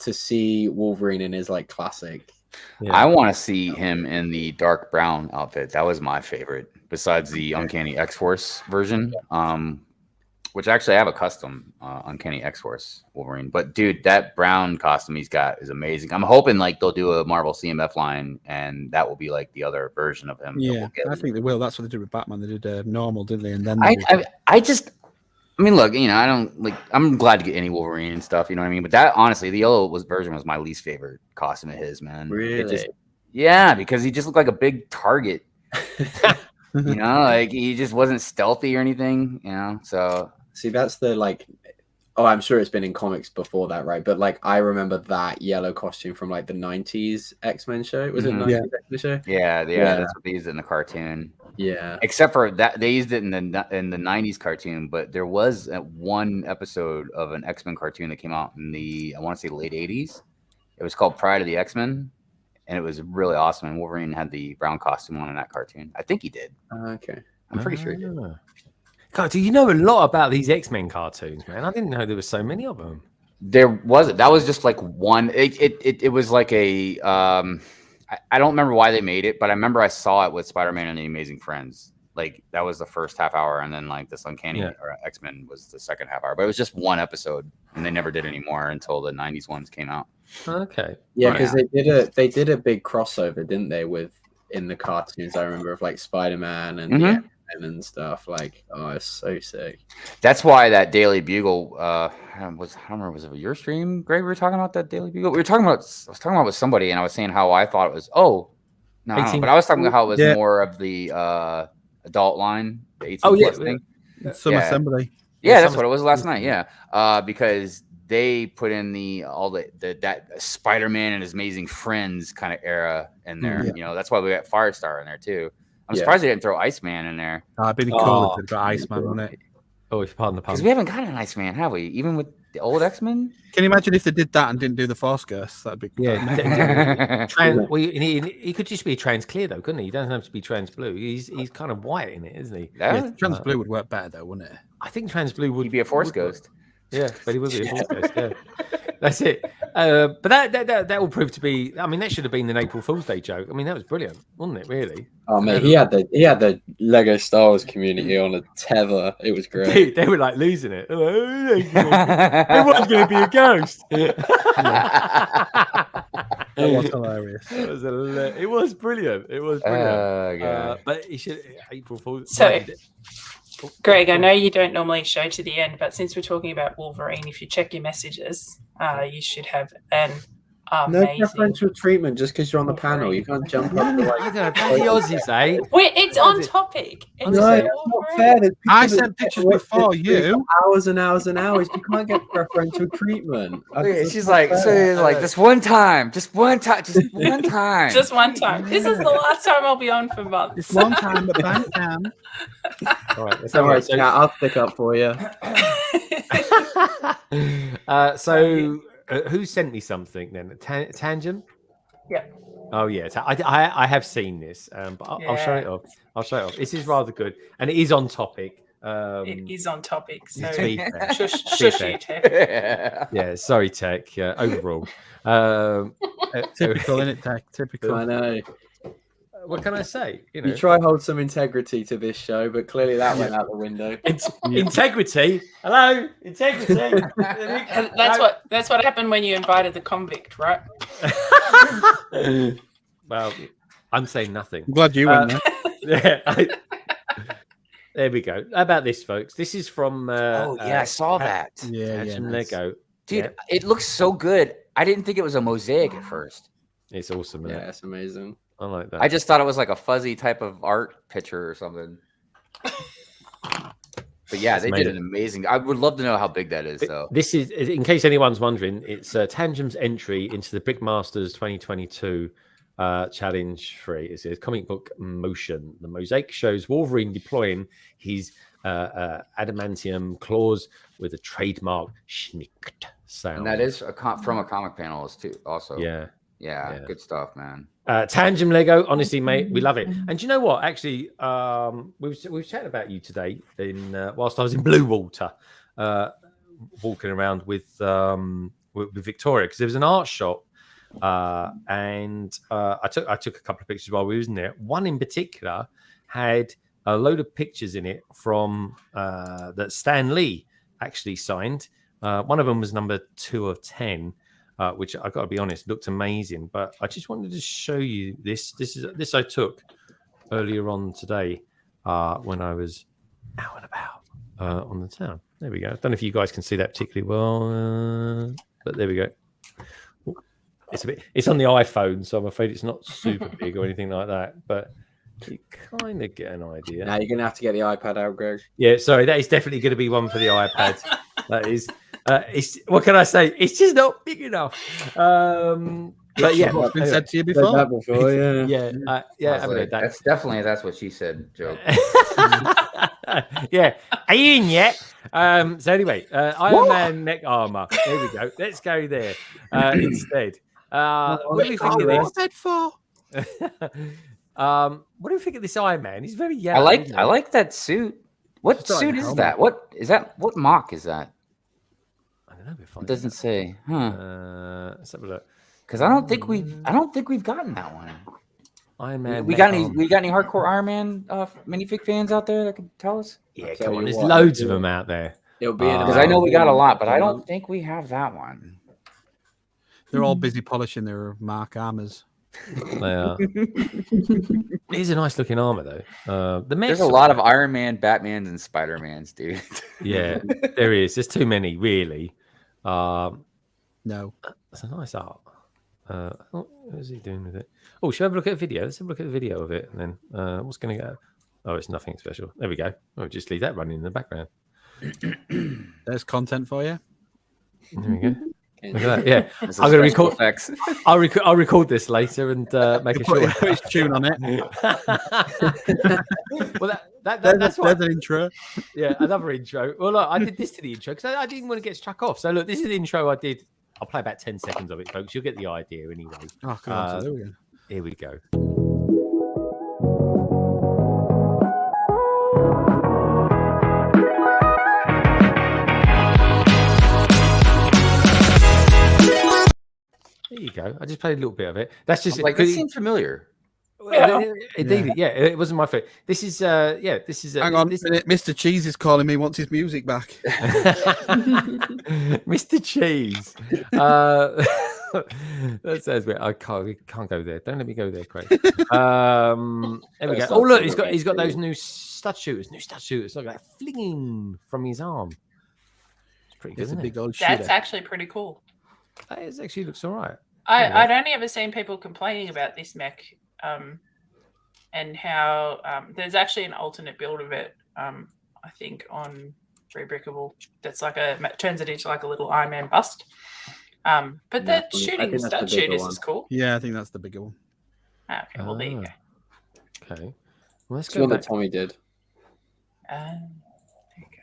Speaker 8: to see Wolverine in his like classic.
Speaker 10: Yeah. I want to see him in the dark brown outfit. That was my favorite, besides the Uncanny X-Force version, which actually I have a custom Uncanny X-Force Wolverine. But dude, that brown costume he's got is amazing. I'm hoping like they'll do a Marvel CMF line, and that will be like the other version of him.
Speaker 3: Yeah, I think they will. That's what they did with Batman. They did normal, didn't they? And then
Speaker 10: I mean, look, you know, I'm glad to get any Wolverine and stuff, you know what I mean? But that, honestly, the yellow version was my least favorite costume of his, man.
Speaker 8: Really?
Speaker 10: Yeah, because he just looked like a big target. You know, like he just wasn't stealthy or anything, you know? So.
Speaker 8: See, that's the like, oh, I'm sure it's been in comics before that, right? But like, I remember that yellow costume from like the 90s X-Men show. Was it 90s X-Men show?
Speaker 10: Yeah, that's what they used in the cartoon.
Speaker 8: Yeah.
Speaker 10: Except for that, they used it in the 90s cartoon, but there was one episode of an X-Men cartoon that came out in I want to say late 80s. It was called Pride of the X-Men, and it was really awesome. And Wolverine had the brown costume on in that cartoon. I think he did.
Speaker 8: Okay.
Speaker 10: I'm pretty sure he did.
Speaker 1: God, do you know a lot about these X-Men cartoons, man? I didn't know there were so many of them.
Speaker 10: There wasn't. That was just like one. It was like a. I don't remember why they made it, but I remember I saw it with Spider-Man and the Amazing Friends. Like that was the first half hour, and then like this Uncanny or X-Men was the second half hour. But it was just one episode, and they never did any more until the 90s ones came out.
Speaker 1: Okay.
Speaker 8: Yeah, because they did a big crossover, didn't they? In the cartoons, I remember of like Spider-Man and the X-Men and stuff. Like, oh, it's so sick.
Speaker 10: That's why that Daily Bugle I don't remember, was it your stream, Greg? We were talking about that Daily Bugle. I was talking about with somebody, and I was saying how I thought it was. Oh, no, but I was talking about how it was more of the adult line, the 18 plus thing.
Speaker 3: Some assembly.
Speaker 10: Yeah, that's what it was last night. Yeah, because they put in that Spider-Man and his amazing friends kind of era in there. You know, that's why we got Firestar in there too. I'm surprised they didn't throw Iceman in there.
Speaker 3: It'd be cool if they got Iceman on it.
Speaker 1: Oh, if pardon the pun.
Speaker 10: Because we haven't gotten an Iceman, have we? Even with the old X-Men?
Speaker 3: Can you imagine if they did that and didn't do the Force Ghost? That'd be
Speaker 1: he could just be trans clear though, couldn't he? He doesn't have to be trans blue. He's kind of white in it, isn't he?
Speaker 3: Yeah, trans blue would work better though, wouldn't it?
Speaker 1: I think trans blue would
Speaker 10: be a Force Ghost.
Speaker 1: Yeah, but he would be a Force Ghost. Yeah, that's it. But that will prove to be. I mean, that should have been an April Fool's Day joke. I mean, that was brilliant, wasn't it? Really.
Speaker 8: Oh man, he had the Lego Star Wars community on a tether. It was great.
Speaker 1: They were like losing it. Everyone's going to be a ghost.
Speaker 3: That was hilarious.
Speaker 1: It was brilliant. It was brilliant. But he should April Fool's.
Speaker 9: So, Greg, I know you don't normally show to the end, but since we're talking about Wolverine, if you check your messages, you should have an amazing...
Speaker 8: No preferential treatment just because you're on the panel. You can't jump up to like...
Speaker 1: the Aussies, eh?
Speaker 9: Wait, it's on topic.
Speaker 8: No, it's not fair.
Speaker 3: I sent pictures before you.
Speaker 8: Hours and hours and hours. You can't get preferential treatment.
Speaker 10: She's like, just one time. Just one time. Just one time.
Speaker 9: Just one time. This is the last time I'll be on for months.
Speaker 3: It's one time, but one time.
Speaker 1: All right.
Speaker 8: All right, so I'll pick up for you.
Speaker 1: Who sent me something then? Tangent?
Speaker 9: Yeah.
Speaker 1: Oh yeah, I have seen this, but I'll show it off. This is rather good, and it is on topic.
Speaker 9: It is on topic. So
Speaker 1: to be fair.
Speaker 9: shush you, Tech.
Speaker 1: Yeah, sorry, Tech. Yeah, overall.
Speaker 3: Typical, isn't it, Tech? Typical.
Speaker 8: I know.
Speaker 1: What can I say? You know,
Speaker 8: You try hold some integrity to this show, but clearly that went out the window.
Speaker 1: integrity. Hello, integrity.
Speaker 9: And that's what happened when you invited the convict, right?
Speaker 1: Well, I'm saying nothing.
Speaker 3: I'm glad you went there.
Speaker 1: Yeah. There we go. How about this, folks? This is from.
Speaker 10: I saw that.
Speaker 3: Yeah,
Speaker 1: Some
Speaker 3: nice.
Speaker 1: Lego.
Speaker 10: Dude,
Speaker 1: Yeah.
Speaker 10: it looks so good. I didn't think it was a mosaic at first.
Speaker 1: It's awesome. Isn't
Speaker 8: Yeah,
Speaker 1: it?
Speaker 8: it's amazing.
Speaker 1: I like that.
Speaker 10: I just thought it was like a fuzzy type of art picture or something. But yeah, they did an amazing. I would love to know how big that is, though.
Speaker 1: This is, in case anyone's wondering, it's Tangent's entry into the Brickmasters 2022 challenge free. It's a comic book motion. The mosaic shows Wolverine deploying his adamantium claws with a trademark schnicked sound.
Speaker 10: And that is from a comic panel, too. Also,
Speaker 1: yeah,
Speaker 10: good stuff, man.
Speaker 1: Tangent Lego, honestly, mate, we love it. And do you know what? Actually, we were chatting about you today whilst I was in Blue Water, walking around with Victoria, because there was an art shop, and I took a couple of pictures while we was in there. One in particular had a load of pictures in it from that Stan Lee actually signed. One of them was number 2 of 10. Which I got to be honest, looked amazing. But I just wanted to show you this. This I took earlier on today when I was out and about on the town. There we go. I don't know if you guys can see that particularly well, but there we go. It's on the iPhone, so I'm afraid it's not super big or anything like that. But you kind of get an idea.
Speaker 8: Now you're gonna have to get the iPad out, Greg.
Speaker 1: Yeah, sorry, that is definitely going to be one for the iPad. That is. It's what can I say? It's just not big enough. But yeah,
Speaker 3: What's been said to you before?
Speaker 10: That's what she said, Joe.
Speaker 1: Yeah, are you in yet? So anyway, Iron Man neck armor. There we go. Let's go there instead. What do we think of this?
Speaker 3: What's for?
Speaker 1: What do we think of this Iron Man? He's very yellow.
Speaker 10: I like that suit. What suit is that? What is that? What mock is that? It doesn't say.
Speaker 1: Let's have a look.
Speaker 10: Because I don't think we've gotten that one.
Speaker 1: Iron Man.
Speaker 10: We got any hardcore Iron Man minifig fans out there that can tell us?
Speaker 1: Yeah, come on. There's loads of them out there.
Speaker 8: It'll be
Speaker 10: because I know we got a lot, but I don't think we have that one.
Speaker 3: They're all busy polishing their Mark armors.
Speaker 1: They are. It is a nice looking armor though.
Speaker 10: There's a lot of Iron Man, Batmans, and Spider-Mans, dude.
Speaker 1: Yeah, there is. There's too many, really.
Speaker 3: No,
Speaker 1: it's a nice art. What is he doing with it? Oh, should we have a look at a video? Let's have a look at the video of it, and then what's going to go? Oh, it's nothing special. There we go. I'll just leave that running in the background.
Speaker 3: There's content for you.
Speaker 1: There we go. Look at that. Yeah, I'm going to record. I'll record this later and make a short
Speaker 3: Put his tune on it.
Speaker 1: Well, that's
Speaker 3: an intro.
Speaker 1: Yeah, another intro. Well, look, I did this to the intro because I didn't want to get struck off. So look, this is the intro I did. I'll play about 10 seconds of it, folks. You'll get the idea anyway.
Speaker 3: Oh, God, there we go.
Speaker 1: Here we go. There you go. I just played a little bit of it. That's just
Speaker 10: like it seems familiar.
Speaker 1: Indeed, yeah, it wasn't my favorite. This is hang
Speaker 3: on a minute. Mr. Cheese is calling me, wants his music back.
Speaker 1: Mr. Cheese. That sounds weird. I can't go there. Don't let me go there, Craig. There we go. Oh look, he's got those new stud shooters. Look like flinging from his arm. It's pretty good.
Speaker 3: It's a big old
Speaker 9: That's
Speaker 3: shooter.
Speaker 9: actually pretty cool.
Speaker 1: It actually looks all right.
Speaker 9: I'd only ever seen people complaining about this mech, and how there's actually an alternate build of it. I think on Rebrickable that's turns it into like a little Iron Man bust. But the shooting stud shooters is cool.
Speaker 3: Yeah, I think that's the bigger one.
Speaker 9: Okay, well there you go.
Speaker 1: Okay, well, let's
Speaker 8: It's
Speaker 1: go
Speaker 8: what
Speaker 1: back.
Speaker 8: that Tommy did.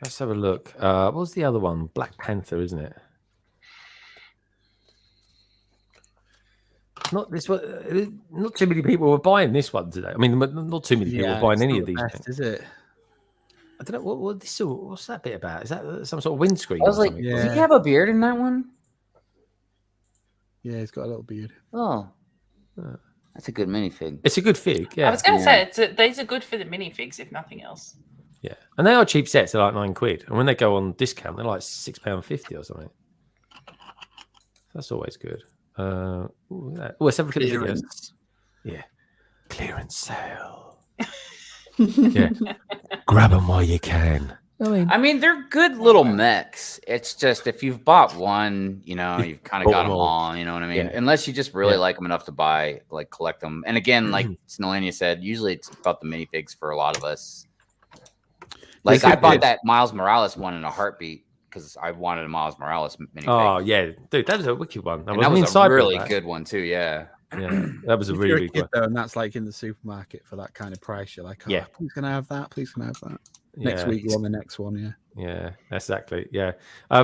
Speaker 1: Let's have a look. What was the other one? Black Panther, isn't it? Not this one. Not too many people were buying this one today. I mean, not too many people were buying any of these.
Speaker 3: Best, is it?
Speaker 1: I don't know what's that bit about? Is that some sort of windscreen?
Speaker 10: I was
Speaker 1: or
Speaker 10: like,
Speaker 1: something?
Speaker 10: did he have a beard in that one?
Speaker 3: Yeah, he's got a little beard.
Speaker 10: Oh, that's a good minifig.
Speaker 1: It's a good fig. Yeah,
Speaker 9: I was going to say these are good for the minifigs, if nothing else.
Speaker 1: yeah, and they are cheap sets. They're like £9, and when they go on discount, they're like £6.50 or something. That's always good. Let's have a look at the videos. Yeah, clearance sale. Yeah, grab them while you can.
Speaker 10: I mean, they're good little mechs. It's just if you've bought one, you know, you've kind of got them all. You know what I mean?
Speaker 1: Yeah.
Speaker 10: Unless you just really like them enough to buy, like collect them. And again, like Selina said, usually it's about the minifigs for a lot of us. Like I bought that Miles Morales one in a heartbeat because I wanted a Miles Morales minifig.
Speaker 1: Oh yeah, dude, that was a wicked one.
Speaker 10: That was a really good one too. Yeah.
Speaker 1: Yeah, that was a really big one.
Speaker 3: Though, and that's like in the supermarket for that kind of price. You're like, oh, please can I have that? Please can I have that? Next week, you want the next one, yeah.
Speaker 1: Yeah, exactly. Yeah.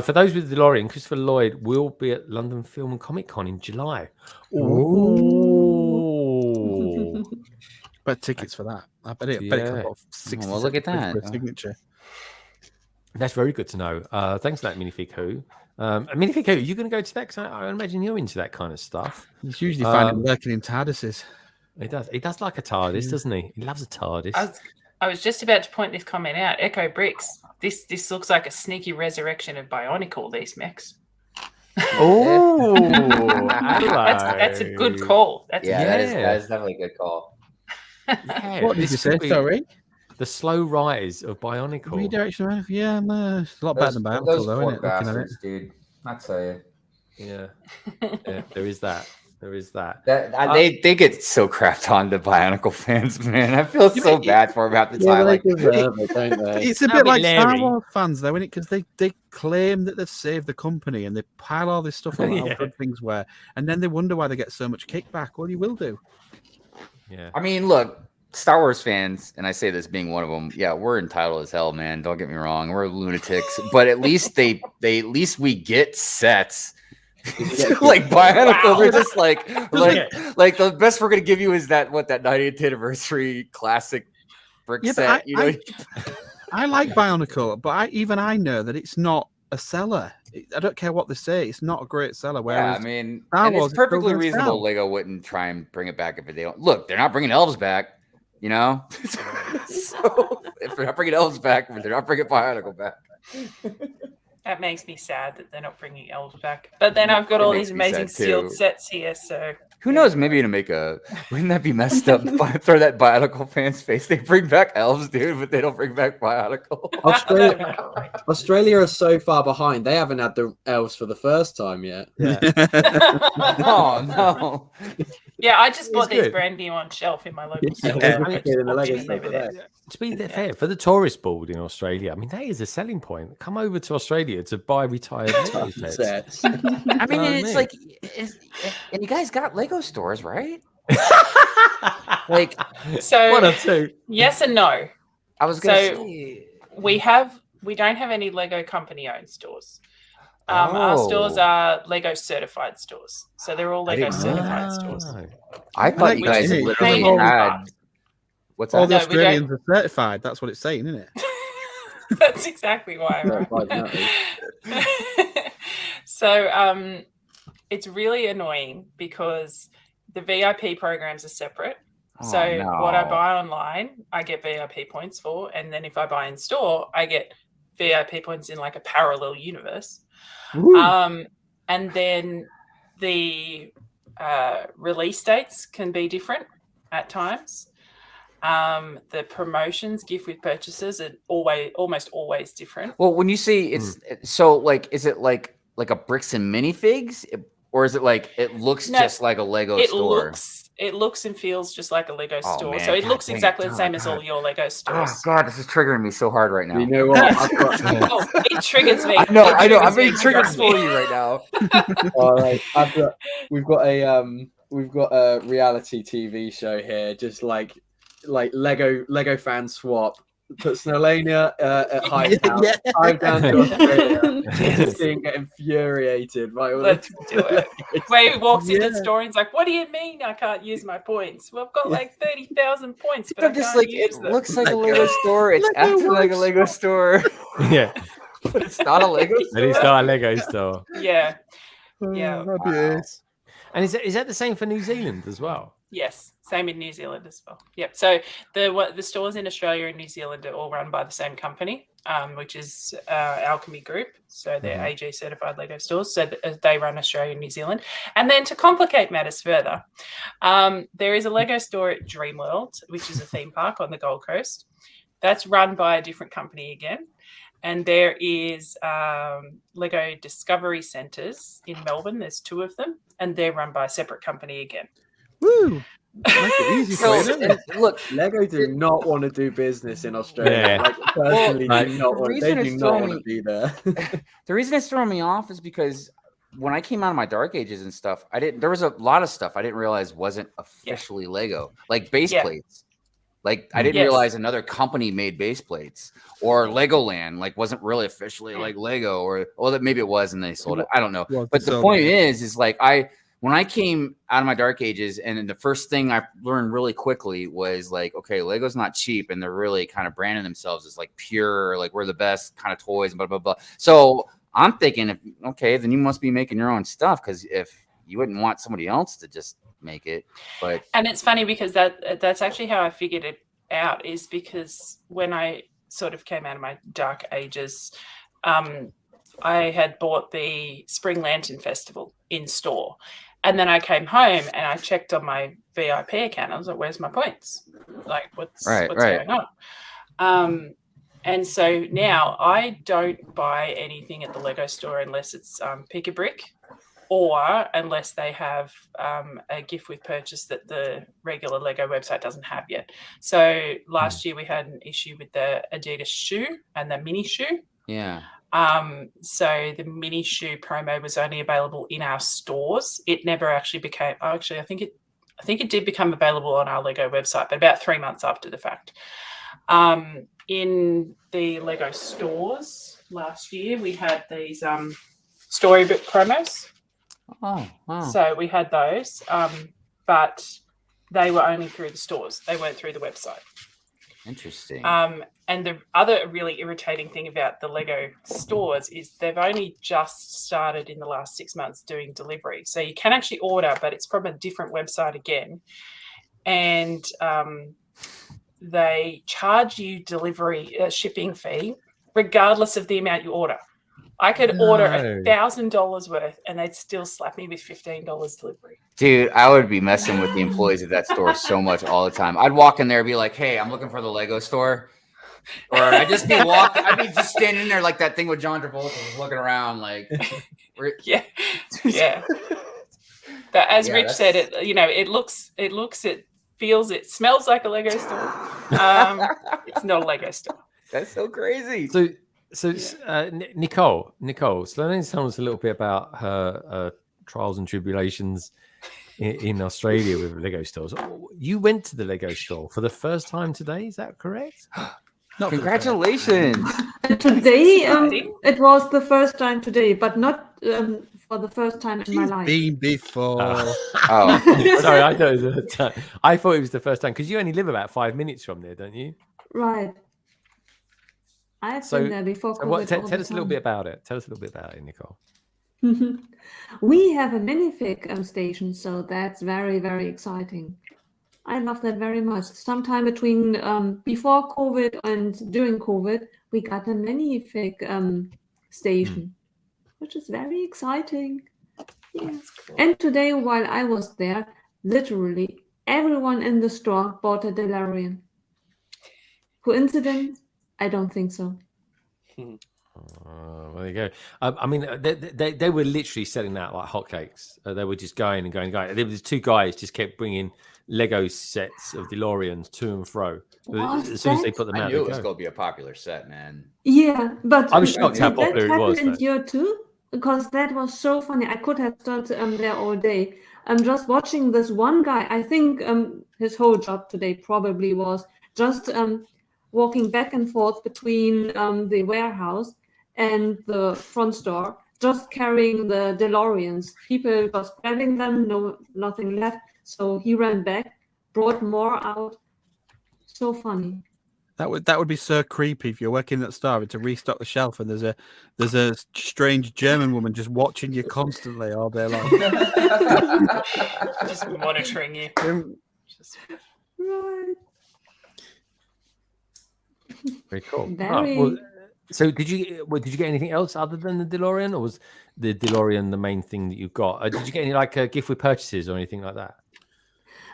Speaker 1: For those with DeLorean, Christopher Lloyd will be at London Film and Comic Con in July. Ooh.
Speaker 3: But tickets for that. I bet it costs 60
Speaker 10: well, look at that.
Speaker 3: for a signature.
Speaker 1: That's very good to know. Thanks for that, Minifig Who. Minifig Who, are you going to go to that? Because I imagine you're into that kind of stuff.
Speaker 3: It's usually find him lurking in TARDISes.
Speaker 1: He does. He does like a TARDIS, doesn't he? He loves a TARDIS.
Speaker 9: I was just about to point this comment out. Echo Bricks. This looks like a sneaky resurrection of Bionicle, these mechs.
Speaker 1: Oh,
Speaker 9: that's a good call. That
Speaker 10: is definitely a good call.
Speaker 1: Yeah,
Speaker 3: what did you say, sorry?
Speaker 1: The slow rise of Bionicle.
Speaker 3: Redirection, yeah, no, it's a lot better than Bionicle, though, isn't it?
Speaker 10: Bastards, dude. I tell you.
Speaker 1: Yeah, there is that. There is that.
Speaker 10: They get so crapped on the Bionicle fans, man. I feel so bad for them half the time. Like,
Speaker 3: it's a bit like Star Wars fans, though, isn't it? Because they claim that they've saved the company and they pile all this stuff on how good things were, and then they wonder why they get so much kickback. Well, you will do.
Speaker 1: Yeah.
Speaker 10: I mean, look, Star Wars fans, and I say this being one of them. Yeah, we're entitled as hell, man. Don't get me wrong. We're lunatics, but at least we get sets. Like Bionicle, they're just like the best we're gonna give you is that 90th anniversary classic brick set.
Speaker 3: I like Bionicle, but I know that it's not a seller. I don't care what they say; it's not a great seller. Whereas
Speaker 10: I mean, and it's perfectly reasonable. Lego wouldn't try and bring it back if they don't. Look, they're not bringing elves back, you know. So if they're not bringing elves back, they're not bringing Bionicle back.
Speaker 9: That makes me sad that they're not bringing elves back. But then I've got all these amazing sealed sets here, so
Speaker 10: who knows? Maybe to make wouldn't that be messed up? Throw that Bionicle fan's face. They bring back elves, dude, but they don't bring back Bionicle.
Speaker 8: Australia are so far behind. They haven't had the elves for the first time yet.
Speaker 1: Yeah.
Speaker 10: Oh no.
Speaker 9: Yeah, I just bought these brand new on shelf in my local store.
Speaker 1: To be fair, for the tourist board in Australia, I mean, that is a selling point. Come over to Australia to buy retired sets.
Speaker 10: I mean, it's like, and you guys got Lego stores, right? Like,
Speaker 9: so
Speaker 1: one or two.
Speaker 9: Yes and no.
Speaker 10: I was going to say
Speaker 9: we don't have any Lego company owned stores. Our stores are Lego certified stores, so they're all Lego certified stores.
Speaker 10: I thought you guys literally had. What's that?
Speaker 3: All the Australians are certified. That's what it's saying, isn't it?
Speaker 9: That's exactly why. Right? So it's really annoying because the VIP programs are separate. What I buy online, I get VIP points for, and then if I buy in store, I get VIP points in like a parallel universe. And then the release dates can be different at times. The promotions, gift with purchases are almost always different.
Speaker 10: Well, when you say it's so like, is it like a bricks and minifigs, or is it like it looks just like a Lego store?
Speaker 9: It looks and feels just like a Lego store. Man, so it looks exactly the same as all your Lego stores.
Speaker 10: Oh God, this is triggering me so hard right now.
Speaker 8: You know what?
Speaker 9: It triggers me.
Speaker 10: I know. I'm being triggered for you right now.
Speaker 8: All right, we've got a reality TV show here, just like Lego fan swap put Snowlania at Hive down.
Speaker 3: Yeah.
Speaker 8: Hive down to Australia. Just seeing get infuriated by all
Speaker 9: Let's
Speaker 8: the
Speaker 9: do it. Where he walks into the
Speaker 3: Yeah.
Speaker 9: store and he's like, "What do you mean I can't use my points? Well, I've got like 30,000 points, but
Speaker 10: I'm
Speaker 9: I
Speaker 10: just
Speaker 9: can't
Speaker 10: like,
Speaker 9: use
Speaker 10: it
Speaker 9: them."
Speaker 10: looks like a Lego store. It's
Speaker 3: Lego
Speaker 10: acting like a
Speaker 3: works.
Speaker 10: Lego store,
Speaker 1: Yeah,
Speaker 10: but it's not a Lego
Speaker 1: and
Speaker 10: store.
Speaker 1: it's not a Lego store.
Speaker 9: Yeah. Yeah.
Speaker 3: That'd be ace.
Speaker 1: And is that the same for New Zealand as well?
Speaker 9: Yes, same in New Zealand as well. Yep. So the stores in Australia and New Zealand are all run by the same company, which is Alchemy Group. So they're AG certified Lego stores. So they run Australia and New Zealand. And then to complicate matters further, there is a Lego store at Dreamworld, which is a theme park on the Gold Coast. That's run by a different company again. And there is Lego Discovery Centres in Melbourne. There's 2 of them, and they're run by a separate company again.
Speaker 3: Woo! Make it easy for you, don't it?
Speaker 10: Look,
Speaker 8: Lego do not want to do business in Australia.
Speaker 1: Yeah.
Speaker 8: Like, personally,
Speaker 10: Well,
Speaker 8: do not
Speaker 10: the
Speaker 8: want,
Speaker 10: reason
Speaker 8: they do
Speaker 10: it's
Speaker 8: not
Speaker 10: throwing
Speaker 8: want to
Speaker 10: me-
Speaker 8: be there.
Speaker 10: the reason it's throwing me off is because when I came out of my Dark Ages and stuff, there was a lot of stuff I didn't realize wasn't officially Lego, like base plates. Like I didn't realize another company made base plates, or Legoland like wasn't really officially like Lego, or that maybe it was and they sold it. I don't know.
Speaker 3: Well,
Speaker 10: But the point is like when I came out of my Dark Ages, and the first thing I learned really quickly was like, okay, Lego's not cheap, and they're really kind of branding themselves as like pure, like we're the best kind of toys, and blah blah blah. So I'm thinking, okay, then you must be making your own stuff, because if you wouldn't want somebody else to just make it. But
Speaker 9: and it's funny because that's actually how I figured it out, is because when I sort of came out of my Dark Ages, I had bought the Spring Lantern Festival in store. And then I came home and I checked on my VIP account. I was like, where's my points? Like, what's going on? And so now I don't buy anything at the Lego store unless it's Pick a Brick, or unless they have a gift with purchase that the regular Lego website doesn't have yet. So last year we had an issue with the Adidas shoe and the mini shoe.
Speaker 10: yeah.
Speaker 9: So the mini shoe promo was only available in our stores. It never actually became. Actually, I think it did become available on our Lego website, but about 3 months after the fact. In the Lego stores last year, we had these storybook promos.
Speaker 10: Oh, wow.
Speaker 9: So we had those, but they were only through the stores. They weren't through the website.
Speaker 10: Interesting.
Speaker 9: And the other really irritating thing about the Lego stores is they've only just started in the last 6 months doing delivery. So you can actually order, but it's from a different website again. And they charge you delivery shipping fee regardless of the amount you order. I could order $1,000 worth and they'd still slap me with $15 delivery.
Speaker 10: Dude, I would be messing with the employees at that store so much all the time. I'd walk in there and be like, hey, I'm looking for the Lego store. Or I'd just be just standing there like that thing with John Travolta, just looking around like,
Speaker 9: yeah. But as Rich said, it looks, it feels, it smells like a Lego store. It's not a Lego store.
Speaker 10: That's so crazy.
Speaker 1: So Nicole, Selena, tell us a little bit about her trials and tribulations in Australia with Lego stores. You went to the Lego store for the first time today, is that correct?
Speaker 10: Congratulations.
Speaker 5: Today, it was the first time today, but not for the first time in my life.
Speaker 3: Been before.
Speaker 1: Sorry, I thought it was the first time, because you only live about 5 minutes from there, don't you?
Speaker 5: Right. I've been there before.
Speaker 1: Tell us a little bit about it. Tell us a little bit about it, Nicole.
Speaker 5: We have a minifig station, so that's very, very exciting. I love that very much. Sometime between before COVID and during COVID, we got a minifig station, which is very exciting. Yes. Cool. And today, while I was there, literally everyone in the store bought a DeLorean. Coincidence? I don't think so.
Speaker 1: Well, there you go. I mean, they were literally selling that like hotcakes. They were just going and going. There was 2 guys just kept bringing Lego sets of DeLoreans to and fro. As soon as they put them out,
Speaker 10: I knew it was going to be a popular set, man.
Speaker 5: Yeah, but
Speaker 1: I was shocked how popular it was.
Speaker 5: That happened in year 2, because that was so funny. I could have stood there all day. I'm just watching this one guy. I think his whole job today probably was just walking back and forth between the warehouse and the front store, just carrying the DeLoreans. People just grabbing them, nothing left. So he ran back, brought more out. So funny.
Speaker 3: That would be so creepy if you're working at Star to restock the shelf and there's a strange German woman just watching you constantly all day long.
Speaker 9: Just monitoring you.
Speaker 5: Right.
Speaker 1: Very cool.
Speaker 5: Very.
Speaker 1: Well, so did you get anything else other than the DeLorean, or was the DeLorean the main thing that you got? Did you get any like gift with purchases or anything like that?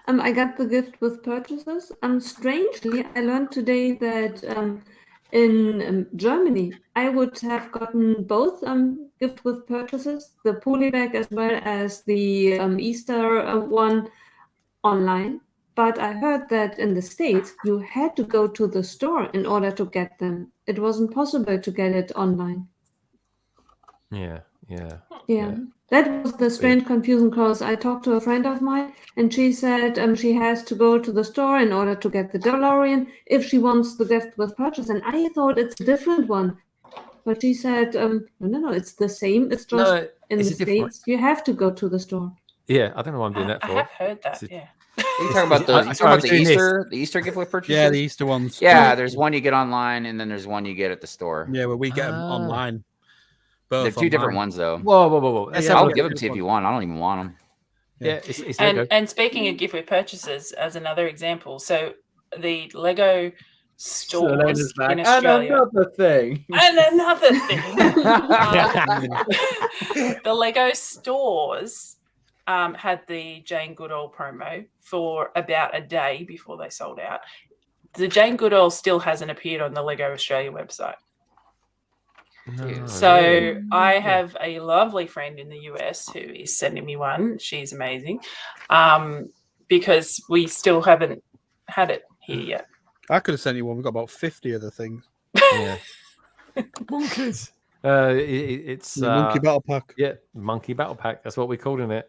Speaker 5: I got the gift with purchases. Strangely, I learned today that in Germany, I would have gotten both gift with purchases, the poly bag as well as the Easter one online. But I heard that in the States, you had to go to the store in order to get them. It wasn't possible to get it online.
Speaker 1: Yeah.
Speaker 5: That was the strange confusion, because I talked to a friend of mine and she said she has to go to the store in order to get the DeLorean if she wants the gift with purchase. And I thought it's a different one. But she said, no, it's the same. It's just in the States, you have to go to the store.
Speaker 1: Yeah, I don't know what I'm doing that for.
Speaker 9: I have heard that, yeah.
Speaker 10: You talking about the Easter gift with purchases?
Speaker 3: Yeah, the Easter ones.
Speaker 10: Yeah, there's one you get online, and then there's one you get at the store.
Speaker 3: Yeah, well, we get them online.
Speaker 10: They're two different ones, though.
Speaker 1: Whoa!
Speaker 10: I'll give them to you if you want. I don't even want them.
Speaker 1: Yeah, it's
Speaker 9: and speaking of gift with purchases, as another example, so the Lego stores in Australia.
Speaker 8: And another thing.
Speaker 9: The Lego stores had the Jane Goodall promo for about a day before they sold out. The Jane Goodall still hasn't appeared on the Lego Australia website.
Speaker 1: No,
Speaker 9: So
Speaker 1: really?
Speaker 9: I have a lovely friend in the US who is sending me one. She's amazing, because we still haven't had it here yet.
Speaker 3: I could have sent you one. We've got about 50 other things.
Speaker 1: Yeah. Monkeys. It's
Speaker 3: Monkey Battle Pack.
Speaker 1: Yeah, Monkey Battle Pack. That's what we're calling it.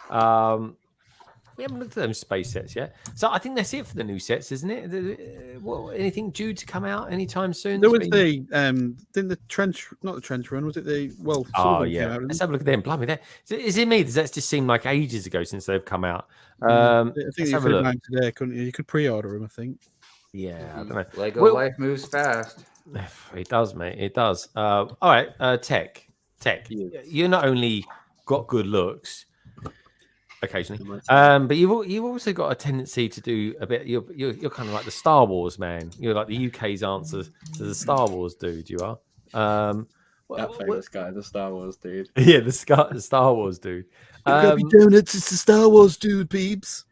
Speaker 1: We haven't looked at those space sets yet. So I think that's it for the new sets, isn't it? Anything due to come out anytime soon?
Speaker 3: There was didn't the trench, not the trench run, was it the, well,
Speaker 1: oh yeah. Let's have a look at them. Blimey, is it me? Does that just seem like ages ago since they've come out?
Speaker 3: I think you could buy today, couldn't you? You could pre-order them, I think.
Speaker 1: Yeah, I don't know.
Speaker 10: Lego life moves fast.
Speaker 1: It does, mate. It does. All right, Tech. You not only got good looks occasionally, but you've also got a tendency to do a bit. You're kind of like the Star Wars man. You're like the UK's answer to the Star Wars dude. You are.
Speaker 8: That famous guy, the Star Wars dude.
Speaker 1: Yeah, the Star Wars dude.
Speaker 3: Grab your donuts. It's the Star Wars dude, peeps.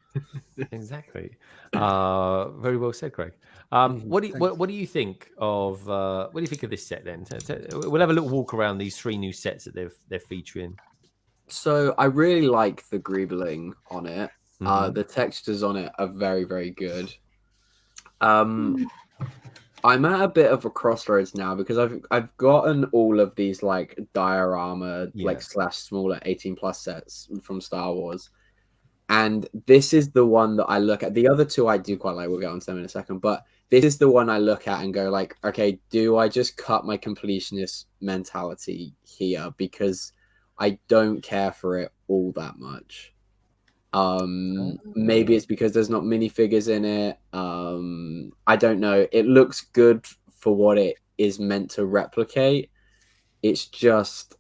Speaker 1: Exactly. Very well said, Craig. What do you think of this set then? We'll have a little walk around these three new sets that they're featuring.
Speaker 8: So I really like the greebling on it. The textures on it are very, very good. I'm at a bit of a crossroads now because I've gotten all of these like diorama like / smaller 18+ sets from Star Wars. And this is the one that I look at. The other two I do quite like. We'll get onto them in a second. But this is the one I look at and go like, okay, do I just cut my completionist mentality here? Because I don't care for it all that much. Maybe it's because there's not minifigures in it. I don't know. It looks good for what it is meant to replicate. It's just,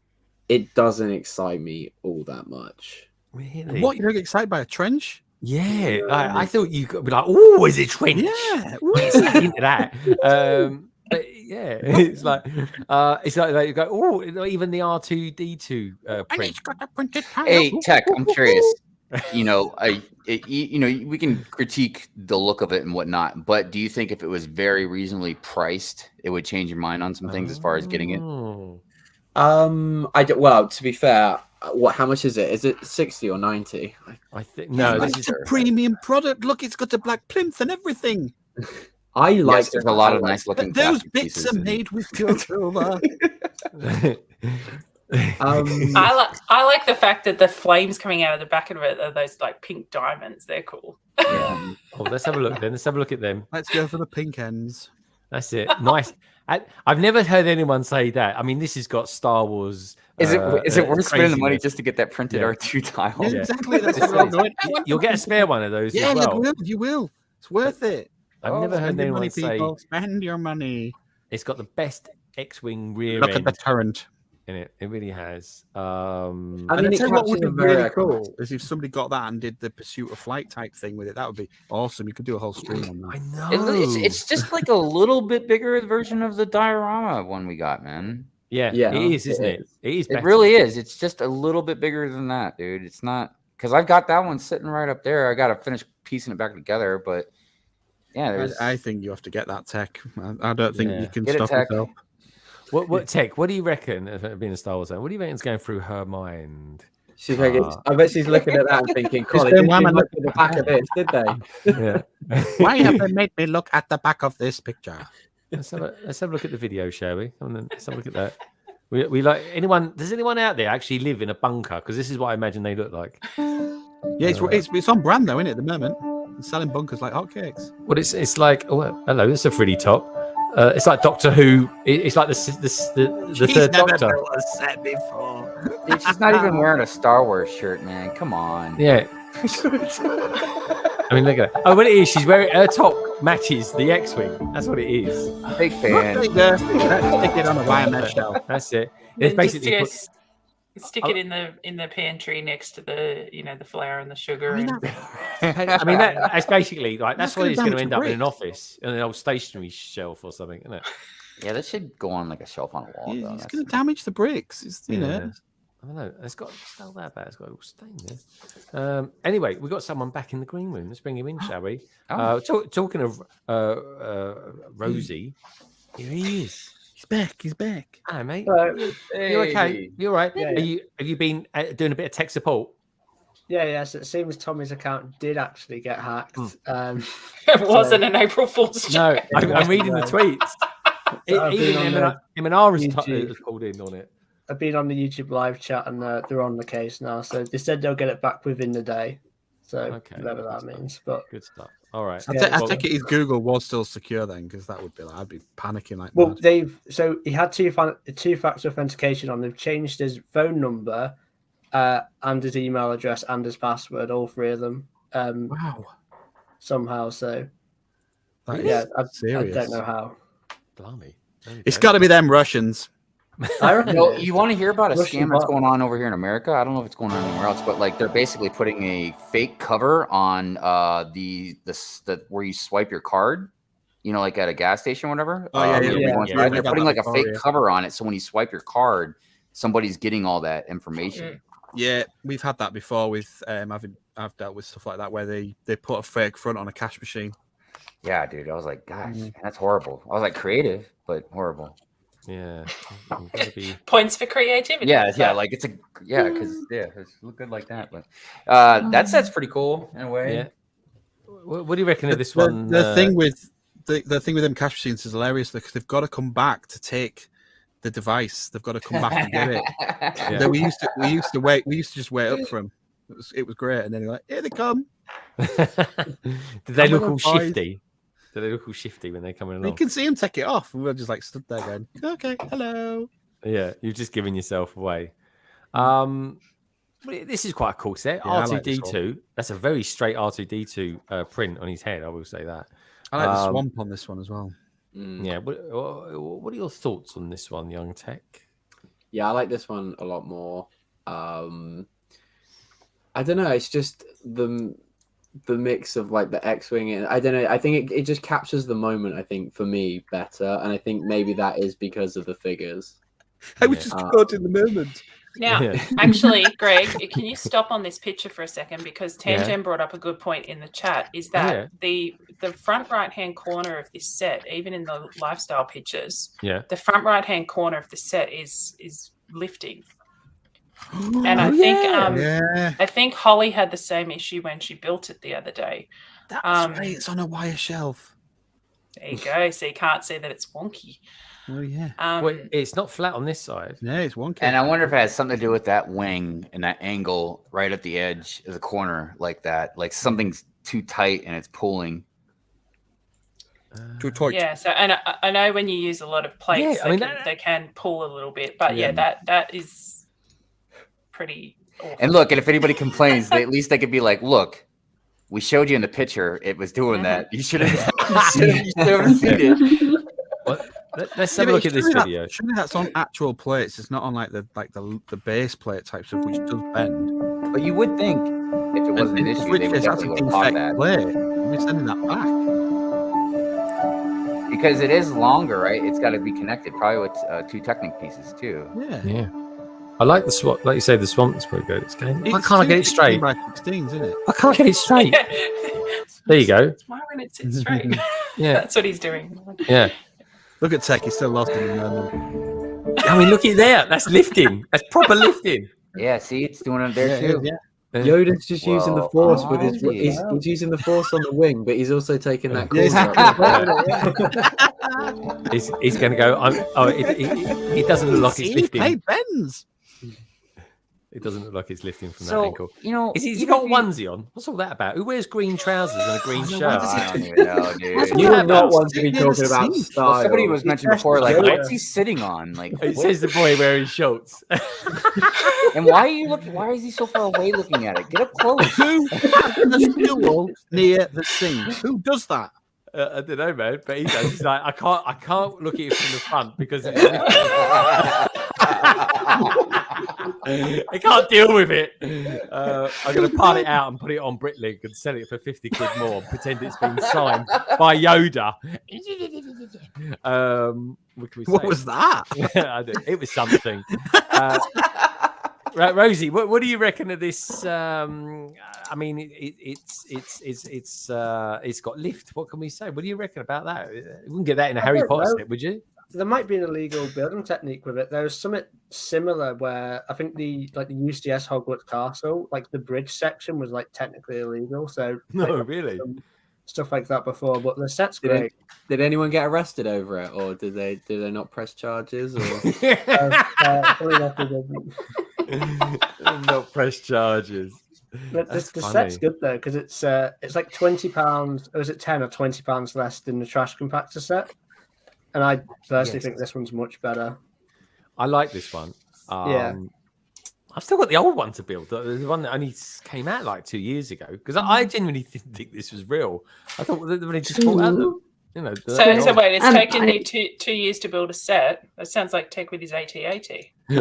Speaker 8: it doesn't excite me all that much.
Speaker 1: Really?
Speaker 3: What, you don't get excited by a trench?
Speaker 1: Yeah, I thought you could be like, "Oh, is it trench?"
Speaker 3: Yeah,
Speaker 1: it's like into that. But yeah, it's like you go, "Oh, even the R2D2 print."
Speaker 10: Hey, Tech, I'm curious. We can critique the look of it and whatnot, but do you think if it was very reasonably priced, it would change your mind on some things as far as getting it?
Speaker 8: Well, to be fair, how much is it? Is it 60 or 90?
Speaker 1: I think no.
Speaker 3: This is a premium product. Look, it's got a black plinth and everything.
Speaker 8: I like.
Speaker 10: There's a lot of nice looking.
Speaker 3: Those bits are made with Jojoba.
Speaker 9: I like the fact that the flames coming out of the back of it are those like pink diamonds. They're cool.
Speaker 1: Yeah. Let's have a look then. Let's have a look at them.
Speaker 3: Let's go for the pink ends.
Speaker 1: That's it. Nice. I've never heard anyone say that. I mean, this has got Star Wars.
Speaker 10: Is it worth spending the money
Speaker 1: craziness.
Speaker 10: just to get that printed R2 tile?
Speaker 3: Yeah, exactly. That's what I'm going.
Speaker 1: You'll get a spare one of those
Speaker 3: Yeah,
Speaker 1: as well.
Speaker 3: you will. It's worth it.
Speaker 1: I've never heard
Speaker 3: Spend your
Speaker 1: anyone
Speaker 3: money,
Speaker 1: say
Speaker 3: people. Spend your money.
Speaker 1: it's got the best X-wing rear
Speaker 3: Look
Speaker 1: end
Speaker 3: at the turret.
Speaker 1: in it. It really has.
Speaker 8: I
Speaker 3: And
Speaker 8: mean,
Speaker 3: I
Speaker 8: it
Speaker 3: tell you what would
Speaker 8: catches
Speaker 3: be
Speaker 8: a very
Speaker 3: really cool is if somebody got that and did the pursuit of flight type thing with it. That would be awesome. You could do a whole stream on
Speaker 1: I
Speaker 3: that.
Speaker 1: know.
Speaker 10: It's just like a little bit bigger version of the diorama one we got, man.
Speaker 1: Yeah,
Speaker 8: Yeah,
Speaker 1: it is, isn't it? It is.
Speaker 10: It
Speaker 1: Better.
Speaker 10: really is. It's just a little bit bigger than that, dude. It's not because I've got that one sitting right up there. I got to finish piecing it back together, but yeah, there's.
Speaker 3: I think you have to get that tech. I don't think you can
Speaker 10: Get it,
Speaker 3: stop
Speaker 10: tech.
Speaker 3: yourself.
Speaker 1: What Tech? What do you reckon? Being a Star Wars fan, what do you reckon's going through her mind?
Speaker 8: She's like, I bet she's looking at that and thinking, "Colin,
Speaker 3: been
Speaker 8: didn't
Speaker 3: women
Speaker 8: look at the back of this, did they?"
Speaker 1: Yeah.
Speaker 3: Why have they made me look at the back of this picture?
Speaker 1: Let's have a look at the video, shall we? Let's have a look at that. We like anyone? Does anyone out there actually live in a bunker? Because this is what I imagine they look like.
Speaker 3: Yeah, it's on brand though, isn't it? At the moment, it's selling bunkers like hotcakes.
Speaker 1: Well, it's like hello, it's a pretty top. It's like Doctor Who. It's like the third Doctor.
Speaker 2: built a set before.
Speaker 10: Dude, she's not even wearing a Star Wars shirt, man. Come on.
Speaker 1: Yeah. I mean, look at that. Oh, what it is, she's wearing her top matches the X-wing. That's what it is.
Speaker 10: Big fan.
Speaker 3: Stick it on a YMS shelf.
Speaker 1: That's it. It's basically
Speaker 9: stick it in the pantry next to the the flour and the sugar.
Speaker 1: I mean that's basically like that's what it's going to end up in an
Speaker 3: brick.
Speaker 1: office, in an old stationery shelf or something, isn't it?
Speaker 10: Yeah, that should go on like a shelf on a wall.
Speaker 3: Yeah,
Speaker 10: though.
Speaker 3: it's
Speaker 10: That's-
Speaker 3: going to damage the bricks. It's, you know.
Speaker 1: I don't know. It's got still that bad. It's got all stain there. Anyway, we've got someone back in the green room. Let's bring him in, shall we? Talking of Rosey, here he is.
Speaker 3: He's back.
Speaker 1: Hello, mate.
Speaker 7: Hey.
Speaker 1: You okay? You all right?
Speaker 7: Yeah.
Speaker 1: Have you been doing a bit of tech support?
Speaker 7: Yeah. So it seems Tommy's account did actually get hacked.
Speaker 9: It wasn't an April Fool's joke.
Speaker 1: No, I'm reading the tweets.
Speaker 7: So
Speaker 1: Even him and Ara's pulled in on it.
Speaker 7: I've been on the YouTube live chat and they're on the case now. So they said they'll get it back within the day. So whatever that means. But
Speaker 1: good stuff. All right.
Speaker 3: I take it his Google was still secure then, because that would be like I'd be panicking like.
Speaker 7: Well,
Speaker 3: mad.
Speaker 7: he had two-factor authentication on. They've changed his phone number, and his email address and his password. All three of them.
Speaker 3: Wow.
Speaker 7: Somehow. So
Speaker 3: That is
Speaker 7: yeah, I
Speaker 3: serious.
Speaker 7: don't know how.
Speaker 1: Blimey.
Speaker 3: It's got to be them Russians.
Speaker 7: I reckon
Speaker 10: No, you want to hear about a
Speaker 7: Russian
Speaker 10: scam that's
Speaker 7: bot.
Speaker 10: going on over here in America? I don't know if it's going on anywhere else, but like they're basically putting a fake cover on the where you swipe your card, like at a gas station or whatever.
Speaker 3: Oh, yeah.
Speaker 10: They're putting like a fake cover on it, so when you swipe your card, somebody's getting all that information.
Speaker 3: Yeah, we've had that before with I've dealt with stuff like that where they put a fake front on a cash machine.
Speaker 10: Yeah, dude. I was like, gosh, that's horrible. I was like, creative, but horrible.
Speaker 1: Yeah.
Speaker 9: Points for creativity.
Speaker 10: Yeah, like it's because it's look good like that. But that set's pretty cool in a way.
Speaker 1: Yeah. What do you reckon of this one?
Speaker 3: The thing with the thing with them cash machines is hilarious because they've got to come back to take the device. They've got to come back and get it.
Speaker 1: Yeah.
Speaker 3: Then we used to just wait up for them. It was great, and then they're like, here they come.
Speaker 1: Did they look all
Speaker 3: boys.
Speaker 1: shifty? Do they look all shifty when they're coming along?
Speaker 3: You can see them take it off. And we're just like stood there going, okay, hello.
Speaker 1: Yeah, you've just given yourself away. This is quite a cool set.
Speaker 3: Yeah, I like this
Speaker 1: R2D2. That's a very straight R2D2 print on his head. I will say that.
Speaker 3: I like the swamp on this one as well.
Speaker 1: Yeah. What are your thoughts on this one, Young Tech?
Speaker 8: Yeah, I like this one a lot more. I don't know. It's just the mix of like the X-wing and I don't know. I think it just captures the moment. I think for me better, and I think maybe that is because of the figures.
Speaker 3: I was just caught in the moment.
Speaker 9: Now,
Speaker 1: Yeah.
Speaker 9: actually, Greg, can you stop on this picture for a second? Because Tangen brought up a good point in the chat, is that the front right-hand corner of this set, even in the lifestyle pictures, the front right-hand corner of the set is lifting. And I think Holly had the same issue when she built it the other day.
Speaker 3: That's right. It's on a wire shelf.
Speaker 9: There you go. So you can't see that it's wonky.
Speaker 3: Oh yeah.
Speaker 1: It's not flat on this side.
Speaker 3: Yeah, it's wonky.
Speaker 10: And I wonder if it has something to do with that wing and that angle right at the edge of the corner like that. Like something's too tight and it's pulling.
Speaker 3: To a toy.
Speaker 9: Yeah, so and I know when you use a lot of plates,
Speaker 1: Yeah, I mean,
Speaker 9: they can pull a little bit, but yeah, that is pretty awful.
Speaker 10: And look, and if anybody complains, at least they could be like, "Look, we showed you in the picture; it was doing that. You should have seen it."
Speaker 1: Well, let's have a look at this video.
Speaker 3: Surely that's on actual plates. It's not on like the base plate type stuff, which does bend.
Speaker 10: But you would think if it wasn't an issue, they would definitely would have that.
Speaker 3: Plate. We're sending that back
Speaker 10: because it is longer, right? It's got to be connected, probably with 2 Technic pieces too.
Speaker 1: Yeah. I like the swamp. Like you say, the swamp's pretty good. It's going. Why can't I get it straight?
Speaker 3: By 16s, isn't it?
Speaker 1: I can't get it straight. There you go.
Speaker 9: Why won't it sit straight?
Speaker 1: Yeah,
Speaker 9: that's what he's doing.
Speaker 1: Yeah.
Speaker 3: Look at Tech. He's still lost in the moment.
Speaker 1: I mean, look at there. That's lifting. That's proper lifting.
Speaker 10: Yeah, see, it's doing it there too.
Speaker 8: Yeah. Yoda's just using the force with his. He's using the force on the wing, but he's also taking that corner.
Speaker 1: He's going to go. It doesn't look like he's lifting.
Speaker 3: Hey, Benz.
Speaker 1: It doesn't look like it's lifting from that
Speaker 10: So,
Speaker 1: angle.
Speaker 10: you know,
Speaker 1: He's got a onesie on. What's all that about? Who wears green trousers and a green shirt?
Speaker 10: I don't even know, dude.
Speaker 7: You would not want to be talking about style.
Speaker 10: Well, somebody was mentioned before, like, what's he sitting on? Like,
Speaker 1: It says the boy wearing shorts.
Speaker 10: and why are you looking? Why is he so far away looking at it? Get up close.
Speaker 3: Who has the fuel near the sink? Who does that?
Speaker 1: I don't know, man, but he does. He's like, I can't look at it from the front because I can't deal with it. I'm going to part it out and put it on BrickLink and sell it for 50 quid more and pretend it's been signed by Yoda.
Speaker 3: What was that?
Speaker 1: It was something. Right, Rosey, what do you reckon of this? I mean, it's got lift. What can we say? What do you reckon about that? You wouldn't get that in a Harry Potter set, would you?
Speaker 7: There might be an illegal building technique with it. There was something similar where I think the UCS Hogwarts Castle, like the bridge section, was like technically illegal. So
Speaker 1: no, really.
Speaker 7: Stuff like that before, but the set's great.
Speaker 8: Did anyone get arrested over it, or did they not press charges? Or
Speaker 1: not press charges.
Speaker 7: But the set's good though because it's like £20, or is it £10 or £20 less than the trash compactor set? And I personally think this one's much better.
Speaker 1: I like this one.
Speaker 7: Yeah.
Speaker 1: I've still got the old one to build, the one that only came out like 2 years ago, because I genuinely didn't think this was real. I thought when they just brought out
Speaker 9: So wait, it's taken you 2 years to build a set. That sounds like Tech with his AT-AT.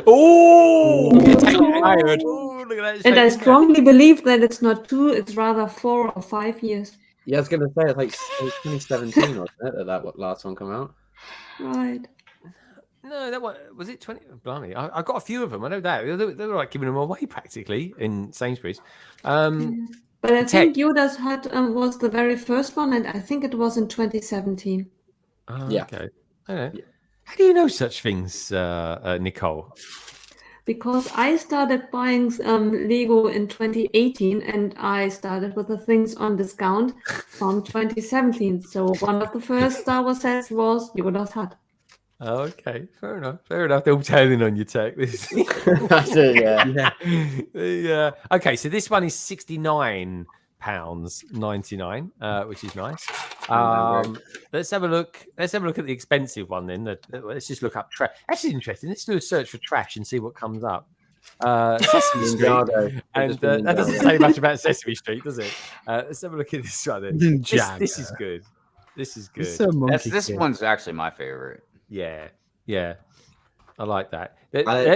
Speaker 1: Oh, look at that!
Speaker 5: And I strongly believe that it's not 2; it's rather 4 or 5 years.
Speaker 8: Yeah, I was going to say it's 2017, wasn't it? That last one come out.
Speaker 5: Right.
Speaker 1: No, that one was it. 20. Blimey, I got a few of them. I know that they were like giving them away practically in Sainsbury's.
Speaker 5: But I think Yoda's Hut was the very first one, and I think it was in 2017.
Speaker 8: Yeah.
Speaker 1: Okay. Yeah. How do you know such things, Nicole?
Speaker 5: Because I started buying Lego in 2018, and I started with the things on discount from 2017. So one of the first Star Wars sets was Yoda's Hut.
Speaker 1: Okay, fair enough. They're all turning on your Tech. This
Speaker 7: That's it, yeah.
Speaker 1: Okay, so this one is £69.99, which is nice. Let's have a look. Let's have a look at the expensive one then. Let's just look up trash. Actually, interesting. Let's do a search for trash and see what comes up. Sesame Street, and that doesn't say much about Sesame Street, does it? Let's have a look at this one then. This is good. This is good.
Speaker 10: This one's actually my favorite.
Speaker 1: Yeah, I like that.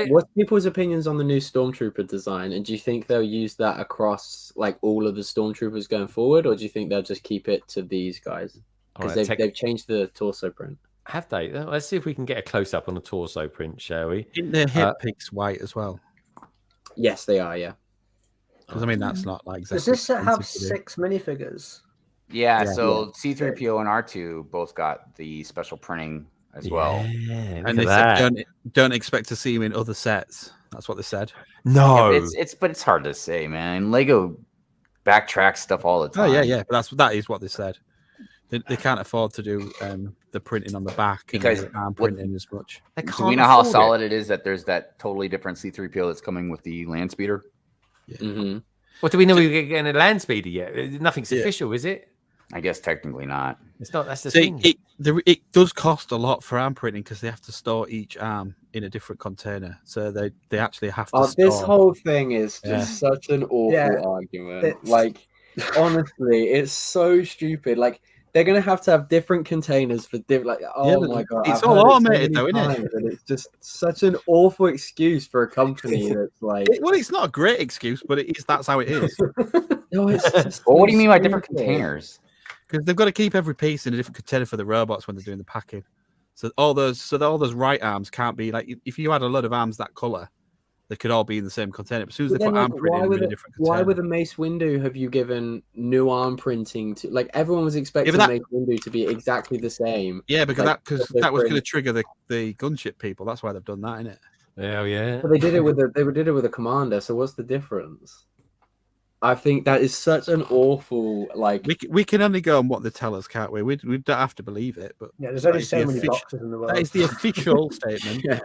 Speaker 8: What's people's opinions on the new Stormtrooper design? And do you think they'll use that across like all of the Stormtroopers going forward, or do you think they'll just keep it to these guys? Because they've changed the torso print.
Speaker 1: Have they? Let's see if we can get a close up on the torso print, shall we?
Speaker 3: Isn't their hip pig's white as well?
Speaker 8: Yes, they are. Yeah.
Speaker 3: Because I mean that's not like.
Speaker 7: Does this set have 6 minifigures?
Speaker 10: Yeah. So C-3PO and R2 both got the special printing as well.
Speaker 3: And they said don't expect to see him in other sets. That's what they said.
Speaker 1: No,
Speaker 10: yeah, it's hard to say, man. Lego backtracks stuff all the time.
Speaker 3: Oh yeah. But that is what they said. They can't afford to do the printing on the back
Speaker 10: because
Speaker 3: and the printing as much.
Speaker 10: Do we know how solid it is that there's that totally different C-3PO that's coming with the land speeder?
Speaker 8: Yeah. Mm-hmm.
Speaker 1: What do we know? We're getting a land speeder yet? Nothing's official, is it?
Speaker 10: I guess technically not.
Speaker 1: It's not. That's the
Speaker 3: See,
Speaker 1: thing.
Speaker 3: it does cost a lot for arm printing because they have to store each arm in a different container. So they actually have to.
Speaker 8: This whole thing is
Speaker 3: Yeah.
Speaker 8: just such an awful argument. Like, honestly, it's so stupid. Like, they're gonna have to have different containers for different. Like, oh my god,
Speaker 3: it's
Speaker 8: I've
Speaker 3: all
Speaker 8: heard it so
Speaker 3: automated,
Speaker 8: many
Speaker 3: though, isn't it?
Speaker 8: times, and it's just such an awful excuse for a company that's like.
Speaker 3: Well, it's not a great excuse, but it is. That's how it is.
Speaker 8: No, it's just
Speaker 10: Well, what do you mean by different
Speaker 8: stupid.
Speaker 10: containers?
Speaker 3: Because they've got to keep every piece in a different container for the robots when they're doing the packing. So all those right arms can't be like if you had a load of arms that color, they could all be in the same container. But as soon as they put arm printing in a different container,
Speaker 8: why with the Mace Windu have you given new arm printing to? Like, everyone was expecting Mace Windu to be exactly the same.
Speaker 3: Yeah, because
Speaker 8: like,
Speaker 3: that was going to trigger the gunship people. That's why they've done that, innit?
Speaker 1: Hell yeah.
Speaker 8: But they did it with a commander. So what's the difference? I think that is such an awful like.
Speaker 3: We can only go on what they tell us, can't we? We don't have to believe it, but
Speaker 7: Yeah, there's only so many boxes in the world.
Speaker 3: that is the official statement.
Speaker 8: Yeah.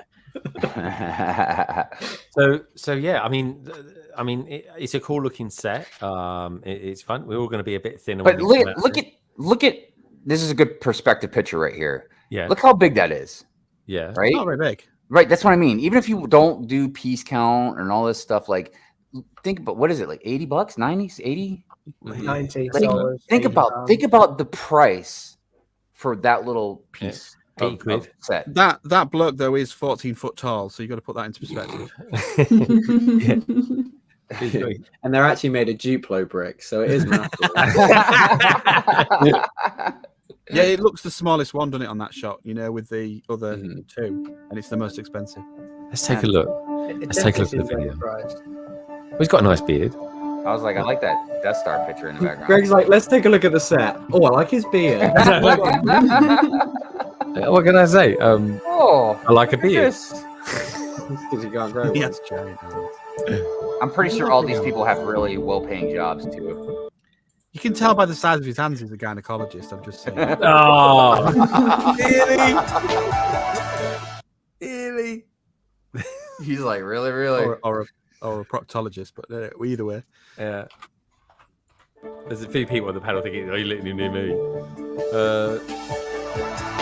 Speaker 1: So yeah, I mean, it's a cool looking set. It's fun. We're all going to be a bit thinner.
Speaker 10: But look at this is a good perspective picture right here.
Speaker 1: Yeah.
Speaker 10: Look how big that is.
Speaker 1: Yeah.
Speaker 10: Right.
Speaker 3: It's not very big.
Speaker 10: Right. That's what I mean. Even if you don't do piece count and all this stuff, like think about what is it like $80, 90, 80?
Speaker 7: $90.
Speaker 10: Think about the price for that little piece.
Speaker 1: £8
Speaker 10: set.
Speaker 3: That bloke though is 14 foot tall, so you got to put that into perspective.
Speaker 8: And they're actually made of Duplo bricks, so it is massive.
Speaker 3: Yeah, it looks the smallest one, doesn't it, on that shot? You know, with the other two, and it's the most expensive.
Speaker 1: Let's take a look. Let's take a look at the video. He's got a nice beard.
Speaker 10: I was like, I like that Death Star picture in the background.
Speaker 8: Greg's like, let's take a look at the set. Oh, I like his beard.
Speaker 1: What can I say? I like a beard.
Speaker 8: Because you can't grow.
Speaker 3: Yes, giant.
Speaker 10: I'm pretty sure all these people have really well-paying jobs too.
Speaker 3: You can tell by the size of his hands he's a gynecologist. I'm just saying.
Speaker 1: Oh,
Speaker 3: really?
Speaker 10: He's like, really?
Speaker 3: Or a proctologist, but either way.
Speaker 1: yeah. There's a few people on the panel thinking, "Are you literally near me?"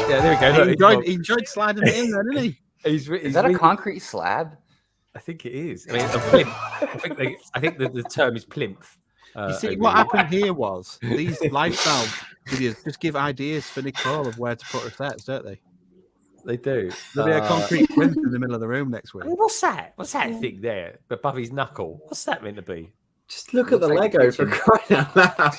Speaker 1: Yeah, there we go.
Speaker 3: He enjoyed sliding it in there, didn't he?
Speaker 10: Is that a concrete slab?
Speaker 1: I think it is. I mean, a plinth. I think the term is plinth.
Speaker 3: You see, what happened here was these lifestyle videos just give ideas for Nicole of where to put her sets, don't they?
Speaker 1: They do.
Speaker 3: There'll be a concrete plinth in the middle of the room next week.
Speaker 1: I mean, what's that? What's that thing there above his knuckle? What's that meant to be?
Speaker 8: Just look at the Lego for crying out loud.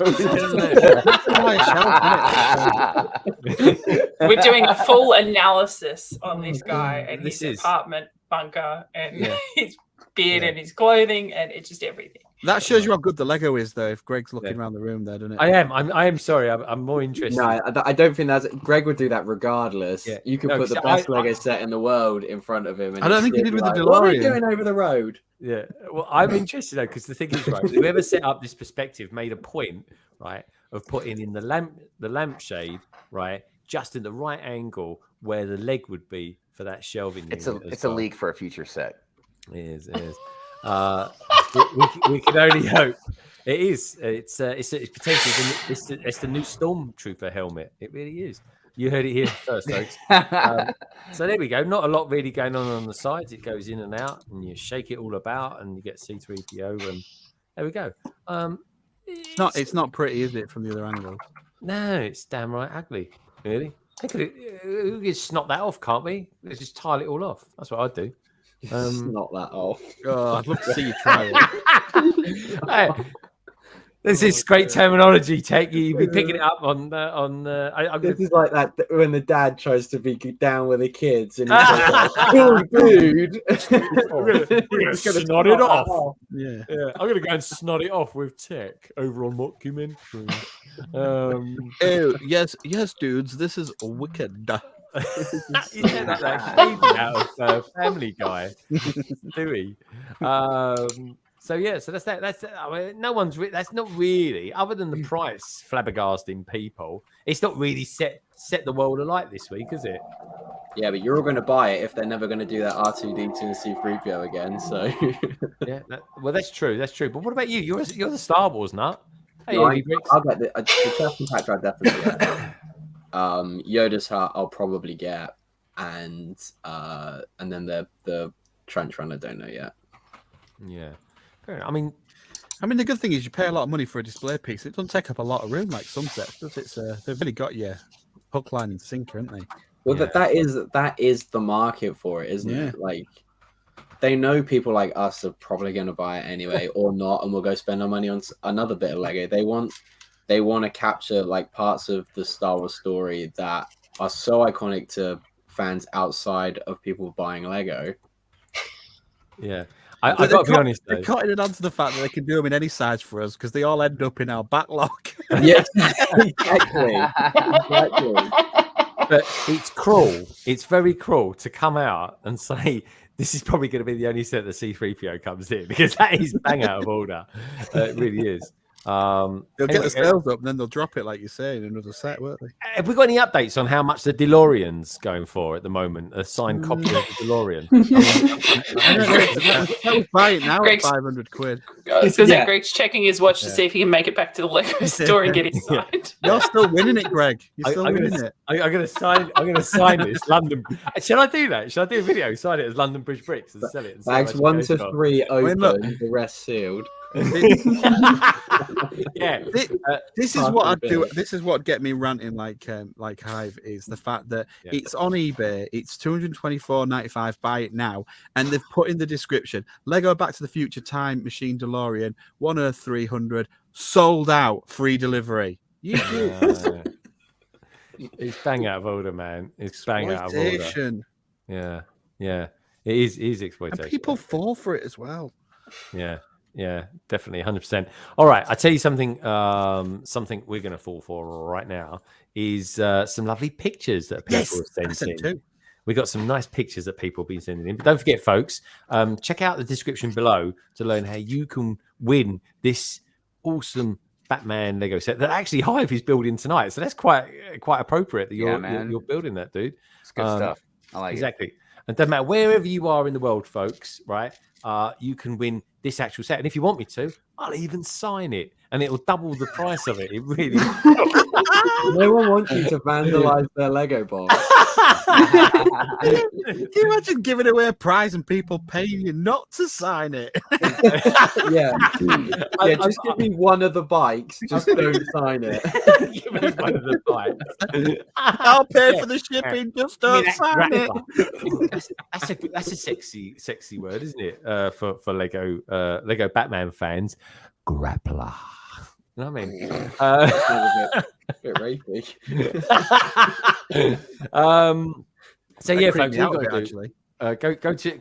Speaker 9: We're doing a full analysis on this guy and his apartment bunker and his beard and his clothing, and it's just everything.
Speaker 3: That shows you how good the Lego is, though. If Greg's looking around the room, there, doesn't it?
Speaker 1: I am sorry. I'm more interested.
Speaker 8: No, I don't think that's. Greg would do that regardless. Yeah. You could put the best Lego set in the world in front of him. And
Speaker 3: I don't think he did with the DeLorean.
Speaker 8: What are they doing over the road?
Speaker 1: Yeah. Well, I'm interested though, because the thing is, right, whoever set up this perspective made a point, right, of putting in the lampshade, right, just in the right angle where the leg would be for that shelving.
Speaker 10: It's a leak for a future set.
Speaker 1: It is. We can only hope. It is. It's potentially it's the new Stormtrooper helmet. It really is. You heard it here first, folks. So there we go. Not a lot really going on the sides. It goes in and out, and you shake it all about, and you get C-3PO, and there we go.
Speaker 3: It's not pretty, is it, from the other angle?
Speaker 1: No, it's damn right ugly. Really. We can snot that off, can't we? Let's just tile it all off. That's what I'd do.
Speaker 8: Not that off.
Speaker 3: Oh, I'd love to see you try it.
Speaker 1: Hey, this is great terminology. You'll be picking it up on.
Speaker 8: This is like that when the dad tries to be down with the kids and he's like, "Oh, dude,
Speaker 1: we're gonna snot it off."
Speaker 3: Yeah,
Speaker 1: I'm gonna go and snot it off with tech over on mockumentary.
Speaker 3: Oh yes, dudes, this is wicked.
Speaker 1: You said that baby out of Family Guy, Louis. So that's that. That's I mean, no one's. That's not really, other than the price flabbergasting people. It's not really set the world alight this week, is it?
Speaker 8: Yeah, but you're all going to buy it if they're never going to do that R2D2 and C-3PO again. So
Speaker 1: yeah, well, that's true. That's true. But what about you? You're the Star Wars nut. Hey,
Speaker 8: No,
Speaker 1: Andy Bricks.
Speaker 8: I'll get the Chapter Pack. I'll definitely get. Yoda's Hut I'll probably get, and then the trench run I don't know yet.
Speaker 1: Yeah, fair enough. I mean,
Speaker 3: the good thing is you pay a lot of money for a display piece. It doesn't take up a lot of room like some sets, does it? They've really got you hook, line, and sinker, haven't they?
Speaker 8: Well, that is the market for it, isn't it? Like, they know people like us are probably going to buy it anyway, or not, and we'll go spend our money on another bit of Lego. They want to capture like parts of the Star Wars story that are so iconic to fans outside of people buying Lego.
Speaker 1: Yeah. I got to be honest, though.
Speaker 3: They're cutting it onto the fact that they can do them in any size for us because they all end up in our backlog.
Speaker 8: Yes, exactly.
Speaker 1: But it's cruel. It's very cruel to come out and say this is probably going to be the only set that C-3PO comes in, because that is bang out of order. It really is.
Speaker 3: They'll get the sales up and then they'll drop it, like you say, in another set, won't they?
Speaker 1: Have we got any updates on how much the DeLorean's going for at the moment? A signed copy of the DeLorean.
Speaker 3: That was buy it now at 500 quid.
Speaker 9: Greg's checking his watch to see if he can make it back to the Lego store and get it signed.
Speaker 3: You're still winning it, Greg. You're still winning it.
Speaker 1: I'm gonna sign this London. Shall I do that? Shall I do a video? Sign it as London Bridge Bricks and sell it. And
Speaker 8: Bags 1 to 3 open, the rest sealed.
Speaker 1: Yeah,
Speaker 3: this is what I'd do. This is what get me ranting like Hive is the fact that it's on eBay. It's $224.95. Buy it now, and they've put in the description: Lego Back to the Future Time Machine DeLorean, 1 Earth 300, sold out, free delivery. You do.
Speaker 1: It's bang out of order, man. It's bang out of order. Yeah. It is exploitation.
Speaker 3: And people fall for it as well.
Speaker 1: Yeah, definitely, 100%. All right, I tell you something. Something we're going to fall for right now is some lovely pictures that people have sent in. We got some nice pictures that people have been sending in. But don't forget, folks, check out the description below to learn how you can win this awesome Batman Lego set that actually Hive is building tonight. So that's quite appropriate that you're building that, dude.
Speaker 10: It's good stuff. I like it.
Speaker 1: Exactly. And doesn't matter wherever you are in the world, folks, right? You can win this actual set. And if you want me to, I'll even sign it. And it'll double the price of it. It really
Speaker 8: No one wants you to vandalize their Lego box.
Speaker 3: Can you imagine giving away a prize and people paying you not to sign it?
Speaker 8: Just give me one of the bikes. Just don't sign it.
Speaker 1: Give me one of the bikes.
Speaker 3: I'll pay for the shipping. Just don't sign it.
Speaker 1: That's a sexy word, isn't it? For Lego Batman fans, grappler. You know what I mean?
Speaker 8: A bit rapey.
Speaker 1: So yeah, folks,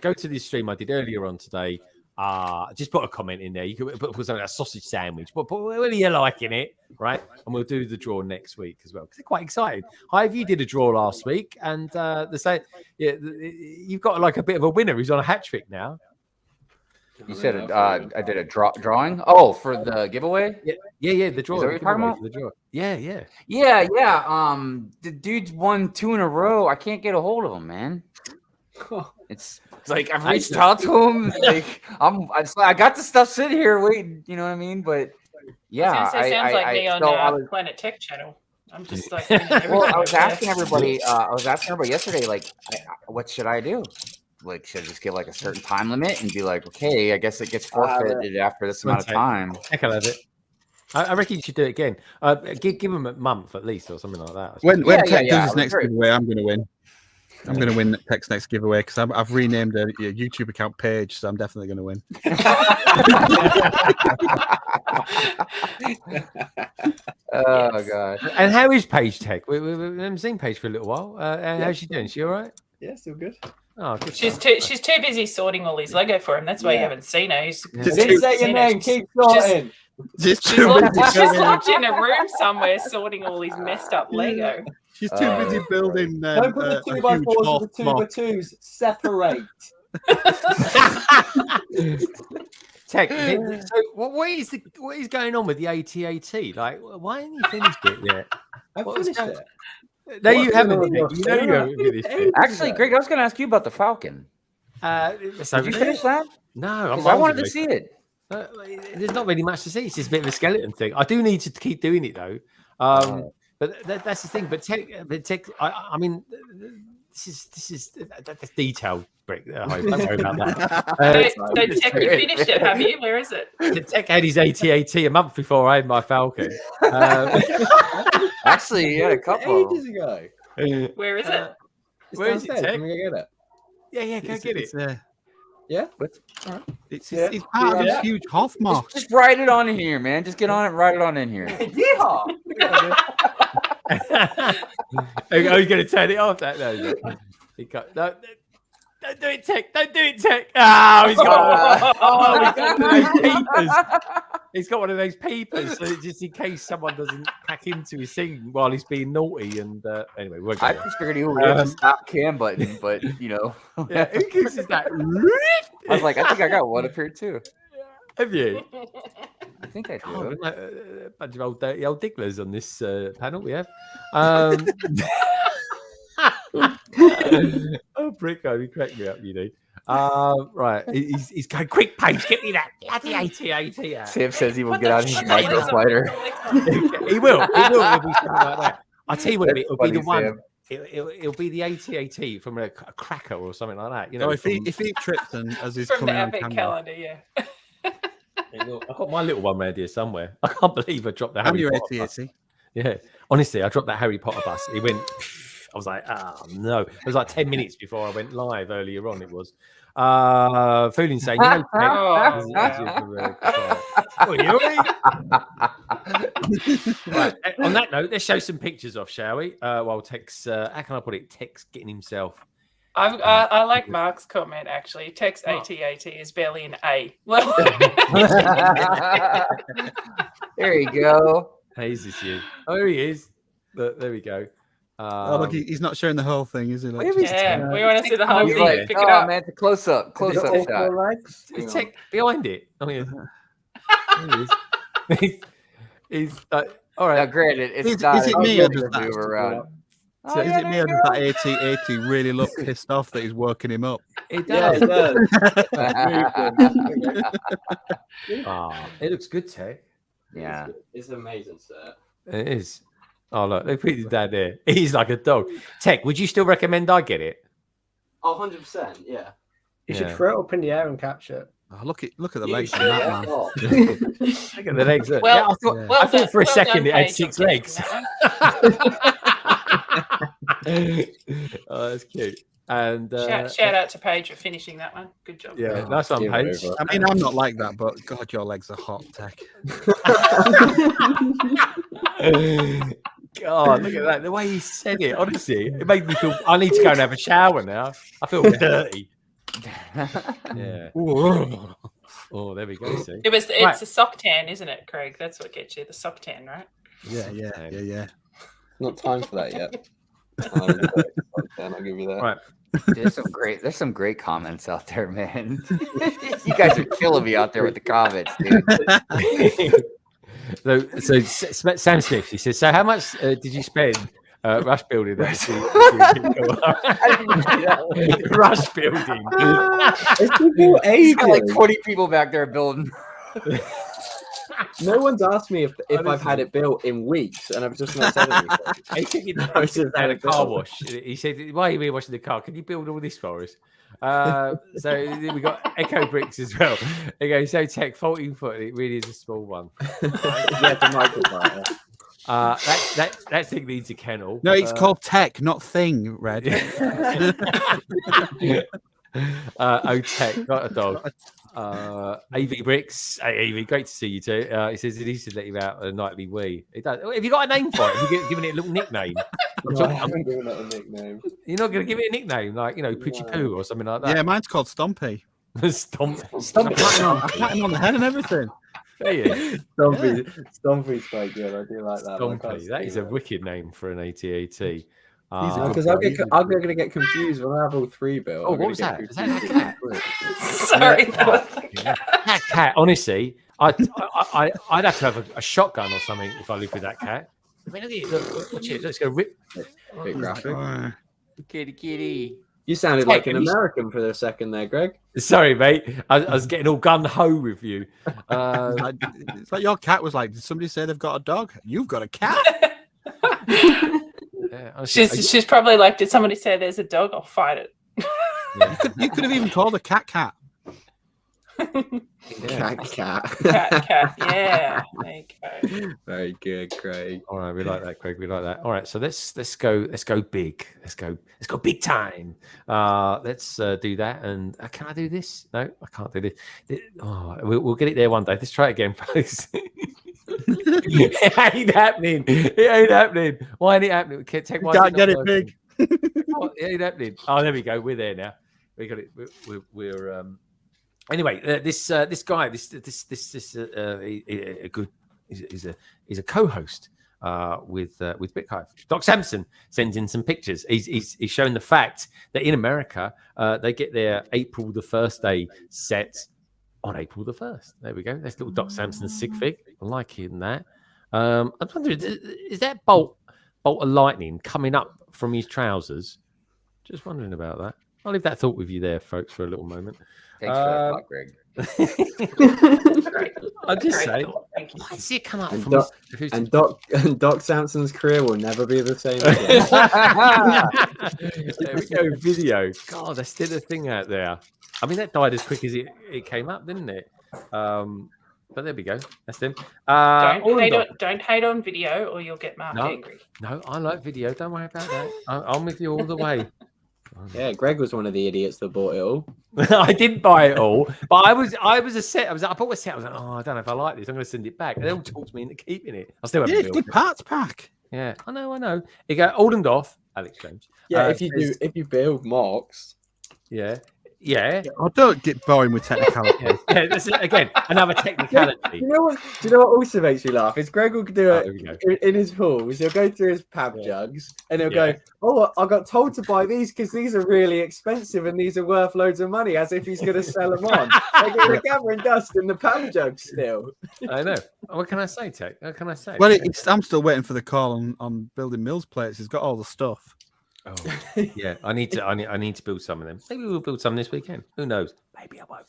Speaker 1: go to this stream I did earlier on today. Just put a comment in there. You can put something like a sausage sandwich, but whether you like in it, right? And we'll do the draw next week as well because they're quite excited. Hive, you did a draw last week, and you've got like a bit of a winner who's on a hat trick now.
Speaker 10: You said I did a drawing. Oh, for the giveaway?
Speaker 1: Yeah. The draw.
Speaker 10: Is that what you're talking about?
Speaker 1: The draw. Yeah.
Speaker 10: The dude's won 2 in a row. I can't get a hold of him, man. It's like I've reached out to him. Like I got the stuff sitting here waiting. You know what I mean? But yeah,
Speaker 9: sounds like me on Planet Tech Channel. I'm just like. I
Speaker 10: was asking everybody. Yesterday, like, what should I do? Like, should I just get like a certain time limit and be like, okay, I guess it gets forfeited after this amount of time?
Speaker 1: Heck of it. I reckon you should do it again. Give them a month at least or something like that.
Speaker 3: When Tech does his next giveaway, I'm going to win. I'm going to win Tech's next giveaway because I've renamed a YouTube account page, so I'm definitely going to win.
Speaker 10: Oh god!
Speaker 1: And how is Paige Tech? We haven't seen Paige for a little while. How's she doing? She all right?
Speaker 8: Yeah, still good.
Speaker 1: Oh, good.
Speaker 9: She's too busy sorting all his Lego for him. That's why you haven't seen her.
Speaker 8: Didn't say your name. Keep sorting.
Speaker 9: She's locked in a room somewhere sorting all his messed up Lego.
Speaker 3: She's too busy building.
Speaker 8: Don't put the 2x4s with the 2x2s. Separate.
Speaker 1: Tech. So what is going on with the AT-AT? Like, why haven't you finished it yet?
Speaker 8: I've finished it.
Speaker 1: No, you haven't. You haven't finished it.
Speaker 10: Actually, Greg, I was going to ask you about the Falcon.
Speaker 1: So
Speaker 10: did you finish that?
Speaker 1: No,
Speaker 10: I wanted to see it.
Speaker 1: There's not really much to see. It's just a bit of a skeleton thing. I do need to keep doing it though. But that's the thing. But tech. I mean, that's detailed, Brick. Don't worry about that.
Speaker 9: So Tech, you finished it, have you? Where is it?
Speaker 1: The Tech had his AT-AT a month before I had my Falcon.
Speaker 10: Actually, you had a couple
Speaker 8: ages ago.
Speaker 9: Where is it?
Speaker 1: Where is it,
Speaker 8: downstairs.
Speaker 1: Tech?
Speaker 8: Can we go get it?
Speaker 1: Yeah, go get it.
Speaker 8: Yeah.
Speaker 3: It's part of his huge Hoffmark.
Speaker 10: Just write it on in here, man. Just get on it and write it on in here.
Speaker 1: Are you going to turn it off? No, don't do it, Tech. Don't do it, Tech. Oh, he's got one of those peepers. He's got one of those peepers, so just in case someone doesn't hack into his thing while he's being naughty. And anyway, we're
Speaker 10: I
Speaker 1: going.
Speaker 10: just figured he would hit the stop cam button, but you know,
Speaker 1: Yeah, who gives us that?
Speaker 10: I was like, I think I got one up here too.
Speaker 1: Have you?
Speaker 10: I think I
Speaker 1: Oh,
Speaker 10: do.
Speaker 1: a bunch of old dirty old dicklers on this panel we have. Oh, Bricko, you crack me up, you do. Right, he's going quick pace. Get me that bloody AT-AT out.
Speaker 10: Sam says he will get out his micro slider.
Speaker 1: He will. It'll be something like that. I'll tell you what, it'll be the one.
Speaker 10: Sam.
Speaker 1: It'll be the AT-AT from a cracker or something like that. You know,
Speaker 3: So if he trips and as he's
Speaker 9: From the
Speaker 3: coming on
Speaker 9: Epic
Speaker 3: camera,
Speaker 9: calendar, yeah.
Speaker 1: I've got my little one around here somewhere. I can't believe I dropped the
Speaker 3: have
Speaker 1: Harry
Speaker 3: you
Speaker 1: Potter bus.
Speaker 3: AT-AT?
Speaker 1: Yeah, honestly, I dropped that Harry Potter bus. It went. I was like, oh no! It was like 10 minutes before I went live earlier on. It was. Fooling saying, you know, right, on that note, let's show some pictures off, shall we? While Tex, how can I put it? Tex getting himself.
Speaker 9: I like Mark's comment actually. Tech's AT-AT is barely an A. Well,
Speaker 10: There you go.
Speaker 1: Hey, is this you? Oh, there he is. There we go.
Speaker 3: Oh, look, he's not showing the whole thing, is he? Like,
Speaker 9: yeah, we want to see the whole
Speaker 10: He's
Speaker 9: thing.
Speaker 10: like,
Speaker 9: Pick it
Speaker 10: oh
Speaker 9: up.
Speaker 10: man, it's a close up shot.
Speaker 1: Is Tech behind it? Oh yeah. There he is. He's all right.
Speaker 10: Now, granted, it's
Speaker 3: Is
Speaker 10: not
Speaker 3: it
Speaker 10: a
Speaker 3: me or
Speaker 10: good
Speaker 3: does that
Speaker 10: move around.
Speaker 3: So is it me or does that AT-AT really look pissed off that he's working him up?
Speaker 1: It
Speaker 8: Yeah,
Speaker 1: does.
Speaker 8: it does.
Speaker 1: It looks good, Tech.
Speaker 10: Yeah.
Speaker 8: It's amazing, sir.
Speaker 1: It is. Oh look, they put his dad there. He's like a dog. Tech, would you still recommend I get it?
Speaker 8: Oh, 100%, yeah.
Speaker 7: You should
Speaker 1: Yeah.
Speaker 7: throw it up in the air and catch it.
Speaker 3: Oh, look at the
Speaker 8: You
Speaker 3: legs on
Speaker 8: should,
Speaker 3: that
Speaker 8: yeah.
Speaker 3: man.
Speaker 8: Oh.
Speaker 1: Look at the legs. Look.
Speaker 9: Well,
Speaker 1: Yeah, I thought,
Speaker 9: well
Speaker 1: I thought
Speaker 9: done-
Speaker 1: for a
Speaker 9: well
Speaker 1: second
Speaker 9: done,
Speaker 1: it had
Speaker 9: Paige,
Speaker 1: 6
Speaker 9: on
Speaker 1: legs.
Speaker 9: catching that
Speaker 1: Oh, that's cute. And
Speaker 9: one. Shout out to Paige for finishing that one. Good job.
Speaker 1: yeah, nice one,
Speaker 8: Give it
Speaker 1: Paige.
Speaker 8: over.
Speaker 3: I mean, I'm not like that, but God, your legs are hot, Tech.
Speaker 1: God, look at that. The way he said it, honestly, it made me feel. I need to go and have a shower now. I feel dirty. Yeah. Oh, there we go. See.
Speaker 9: It's
Speaker 1: Right.
Speaker 9: the sock tan, isn't it, Craig? That's what gets you the sock tan, right?
Speaker 3: Yeah.
Speaker 8: Not time for that yet. I'll give you that.
Speaker 1: Right.
Speaker 10: There's some great comments out there, man. You guys are killing me out there with the comments, dude.
Speaker 1: So Sam Smith, he says, so how much did you spend rush building that? Rush building.
Speaker 10: He's got like 20 people back there building.
Speaker 8: No one's asked me if I've had it built in weeks, and I've just not said anything.
Speaker 1: He took it down a car wash. He said, why are you really washing the car? Can you build all this for us? So we got Echo Bricks as well. They go, so Tech, 14 foot, it really is a small one.
Speaker 8: Yeah, the microphone.
Speaker 1: That thing needs a kennel.
Speaker 3: No, it's called Tech, not Thing, Red.
Speaker 1: Tech, not a dog. AV Bricks, hey, AV, great to see you too. He says he needs to let you out a nightly wee. It does. Have you got a name for it? Have you given it a little nickname?
Speaker 8: No, I haven't given it a nickname.
Speaker 1: You're not going to give it a nickname like, Poochie Poo or something like that?
Speaker 3: Yeah, mine's called Stompy.
Speaker 1: Stomp.
Speaker 3: I pat him on the head and everything.
Speaker 1: There you
Speaker 8: Stompy's quite good. I do like that.
Speaker 1: Stompy. That is a wicked name for an AT-AT.
Speaker 8: Because I'm going to get confused when I have all 3 built.
Speaker 1: Oh, what was that? Is that a cat?
Speaker 9: Sorry, that was the cat.
Speaker 1: That cat, honestly, I'd have to have a shotgun or something if I lived with that cat. I mean, look at it. Look, watch it. Let's go rip.
Speaker 8: Bit graphic.
Speaker 10: Kitty.
Speaker 8: You sounded like an American for a second there, Greg.
Speaker 1: Sorry, mate. I was getting all gun ho with you.
Speaker 3: It's like your cat was like, did somebody say they've got a dog? You've got a cat.
Speaker 9: She's probably like, did somebody say there's a dog? I'll fight it.
Speaker 3: Yeah. You could have even called a cat.
Speaker 8: Cat.
Speaker 9: Cat. Yeah. There you go.
Speaker 8: Very good, Craig.
Speaker 1: All right, we like that, Craig. We like that. All right, so let's go big. Let's go big time. Let's do that. And can I do this? No, I can't do this. Oh, we'll get it there one day. Let's try it again, folks. It ain't happening. It ain't happening. Why ain't it happening? Can't
Speaker 3: get it big.
Speaker 1: Oh, it ain't happening. Oh, there we go. We're there now. We got it. We're Anyway, this guy, he's a co-host with BitHive. Doc Sampson sends in some pictures. He's showing the fact that in America they get their April the 1st day set on April the 1st. There we go. That's little Doc Sampson's sig fig. I like hearing that. I'm wondering, is that bolt of lightning coming up from his trousers? Just wondering about that. I'll leave that thought with you there, folks, for a little moment.
Speaker 10: Thanks for that thought, Greg.
Speaker 1: I'll just say, why does it come up
Speaker 8: And
Speaker 1: from
Speaker 8: Doc Sampson's career will never be the same again.
Speaker 1: There we go, video. God, there's still a thing out there. I mean, that died as quick as it came up, didn't it? But there we go. That's them.
Speaker 9: Don't hate on video, or you'll get Mark angry.
Speaker 1: No, I like video. Don't worry about that. I'm with you all the way.
Speaker 8: Yeah, Greg was one of the idiots that bought it all.
Speaker 1: I didn't buy it all, but I was a set. I bought a set. I was like, oh, I don't know if I like this. I'm going to send it back. And they all talked me into keeping it. I still haven't.
Speaker 3: It's good parts pack.
Speaker 1: Yeah, I know. You go Oldendorf, Alex James.
Speaker 8: Yeah, if you build mocks.
Speaker 1: Yeah.
Speaker 3: Oh, don't get boring with technicality.
Speaker 1: Yeah, this is, again, another technicality.
Speaker 8: Do you know what also makes me laugh? Is Greg will do it in his hauls. He'll go through his pab jugs and he'll go, "Oh, I got told to buy these because these are really expensive and these are worth loads of money." As if he's going to sell them on. They're gathering dust in the pab jugs still.
Speaker 1: I know. What can I say, Tech? What can I say?
Speaker 3: Well, I'm still waiting for the call on building Mills plates. He's got all the stuff.
Speaker 1: Oh, yeah. I need to build some of them. Maybe we'll build some this weekend. Who knows? Maybe I won't.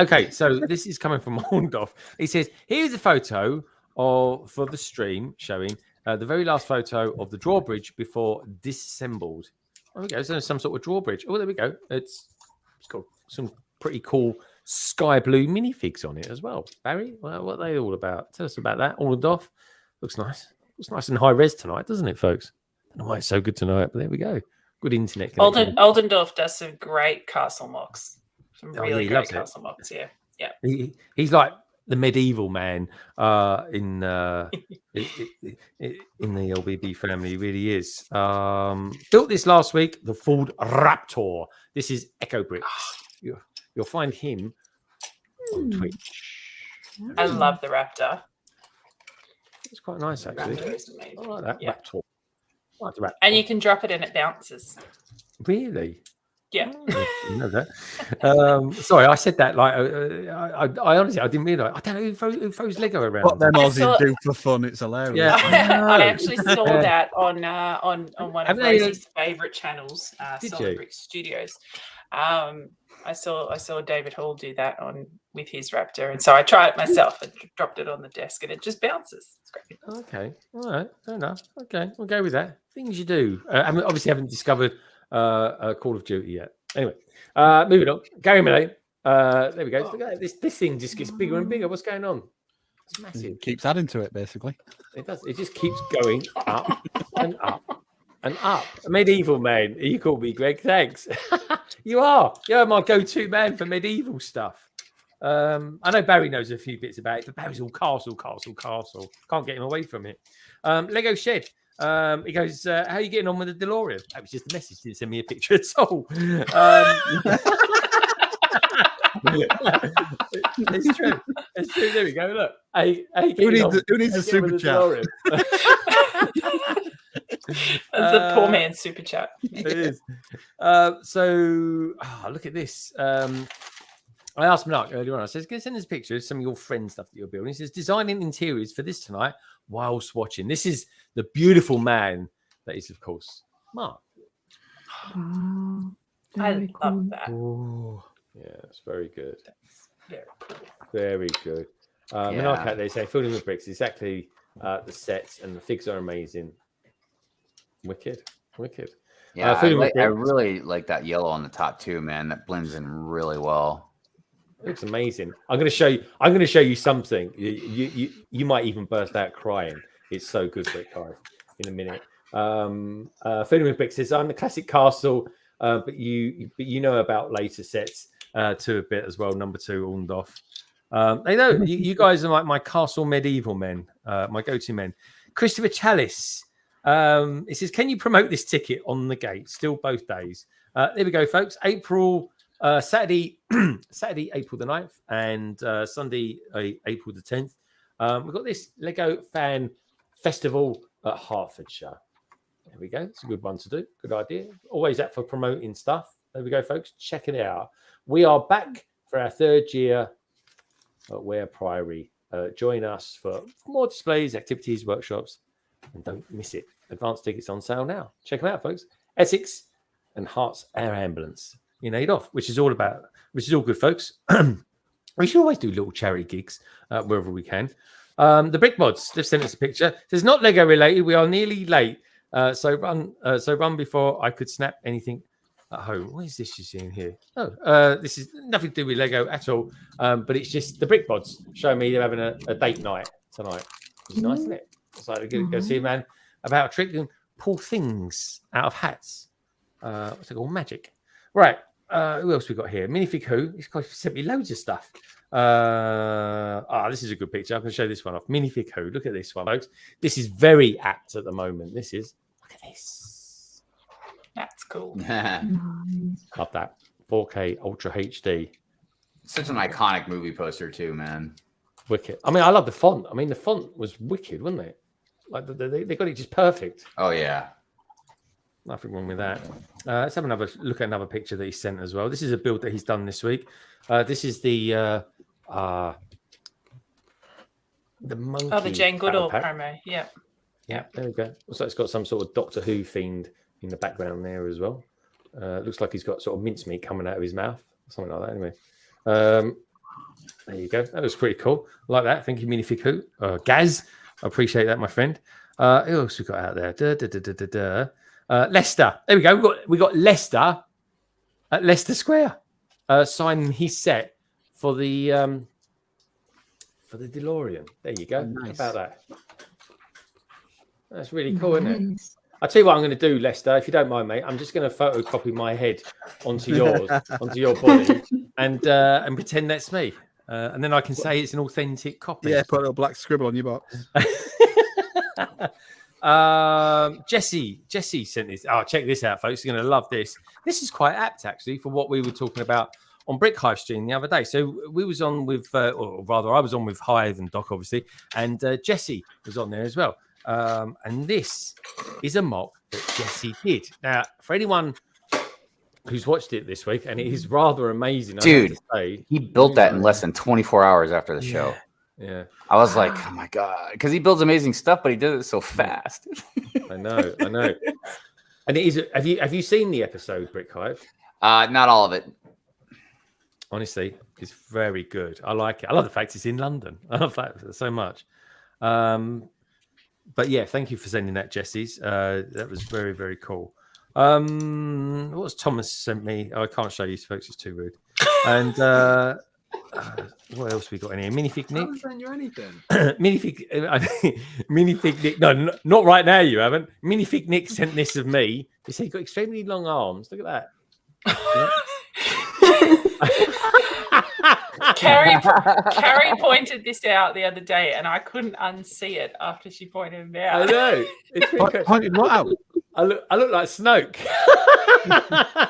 Speaker 1: Okay, so this is coming from Orndorff. He says, "Here's a photo for the stream showing the very last photo of the drawbridge before disassembled." There we go. So some sort of drawbridge. Oh, there we go. It's got some pretty cool sky blue minifigs on it as well. Barry, well, what are they all about? Tell us about that. Orndorff. Looks nice. Looks nice and high res tonight, doesn't it, folks? I don't know why it's so good tonight, but there we go. Good internet connection.
Speaker 9: Oldendorf does some great castle mocks. Some really great castle mocks, yeah.
Speaker 1: He's like the medieval man in the LBB family. He really is. Built this last week, the Ford Raptor. This is Echo Bricks. You'll find him on Twitch.
Speaker 9: I love the Raptor.
Speaker 1: It's quite nice, actually. I like that Raptor.
Speaker 9: And you can drop it and it bounces.
Speaker 1: Really?
Speaker 9: Yeah.
Speaker 1: You know that. Sorry, I said that like I honestly I didn't realise. I don't know who throws Lego around.
Speaker 3: What them Aussies do for fun? It's hilarious.
Speaker 1: Yeah,
Speaker 9: I actually saw that on one of Rosey's favourite channels, Solid Brick Studios. I saw David Hall do that with his Raptor, and so I tried it myself and dropped it on the desk, and it just bounces. It's great.
Speaker 1: Okay, all right, fair enough. Okay, we'll go with that. Things you do. I obviously haven't discovered Call of Duty yet. Anyway, moving on. Gary Millay. There we go. Look at this thing just gets bigger and bigger. What's going on? It's massive.
Speaker 3: It keeps adding to it, basically.
Speaker 1: It does. It just keeps going up and up and up. Medieval man. You call me Greg. Thanks. You are. You're my go-to man for medieval stuff. I know Barry knows a few bits about it, but Barry's all castle. Can't get him away from it. Lego Shed. He goes, how are you getting on with the DeLorean? That was just a message. Didn't send me a picture at all. It's true. It's true. There we go. Look.
Speaker 3: Who needs a super chat?
Speaker 9: That's the poor man's super chat.
Speaker 1: It is. Look at this. I asked Mark earlier on. I said, "Can you send us pictures of some of your friend stuff that you're building?" He says, "Designing interiors for this tonight whilst watching." This is the beautiful man that is, of course, Mark.
Speaker 5: Wow.
Speaker 9: I
Speaker 5: Very
Speaker 9: love
Speaker 5: cool.
Speaker 9: that.
Speaker 1: Oh, yeah, it's very good.
Speaker 9: Very cool.
Speaker 1: Very good. In our cat, they say Fooling with Bricks, exactly the sets and the figs are amazing. Wicked.
Speaker 10: Yeah,
Speaker 1: Fooling with
Speaker 10: I
Speaker 1: Bricks.
Speaker 10: really like that yellow on the top too, man. That blends in really well.
Speaker 1: It looks amazing. I'm going to show you something. You might even burst out crying. It's so good, Brick Hive. In a minute. Fooling with Bricks says, I'm the classic castle, but you know about later sets to a bit as well. Number 2, Orndorff. They know you guys are like my castle medieval men, my go-to men. Christopher Chalice. It says, can you promote this ticket on the gate? Still both days. There we go, folks. Saturday, April the 9th, and Sunday, April the 10th. We've got this Lego Fan Festival at Hertfordshire. There we go. It's a good one to do. Good idea. Always up for promoting stuff. There we go, folks. Check it out. We are back for our 3rd year at Ware Priory. Join us for more displays, activities, workshops, and don't miss it. Advance tickets on sale now. Check them out, folks. Essex and Herts Air Ambulance in Adolph, which is all good, folks. We should always do little charity gigs wherever we can. The Brick Mods, they've sent us a picture. It says, not Lego related. We are nearly late. So run before I could snap anything at home. What is this you're seeing here? Oh, this is nothing to do with Lego at all. But it's just the Brick Mods showing me they're having a date night tonight. It's nice, isn't it? It's like go see a man about a trick and pull things out of hats. What's it called? Magic. Right. Who else we got here? Minifig Who. He's sent me loads of stuff. This is a good picture. I'm going to show this one off. Minifig Who. Look at this one, folks. This is very apt at the moment. Look at this.
Speaker 9: That's cool.
Speaker 1: Love that. 4K Ultra HD.
Speaker 10: Such an iconic movie poster too, man.
Speaker 1: Wicked. I mean, I love the font. I mean, the font was wicked, wasn't it? Like they got it just perfect.
Speaker 10: Oh yeah.
Speaker 1: Nothing wrong with that. Let's have another look at another picture that he sent as well. This is a build that he's done this week. This is the monkey.
Speaker 9: Oh, the Jane Goodall
Speaker 1: pack.
Speaker 9: promo. Yeah.
Speaker 1: Yeah, there we go. Looks like it's got some sort of Doctor Who fiend in the background there as well. Looks like he's got sort of mincemeat coming out of his mouth, something like that. Anyway, there you go. That was pretty cool. Like that. Thank you, Minifig Who. Gaz, I appreciate that, my friend. Who else we got out there? Leicester. There we go. We got Leicester at Leicester Square signing his set for the DeLorean. There you go.
Speaker 3: Nice.
Speaker 1: How about that? That's really cool, isn't it? I'll tell you what I'm going to do, Leicester, if you don't mind, mate. I'm just going to photocopy my head onto yours, onto your body, and pretend that's me. And then I can say it's an authentic copy.
Speaker 3: Yeah, put a little black scribble on your box. Jesse sent this. Oh, check this out, folks. You're going to love this. This is quite apt, actually, for what we were talking about on Brick Hive stream the other day. So we was on with, or rather, I was on with Hive and Doc, obviously, and Jesse was on there as well. And this is a mock that Jesse did. Now, for anyone who's watched it this week, and it is rather amazing,
Speaker 10: dude. He built that in less than 24 hours after the show.
Speaker 1: Yeah,
Speaker 10: I was like, oh my god, because he builds amazing stuff, but he does it so fast.
Speaker 1: I know. And it is. Have you seen the episode, Brick Hive?
Speaker 10: Not all of it.
Speaker 1: Honestly, it's very good. I like it. I love the fact it's in London. I love that so much. But yeah, thank you for sending that, Jesse's. That was very, very cool. What was Thomas sent me? Oh, I can't show you, folks. It's too rude. And what else we got in here? Minifig Nick.
Speaker 8: I haven't sent you anything.
Speaker 1: Minifig Nick. No, not right now. You haven't. Minifig Nick sent this of me. He said he got extremely long arms. Look at that.
Speaker 9: Carrie pointed this out the other day, and I couldn't unsee it after she pointed it out.
Speaker 1: I know.
Speaker 3: Pointed what out?
Speaker 1: I look like Snoke.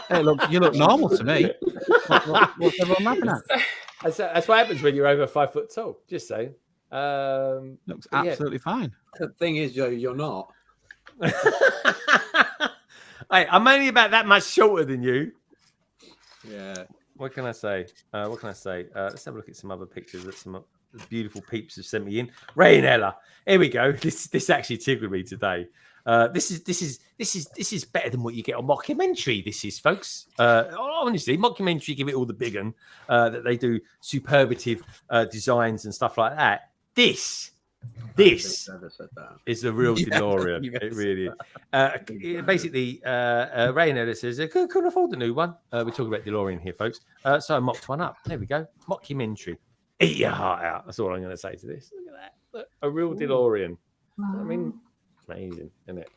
Speaker 3: Hey, look, you look normal to me. What's everyone laughing at?
Speaker 1: That's what happens when you're over 5 foot tall. Just saying.
Speaker 3: Looks absolutely fine.
Speaker 8: The thing is, Joe, you're not.
Speaker 1: Hey, I'm only about that much shorter than you.
Speaker 8: Yeah.
Speaker 1: What can I say? Let's have a look at some other pictures that some beautiful peeps have sent me in. Ray and Ella. Here we go. This actually tickled me today. This is better than what you get on mockumentary. This is, folks. Honestly, mockumentary give it all the big one that they do superlative designs and stuff like that. This is the real DeLorean. It really is. Basically, Ray says, couldn't afford the new one. We're talking about DeLorean here, folks. So I mocked one up. There we go. Mockumentary. Eat your heart out. That's all I'm going to say to this. Look at that. Look, a real DeLorean.
Speaker 5: Wow.
Speaker 1: I mean, amazing, isn't it?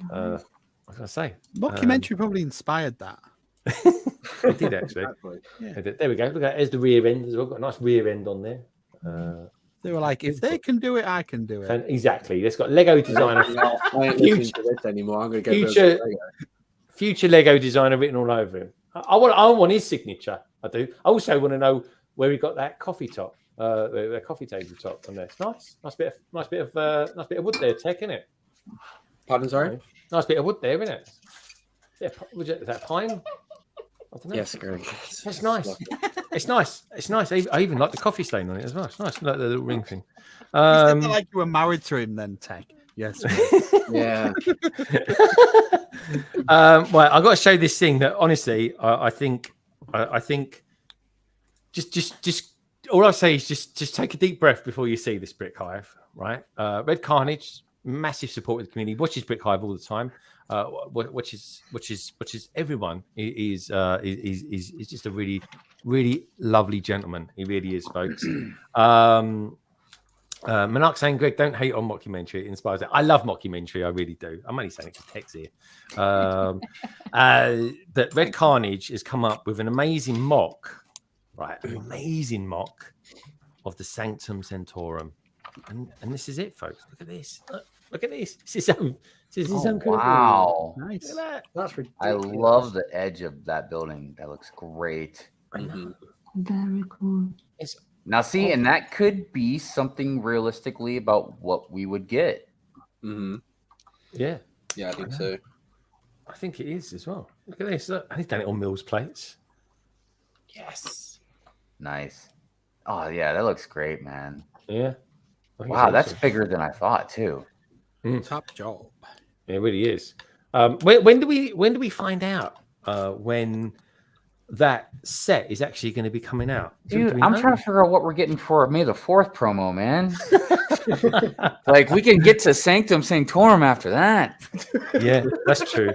Speaker 1: What can I say?
Speaker 3: Mockumentary probably inspired that.
Speaker 1: It did, actually. Yeah. There we go. Look at that. There's the rear end as well. Got a nice rear end on there.
Speaker 3: They were like, if they can do it, I can do it.
Speaker 1: And exactly. It's got Lego designer.
Speaker 8: I ain't listening to this anymore. I'm going to go
Speaker 1: future Lego designer written all over him. I want his signature. I do. I also want to know where he got that coffee top, the coffee table top on there. It's nice bit of wood there, Tech, isn't it?
Speaker 8: Pardon, sorry.
Speaker 1: Nice bit of wood there, isn't it? Yeah, is that pine? I don't know.
Speaker 8: Yes, great.
Speaker 1: That's nice. It's nice. It's nice. I even like the coffee stain on it as well. It's nice, like the little ring thing.
Speaker 3: You said like you were married to him, then, Tech. Yes.
Speaker 8: Yeah.
Speaker 1: Well, I got to show this thing that honestly, I think just all I'll say is just take a deep breath before you see this Brick Hive, right? Red Carnage, massive support of the community, watches Brick Hive all the time. Which is everyone is just a really, really lovely gentleman. He really is, folks. Manak saying, Greg, don't hate on mockumentary. It inspires it. I love mockumentary. I really do. I'm only saying it to Tex here. That Red Carnage has come up with an amazing mock, right? An amazing mock of the Sanctum Sanctorum. And this is it, folks. Look at this. Look at this. This is
Speaker 10: wow.
Speaker 3: Nice.
Speaker 1: Look at that.
Speaker 7: That's ridiculous.
Speaker 10: I love the edge of that building. That looks great.
Speaker 5: Very cool.
Speaker 10: Now, see, and that could be something realistically about what we would get.
Speaker 8: Mm-hmm.
Speaker 1: Yeah.
Speaker 8: Yeah, I think so.
Speaker 1: I think it is as well. Look at this. Look, he's done it on Mills plates.
Speaker 9: Yes.
Speaker 10: Nice. Oh, yeah, that looks great, man.
Speaker 1: Yeah.
Speaker 10: Wow, that's bigger than I thought, too.
Speaker 3: Top job.
Speaker 1: It really is. When do we find out when that set is actually going to be coming out?
Speaker 10: Dude, I'm trying to figure out what we're getting for May the 4th promo, man. Like, we can get to Sanctum Sanctorum after that.
Speaker 1: Yeah, that's true.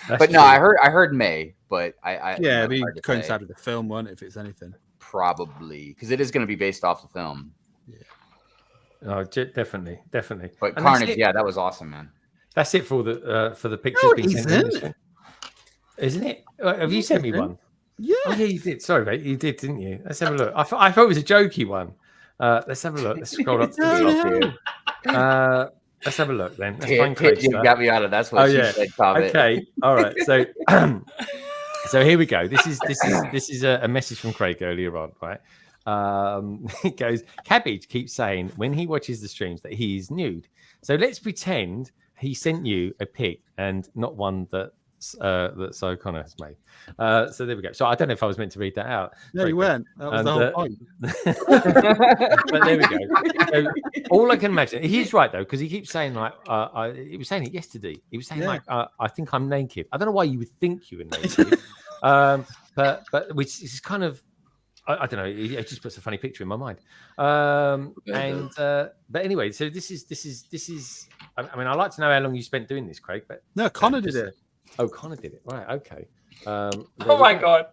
Speaker 10: But no, I heard May, but I
Speaker 3: it'd be coincided with the film, won't it, if it's anything?
Speaker 10: Probably, because it is going to be based off the film.
Speaker 1: Yeah. Oh, definitely.
Speaker 10: But
Speaker 1: and
Speaker 10: Carnage, yeah, that was awesome, man.
Speaker 1: That's it for the pictures being sent in. Isn't it? Have you sent me one?
Speaker 3: Yeah.
Speaker 1: Oh, yeah, you did. Sorry, mate. You did, didn't you? Let's have a look. I thought it was a jokey one. Let's have a look. Let's scroll up to the top. Let's have a look then. Let's find
Speaker 10: You got me out of that's what she said, comment.
Speaker 1: Okay. All right. So so here we go. This is a message from Craig earlier on, right? It goes, Cabbage keeps saying when he watches the streams that he is nude. So let's pretend he sent you a pic and not one that So Connor has made. So there we go. So I don't know if I was meant to read that out.
Speaker 3: No, you weren't. That was the whole point.
Speaker 1: But there we go. So all I can imagine, he's right though, because he keeps saying like, he was saying it yesterday. He was saying like, I think I'm naked. I don't know why you would think you were naked, but which is kind of, I don't know. It just puts a funny picture in my mind. But anyway, so this is. I mean, I'd like to know how long you spent doing this, Craig. But
Speaker 3: no, Connor did it.
Speaker 1: Oh, Connor did it. Right. Okay.
Speaker 9: Oh my God.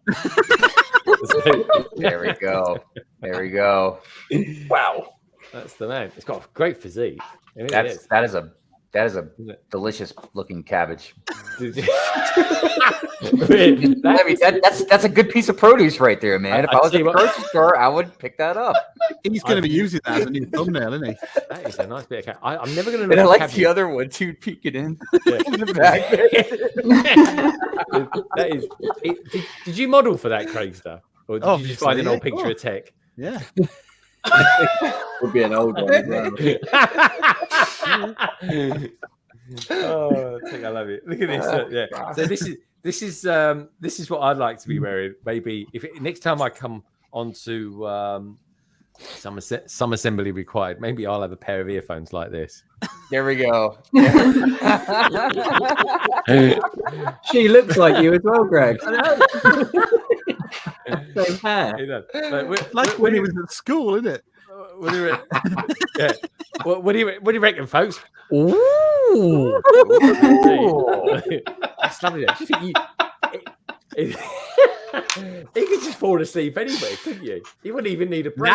Speaker 10: There we go. There we go.
Speaker 9: Wow.
Speaker 1: That's the man. It's got a great physique.
Speaker 10: That is a delicious looking cabbage. That's a good piece of produce right there, man. If I was at the grocery store, I would pick that up.
Speaker 3: He's going to be using that as a new thumbnail, isn't he?
Speaker 1: That is a nice bit of cabbage. I'm never going to.
Speaker 10: And I like the other one too, peeking in the back.
Speaker 1: That is. Did you model for that, Craigster, or did you just find an old picture of Tech?
Speaker 3: Yeah.
Speaker 8: Would be an old one as well.
Speaker 1: Oh, Tech, I love it. Look at this. Yeah. So this is what I'd like to be wearing. Maybe if next time I come onto Some assembly required. Maybe I'll have a pair of earphones like this.
Speaker 10: There we go.
Speaker 8: She looks like you as well, Greg. Same hair.
Speaker 3: Like when he was at school, isn't it?
Speaker 1: What do you yeah. What do you reckon, folks? Ooh. That's lovely. You could just fall asleep anyway, couldn't you? You wouldn't even need a break.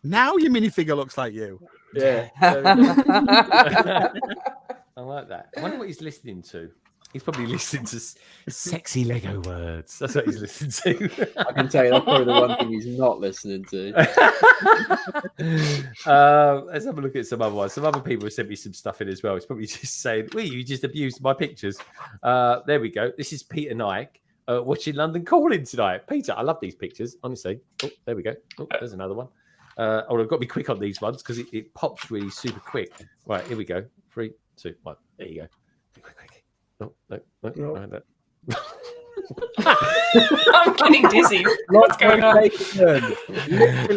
Speaker 3: Now your minifigure looks like you.
Speaker 1: Yeah. I like that. I wonder what he's listening to. He's probably listening to sexy Lego words. That's what he's listening to.
Speaker 8: I can tell you that's probably the one thing he's not listening to.
Speaker 1: Let's have a look at some other ones. Some other people have sent me some stuff in as well. It's probably just saying, well, you just abused my pictures. There we go. This is Peter Nike watching London Calling tonight. Peter, I love these pictures, honestly. Oh, there we go. Oh, there's another one. I've got to be quick on these ones because it pops really super quick. Right, here we go. 3, 2, 1. There you go. Quick. No.
Speaker 9: I'm getting dizzy. What's going on?
Speaker 8: Literally,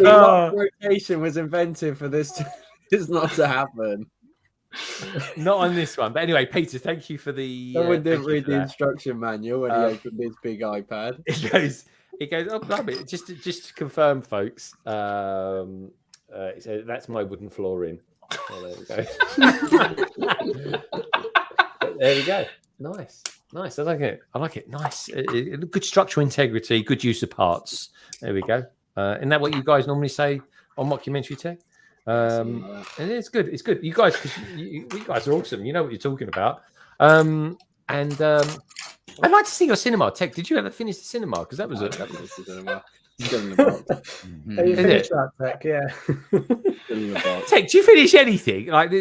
Speaker 8: lock rotation was invented for this not to happen.
Speaker 1: Not on this one. But anyway, Peter, thank you for the...
Speaker 8: Someone didn't read the instruction manual when he opened his big iPad.
Speaker 1: It goes, oh, blimey. Just to confirm, folks, so that's my wooden flooring. Oh, there we go. There we go. Nice. I like it. Nice. Good structural integrity, good use of parts. There we go. Isn't that what you guys normally say on Mockumentary Tech? And it's good. It's good. You guys are awesome. You know what you're talking about. And I'd like to see your cinema, Tech. Did you ever finish the cinema? Because that was a cinema.
Speaker 7: You finished that, Tech? Yeah.
Speaker 1: Tech, do you finish anything? Like,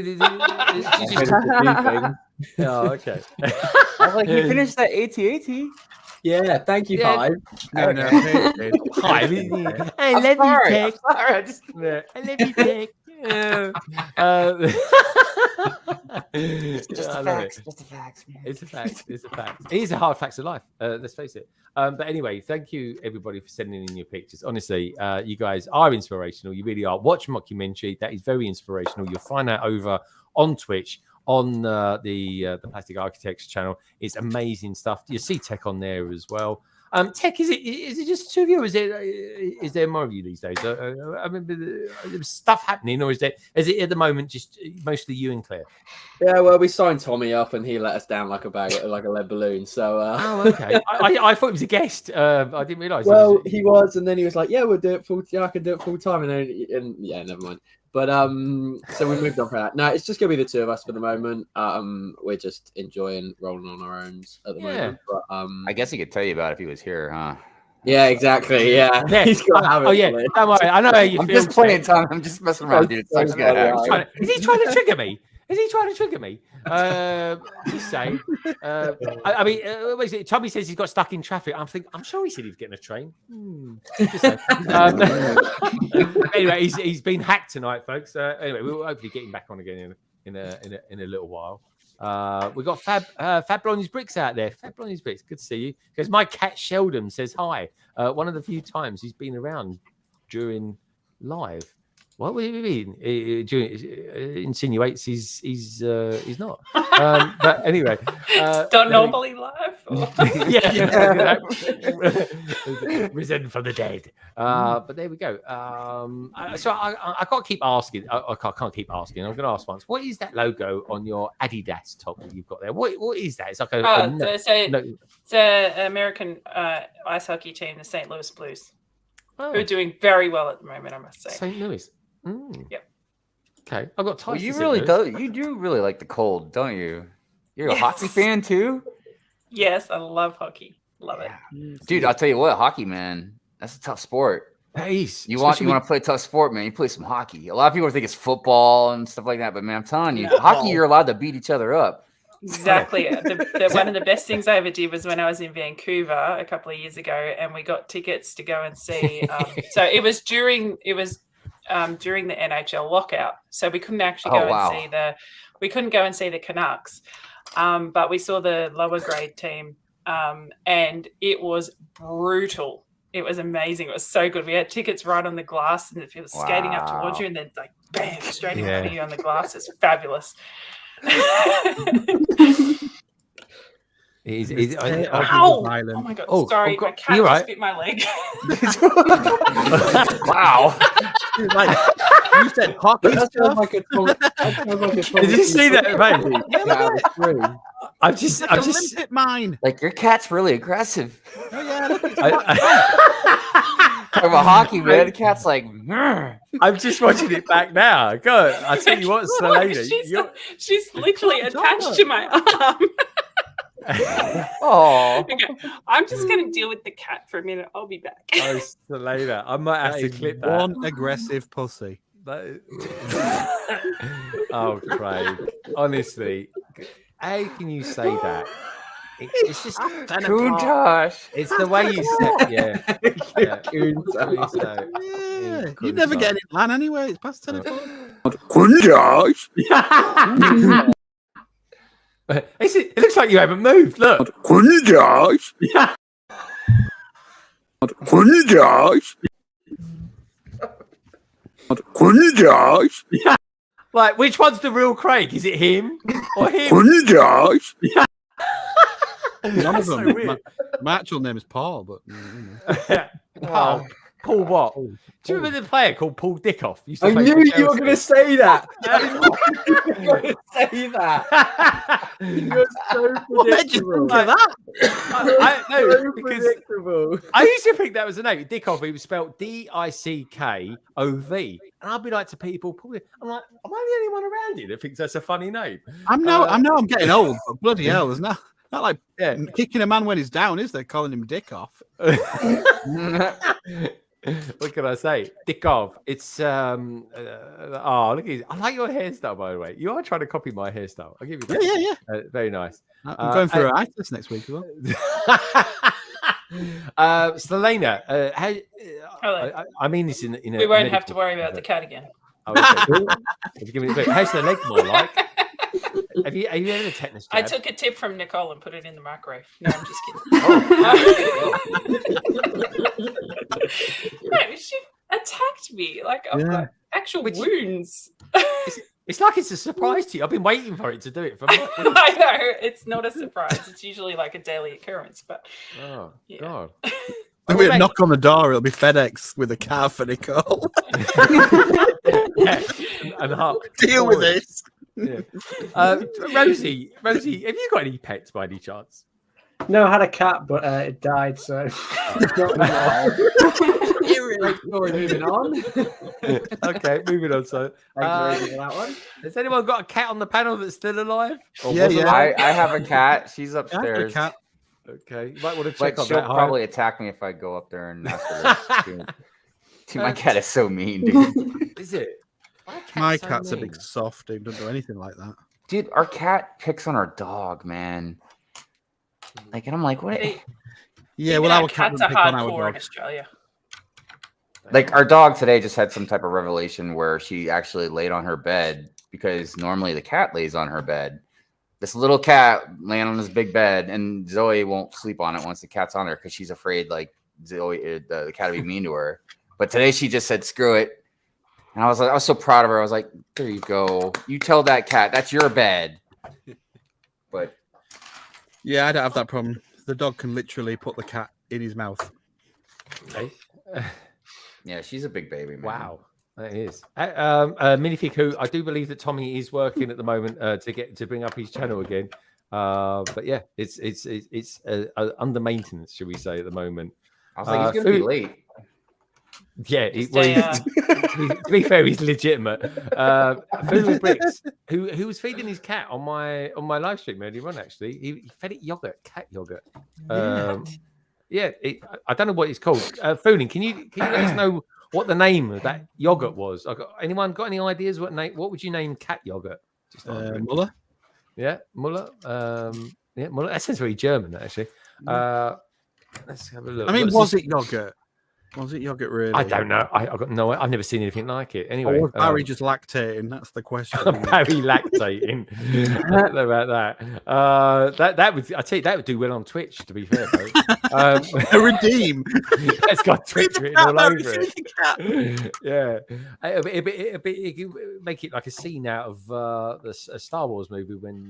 Speaker 1: oh, okay.
Speaker 10: I was like, you finished that AT-AT?
Speaker 8: Yeah, thank you, Hive.
Speaker 1: No. Hive. I love you, Tech. I love you, Tech.
Speaker 10: Just the facts, man.
Speaker 1: It's a fact. It is a hard facts of life. Let's face it. But anyway, thank you everybody for sending in your pictures. Honestly, you guys are inspirational. You really are. Watch Mockumentary. That is very inspirational. You'll find that over on Twitch, on the Plastic Architects channel. It's amazing stuff. You see Tech on there as well. Tech, is it just two of you, or is there more of you these days? I mean, there's stuff happening, or is it at the moment just mostly you and Claire?
Speaker 8: Yeah, well, we signed Tommy up, and he let us down like a lead balloon. So,
Speaker 1: oh, okay. I thought he was a guest. I didn't realise.
Speaker 8: Well, he was, and then he was like, "Yeah, we'll do it full. Yeah, I can do it full time." And yeah, never mind. But so we moved on from that. No, it's just gonna be the two of us for the moment. We're just enjoying rolling on our own at the moment. But
Speaker 10: I guess he could tell you about it if he was here, huh?
Speaker 8: Yeah, exactly. Yeah. He's got to have it.
Speaker 1: Oh yeah, don't worry. I know how you
Speaker 10: I'm
Speaker 1: feel.
Speaker 10: just playing time. I'm just messing around, dude.
Speaker 1: Is he trying to trigger me? Just saying. I mean, what is it? Tommy says he's got stuck in traffic. I'm sure he said he was getting a train. Anyway, he's been hacked tonight, folks. Anyway, we'll hopefully get him back on again in a little while. We've got Fab Blondie's Bricks out there. Fab Blondie's Bricks, good to see you. Because my cat Sheldon says hi. One of the few times he's been around during live. What do you mean? It insinuates he's not. But anyway,
Speaker 9: don't normally live.
Speaker 1: Yeah. Risen from the dead. But there we go. So I can't keep asking. I can't keep asking. I'm going to ask once. What is that logo on your Adidas top that you've got there? What is that? It's like
Speaker 9: it's an American ice hockey team, the St. Louis Blues, who are doing very well at the moment, I must say.
Speaker 1: St. Louis.
Speaker 9: Yep.
Speaker 1: Okay, I've got time.
Speaker 10: Well, you do really like the cold, don't you? You're a hockey fan too?
Speaker 9: Yes, I love hockey. Love it.
Speaker 10: Dude, I'll tell you what, hockey, man, that's a tough sport.
Speaker 1: Nice.
Speaker 10: You want to play a tough sport, man, you play some hockey. A lot of people think it's football and stuff like that, but man, I'm telling you, hockey, you're allowed to beat each other up.
Speaker 9: Exactly. One of the best things I ever did was when I was in Vancouver a couple of years ago, and we got tickets to go and see. So it was during the NHL lockout, so we couldn't actually go and see the Canucks, but we saw the lower grade team, and it was brutal. It was amazing. It was so good. We had tickets right on the glass, and it was skating up towards you, and then like bam, straight in front of you on the glass. It's fabulous.
Speaker 3: Oh
Speaker 9: my god! Sorry, my cat just bit my leg.
Speaker 10: Wow.
Speaker 3: Like, you said hockey.
Speaker 8: That sounds like a
Speaker 1: Did you see that, mate? I've just
Speaker 3: hit mine.
Speaker 10: Like your cat's really aggressive.
Speaker 3: Oh yeah. Look,
Speaker 10: Talk about hockey, man. The cat's like. "Grr."
Speaker 1: I'm just watching it back now. God, I tell you what, Selena,
Speaker 9: She's literally attached to my arm.
Speaker 10: Oh.
Speaker 9: Okay, I'm just gonna deal with the cat for a minute. I'll be back.
Speaker 1: Oh, Selena, I might have to clip that.
Speaker 3: One aggressive pussy.
Speaker 1: Oh, Craig. Honestly, how can you say that? It's just
Speaker 10: Gosh.
Speaker 1: it's the way you said, yeah.
Speaker 3: You never get any plan anyway. It's past 10 o'clock.
Speaker 1: It looks like you haven't moved. Look. Like, which one's the real Craig? Is it him or him?
Speaker 3: None of them. My actual name is Paul, but
Speaker 1: Paul what? Do you remember the player called Paul Dickoff?
Speaker 8: I knew you were going to say that. I knew you were going to say that. You're so predictable.
Speaker 1: Like that? I used to think that was the name. Dickoff. He was spelled Dickov, and I'll be like to people, probably, I'm like, am I the only one around here that thinks that's a funny name?
Speaker 3: I'm getting old, but bloody hell, there's not like kicking a man when he's down, is there? Calling him Dickoff.
Speaker 1: What can I say? Dickoff. It's look at I like your hairstyle, by the way. You are trying to copy my hairstyle. I'll give you that.
Speaker 3: Yeah.
Speaker 1: Very nice.
Speaker 3: I'm going for an ITIS next week as well.
Speaker 1: Selena, I mean this in
Speaker 9: we won't have to worry about the cat again.
Speaker 1: Oh, okay. How's the leg more like? Have you had a tetanus jab?
Speaker 9: I took a tip from Nicole and put it in the microwave. No, I'm just kidding. No, she attacked me like I've got actual wounds.
Speaker 1: It's like it's a surprise to you. I've been waiting for it to do it for months.
Speaker 9: I know it's not a surprise. It's usually like a daily occurrence, but
Speaker 1: God.
Speaker 3: There'll be a knock on the door. It'll be FedEx with a car for Nicole.
Speaker 1: And
Speaker 3: deal with this.
Speaker 1: Yeah. Rosey, have you got any pets by any chance?
Speaker 7: No, I had a cat, but it died, so
Speaker 8: moving on.
Speaker 1: Okay, moving on. So,
Speaker 8: that one.
Speaker 1: has anyone got a cat on the panel that's still alive?
Speaker 10: I have a cat. She's upstairs.
Speaker 3: Cat.
Speaker 1: Okay, you might want to check on
Speaker 10: she'll
Speaker 1: that.
Speaker 10: probably attack me if I go up there and ask her. Dude, my cat is so mean, dude.
Speaker 1: Is it?
Speaker 3: My cat's a big soft. He doesn't do anything like that.
Speaker 10: Dude, our cat picks on our dog, man. Like, and I'm like, what?
Speaker 3: Yeah, well, our cat
Speaker 9: cats
Speaker 3: doesn't
Speaker 9: are
Speaker 3: pick on our
Speaker 9: hardcore in
Speaker 3: dog.
Speaker 9: Australia.
Speaker 10: Like, our dog today just had some type of revelation where she actually laid on her bed because normally the cat lays on her bed. This little cat laying on this big bed, and Zoe won't sleep on it once the cat's on her because she's afraid, like, the cat will be mean to her. But today she just said, screw it. And I was so proud of her. I was like, there you go. You tell that cat, that's your bed. But
Speaker 3: yeah, I don't have that problem. The dog can literally put the cat in his mouth.
Speaker 1: Okay.
Speaker 10: Yeah, she's a big baby, man.
Speaker 1: Wow, that is. Minifig, who I do believe that Tommy is working at the moment to bring up his channel again. But yeah, it's under maintenance, should we say, at the moment.
Speaker 10: I was like, he's gonna be late.
Speaker 1: Yeah, to be fair, he's legitimate. Food with Bricks, who was feeding his cat on my live stream earlier on. Actually, he fed it cat yogurt. Yeah, I don't know what it's called. Fooling, can you let us know what the name of that yogurt was? Anyone got any ideas? What would you name cat yogurt?
Speaker 3: Muller.
Speaker 1: Yeah, Muller. Yeah, Muller. That sounds very German, actually. Let's have a look.
Speaker 3: I mean, was it yogurt? Was it yogurt really?
Speaker 1: I don't know. I've got no. I've never seen anything like it. Anyway,
Speaker 3: Or was Barry just lactating? That's the question.
Speaker 1: Barry lactating. I don't know about that. That would. I tell you, that would do well on Twitch. To be fair,
Speaker 3: Redeem.
Speaker 1: It's got Twitch written all over it. Yeah, it'd make it like a scene out of a Star Wars movie when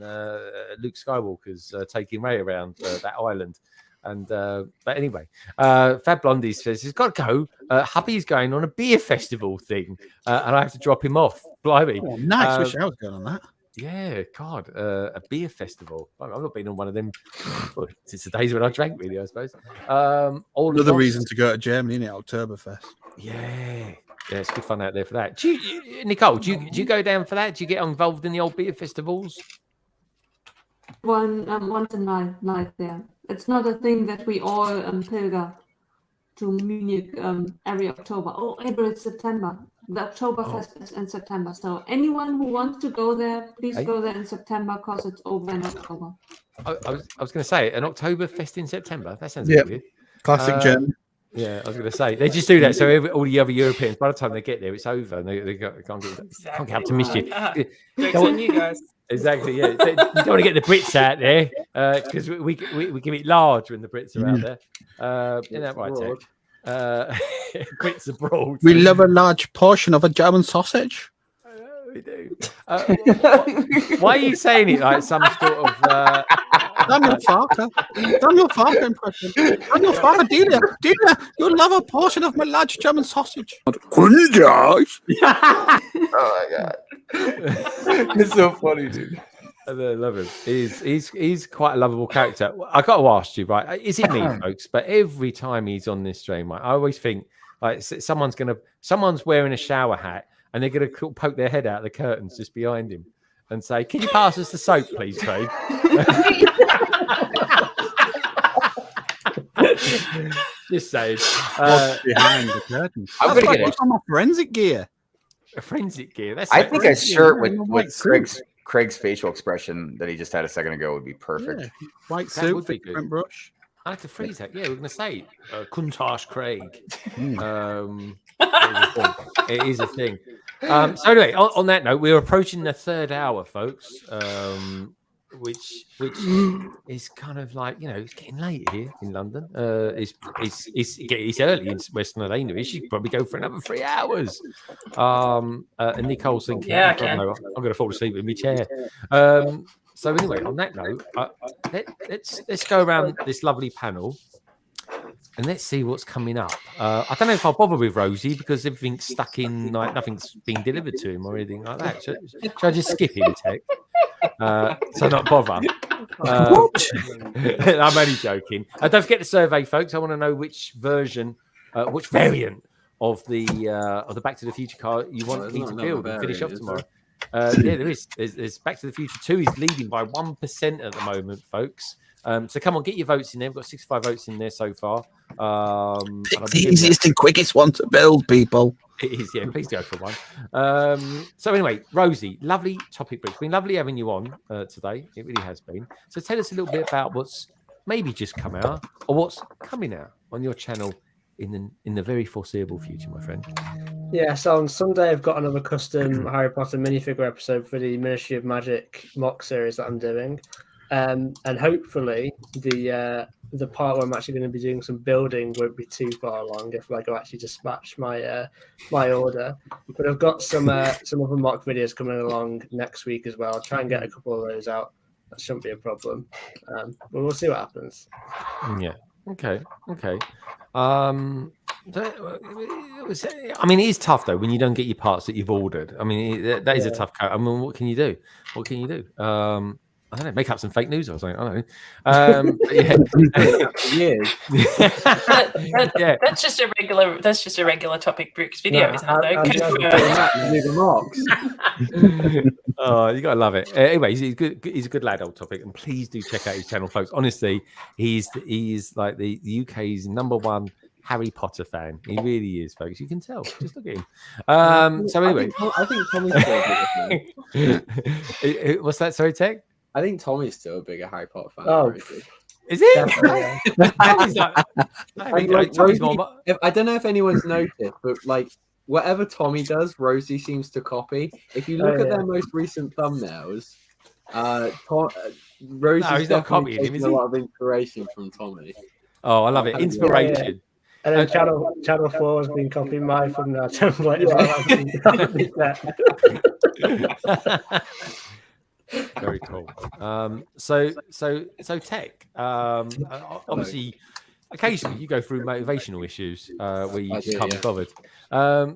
Speaker 1: Luke Skywalker's taking Rey around that island. And but anyway, Fab Blondie says he's got to go. Hubby's going on a beer festival thing, and I have to drop him off. Blimey,
Speaker 3: Oh, nice. Wish I was going on that.
Speaker 1: yeah, God, a beer festival. I've not been on one of them since the days when I drank, really. I suppose.
Speaker 3: Another reason to go to Germany, isn't it? Oktoberfest.
Speaker 1: Yeah, it's good fun out there for that. Nicole, do you go down for that? Do you get involved in the old beer festivals?
Speaker 5: Once in my life there. It's not a thing that we all pilger to Munich every October. Oh, April, September. The Oktoberfest is in September. So anyone who wants to go there, please go there in September because it's over in October.
Speaker 1: I was going to say an Oktoberfest in September. That sounds weird.
Speaker 3: Classic German.
Speaker 1: Yeah, I was going to say they just do that. So all the other Europeans, by the time they get there, it's over, and they can't get up to mischief.
Speaker 9: Jokes on you guys.
Speaker 1: Exactly. Yeah, you don't want to get the Brits out there because we give it large when the Brits are out there. Isn't that right, Tech? Brits abroad.
Speaker 3: We love a large portion of a German sausage.
Speaker 1: We do. Why are you saying it like some sort of
Speaker 3: Daniel Farker impression. Daniel Farker, Delia, you love a portion of my large German sausage.
Speaker 2: Oh
Speaker 10: Oh my god, it's so funny, dude.
Speaker 1: I love him. He's quite a lovable character. I got to ask you, right? Is it me, folks? But every time he's on this stream, right, I always think like someone's wearing a shower hat and they're gonna poke their head out the curtains just behind him and say, "Can you pass us the soap, please, Craig?" Just saying.
Speaker 3: Behind the curtain.
Speaker 10: I'm gonna get
Speaker 3: my forensic gear.
Speaker 1: A forensic gear. That's
Speaker 10: I think a shirt with
Speaker 3: suit.
Speaker 10: Craig's facial expression that he just had a second ago would be perfect.
Speaker 3: Yeah. White
Speaker 1: That
Speaker 3: suit,
Speaker 1: would be
Speaker 3: fingerprint
Speaker 1: good.
Speaker 3: brush.
Speaker 1: I like to freeze that. Yeah, we're going to say Kuntash Craig. It is a thing. So anyway, on that note, we're approaching the third hour, folks. Which is kind of like, you know, it's getting late here in London. It's early in Western London. You should probably go for another 3 hours. And Nicole's thinking,
Speaker 9: Yeah, I
Speaker 1: "Oh,
Speaker 9: can."
Speaker 1: no, I'm going to fall asleep in my chair." So anyway, on that note, let's go around this lovely panel and let's see what's coming up. I don't know if I'll bother with Rosey because everything's stuck in, like nothing's being delivered to him or anything like that. Should I just skip him, Tech? So not bother. I'm only joking. Don't forget the survey, folks. I want to know which version, which variant of the Back to the Future car you want me to build and finish off tomorrow. Yeah, there is. There's Back to the Future 2 is leading by 1% at the moment, folks. So come on, get your votes in there. We've got 65 votes in there so far.
Speaker 2: Pick the easiest and quickest one to build, people.
Speaker 1: It is, yeah. Please go for one. So anyway, Rosey, lovely topic, Brick. It's been lovely having you on today. It really has been. So tell us a little bit about what's maybe just come out or what's coming out on your channel in the very foreseeable future, my friend.
Speaker 7: Yeah, so on Sunday I've got another custom Harry Potter minifigure episode for the Ministry of Magic mock series that I'm doing. And hopefully the part where I'm actually going to be doing some building won't be too far along if I can actually dispatch my my order. But I've got some other mock videos coming along next week as well. I'll try and get a couple of those out. That shouldn't be a problem. But we'll see what happens.
Speaker 1: Yeah. Okay. I mean, it is tough though when you don't get your parts that you've ordered. I mean, that is a tough cut. I mean, what can you do? I don't know, make up some fake news or something. I don't know. Yeah.
Speaker 9: That's just a regular topic Bricks video, isn't it?
Speaker 1: Oh, you gotta love it. Anyway, he's good. He's a good lad, old topic, and please do check out his channel, folks. Honestly, he's like the UK's #1 Harry Potter fan. He really is, folks. You can tell. Just look at him. So anyway,
Speaker 8: I think Tommy's still a bigger fan.
Speaker 1: What's that? Sorry, Tech.
Speaker 8: I think Tommy's still a bigger Harry Potter fan.
Speaker 7: Oh,
Speaker 1: Is it?
Speaker 7: Definitely.
Speaker 1: Tommy's like,
Speaker 8: And, like,
Speaker 1: Tommy's
Speaker 8: Rosey-
Speaker 1: more.
Speaker 8: I don't know if anyone's noticed, but like whatever Tommy does, Rosey seems to copy. If you look at their most recent thumbnails, Rosey's
Speaker 1: No, he's not
Speaker 8: definitely
Speaker 1: copying him,
Speaker 8: taking
Speaker 1: is
Speaker 8: a
Speaker 1: he?
Speaker 8: lot of inspiration from Tommy.
Speaker 1: Oh, I love it.
Speaker 8: Yeah.
Speaker 1: Inspiration.
Speaker 7: And then Channel 4 has been copying my thumbnail template as well.
Speaker 1: Very cool. So tech. Obviously, occasionally you go through motivational issues where you just can't be bothered.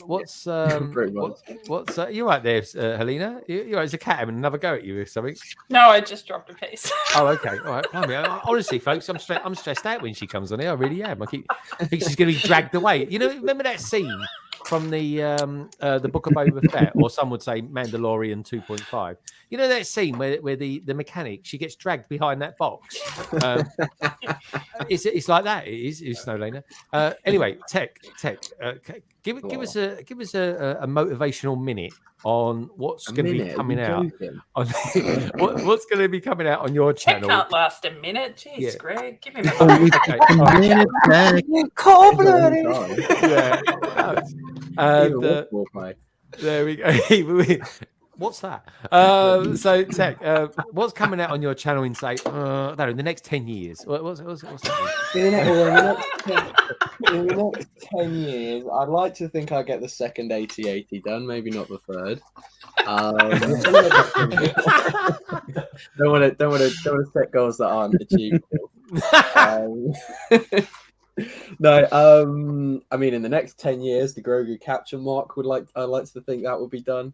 Speaker 1: What's you right there, Helena? You right? Is a cat having another go at you or something?
Speaker 9: No, I just dropped a piece.
Speaker 1: Oh, okay. All right. Honestly, folks, I'm stressed out when she comes on here. I really am. I think she's going to be dragged away. You know, remember that scene from the Book of Boba Fett, or some would say Mandalorian 2.5. You know that scene where the mechanic, she gets dragged behind that box. It's like that. It is Snowlaner. Anyway, tech. Give us a motivational minute on what's going to be coming out. What's going to be coming out on your
Speaker 9: It
Speaker 1: channel?
Speaker 9: can't last a minute. Jeez,
Speaker 1: Yeah.
Speaker 9: Greg, give him a
Speaker 8: Cold-blooded.
Speaker 1: Yeah. There we go. What's that? So, Tech, what's coming out on your channel in, say, I don't know, in the next 10 years? What's that?
Speaker 8: In the next 10 years, I'd like to think I'll get the second AT-80 done, maybe not the third. Don't want to set goals that aren't achievable. No, I mean, in the next 10 years, the Grogu capture mark I'd like to think that will be done.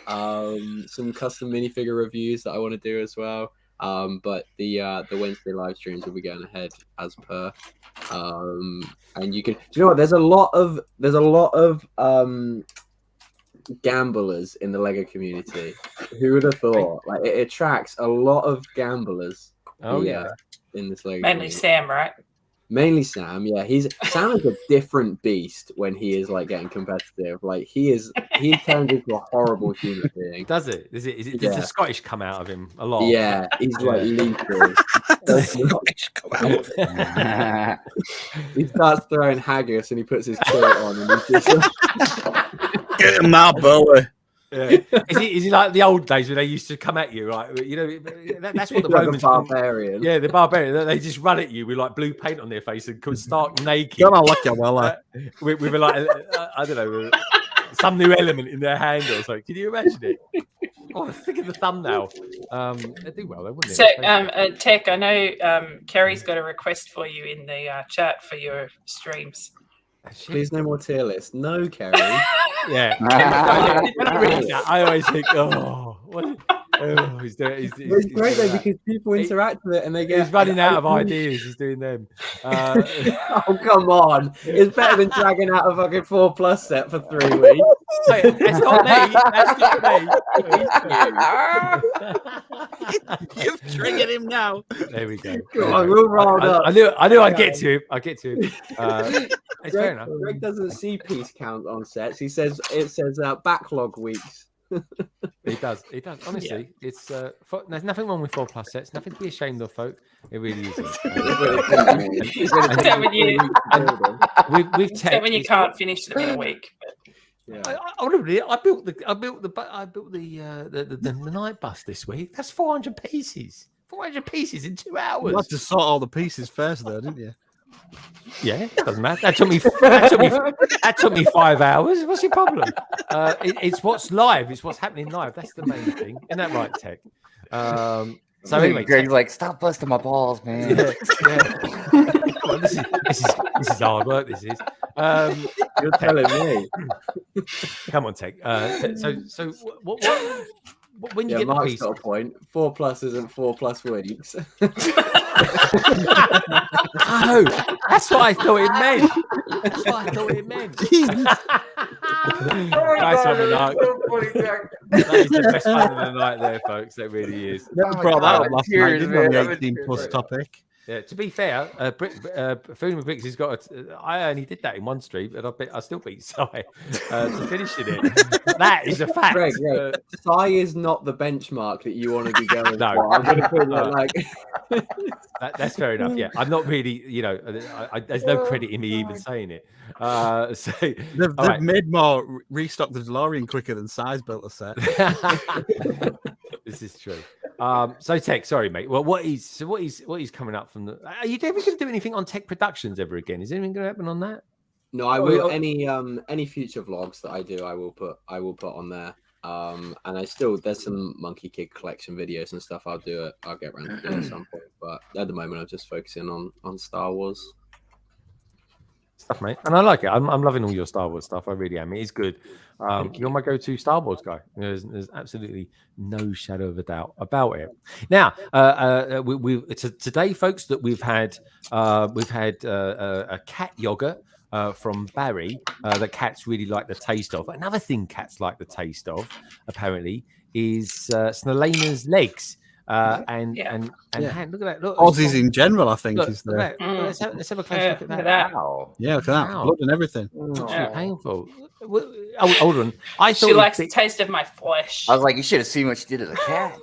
Speaker 8: Some custom minifigure reviews that I want to do as well. But the Wednesday live streams will be going ahead as per. And you can, do you know what? There's a lot of gamblers in the Lego community. Who would have thought? Like, it attracts a lot of gamblers.
Speaker 1: Oh yeah,
Speaker 8: in this Lego.
Speaker 9: Mainly
Speaker 8: community.
Speaker 9: Sam, right?
Speaker 8: Mainly Sam, yeah. Sam is a different beast when he is like getting competitive. Like he turns into a horrible human being.
Speaker 1: Does it? Does the Scottish come out of him a lot?
Speaker 8: Yeah, he's like lethal.
Speaker 2: Scottish come out.
Speaker 8: He starts throwing haggis and he puts his coat on and he's just
Speaker 2: Get him now, Bowie.
Speaker 1: Yeah. Is he like the old days when they used to come at you, right? You know, that's what the
Speaker 8: like
Speaker 1: Romans.
Speaker 8: a barbarian.
Speaker 1: Yeah, the barbarian. They just run at you with like blue paint on their face and come stark naked.
Speaker 3: Gonna look you well.
Speaker 1: With like I don't know, some new element in their hand or something. Can you imagine it? Oh, think of the thumbnail. They do well, though, wouldn't
Speaker 9: So,
Speaker 1: it?
Speaker 9: Tech, I know Kerry's got a request for you in the chat for your streams.
Speaker 8: Please no more tier list. No, Kerry.
Speaker 1: Yeah. When I read that, I always think, he's doing.
Speaker 8: It's great though because people interact with it and they get.
Speaker 1: He's running out of ideas. He's doing them.
Speaker 8: Oh come on! It's better than dragging out a fucking 4+ set for 3 weeks.
Speaker 1: Hey, that's not me. That's not me.
Speaker 2: You've triggered him now.
Speaker 1: There we go.
Speaker 8: Come on, we'll roll up.
Speaker 1: I knew I'd get to him. It's fair enough.
Speaker 8: Greg doesn't see piece count on sets. It says backlog weeks.
Speaker 1: He does. Honestly, it's there's nothing wrong with 4+ sets. Nothing to be ashamed of, folk. It really isn't.
Speaker 9: Except when you
Speaker 1: with tech,
Speaker 9: can't finish them in a week.
Speaker 8: Yeah.
Speaker 1: I built the night bus this week. That's 400 pieces. 400 pieces in 2 hours.
Speaker 3: You had to sort all the pieces first, though, didn't you?
Speaker 1: Yeah, doesn't matter. That took me 5 hours. What's your problem? It's what's live. It's what's happening live. That's the main thing. Isn't that right, Tech? So anyway,
Speaker 10: Greg's like, stop busting my balls, man.
Speaker 1: Yeah. Come on, this is hard work. This is.
Speaker 8: You're telling me.
Speaker 1: Come on, Tech. So what when you get
Speaker 8: Mark's
Speaker 1: the piece?
Speaker 8: got a point. 4+ isn't 4+ weeks.
Speaker 1: Oh, that's what I thought it meant. Nice one, Mark. That is the best fun of the night there, folks. That really is.
Speaker 3: Never brought that up last night,
Speaker 10: tears,
Speaker 3: didn't we, on
Speaker 10: man.
Speaker 3: the 18+ topic?
Speaker 1: Yeah, to be fair, Food with Bricks has got. I only did that in one stream, and I still beat Sai to finishing it. That is a fact.
Speaker 8: Greg, Sai is not the benchmark that you want to be going
Speaker 1: No.
Speaker 8: for. I'm going to put that like.
Speaker 1: That's fair enough. Yeah, I'm not really. There's no credit in me even saying it. So
Speaker 3: they've made more restocked the DeLorean quicker than Sai's built a set.
Speaker 1: This is true. So Tech, sorry, mate. Well, what is coming up from the? Are you ever going to do anything on Tech Productions ever again? Is anything going to happen on that?
Speaker 8: No, I will. Any future vlogs that I do, I will put on there. And there's some Monkey Kid collection videos and stuff. I'll get around to doing at some point. But at the moment, I'm just focusing on Star Wars
Speaker 1: stuff, mate. And I like it. I'm loving all your Star Wars stuff. I really am. It is good. You're my go-to Star Wars guy. There's absolutely no shadow of a doubt about it. Now, today, folks, that we've had a cat yogurt from Barry that cats really like the taste of. Another thing cats like the taste of, apparently, is Selina's legs. And hand. Look at that. Look,
Speaker 3: Aussies in general, I think, is
Speaker 1: there. Let's have a close look at that.
Speaker 3: Wow. Yeah, look at that. Blood and everything.
Speaker 1: Painful. Hold on. I thought
Speaker 9: she likes the taste of my flesh.
Speaker 10: I was like, you should have seen what she did as a cat.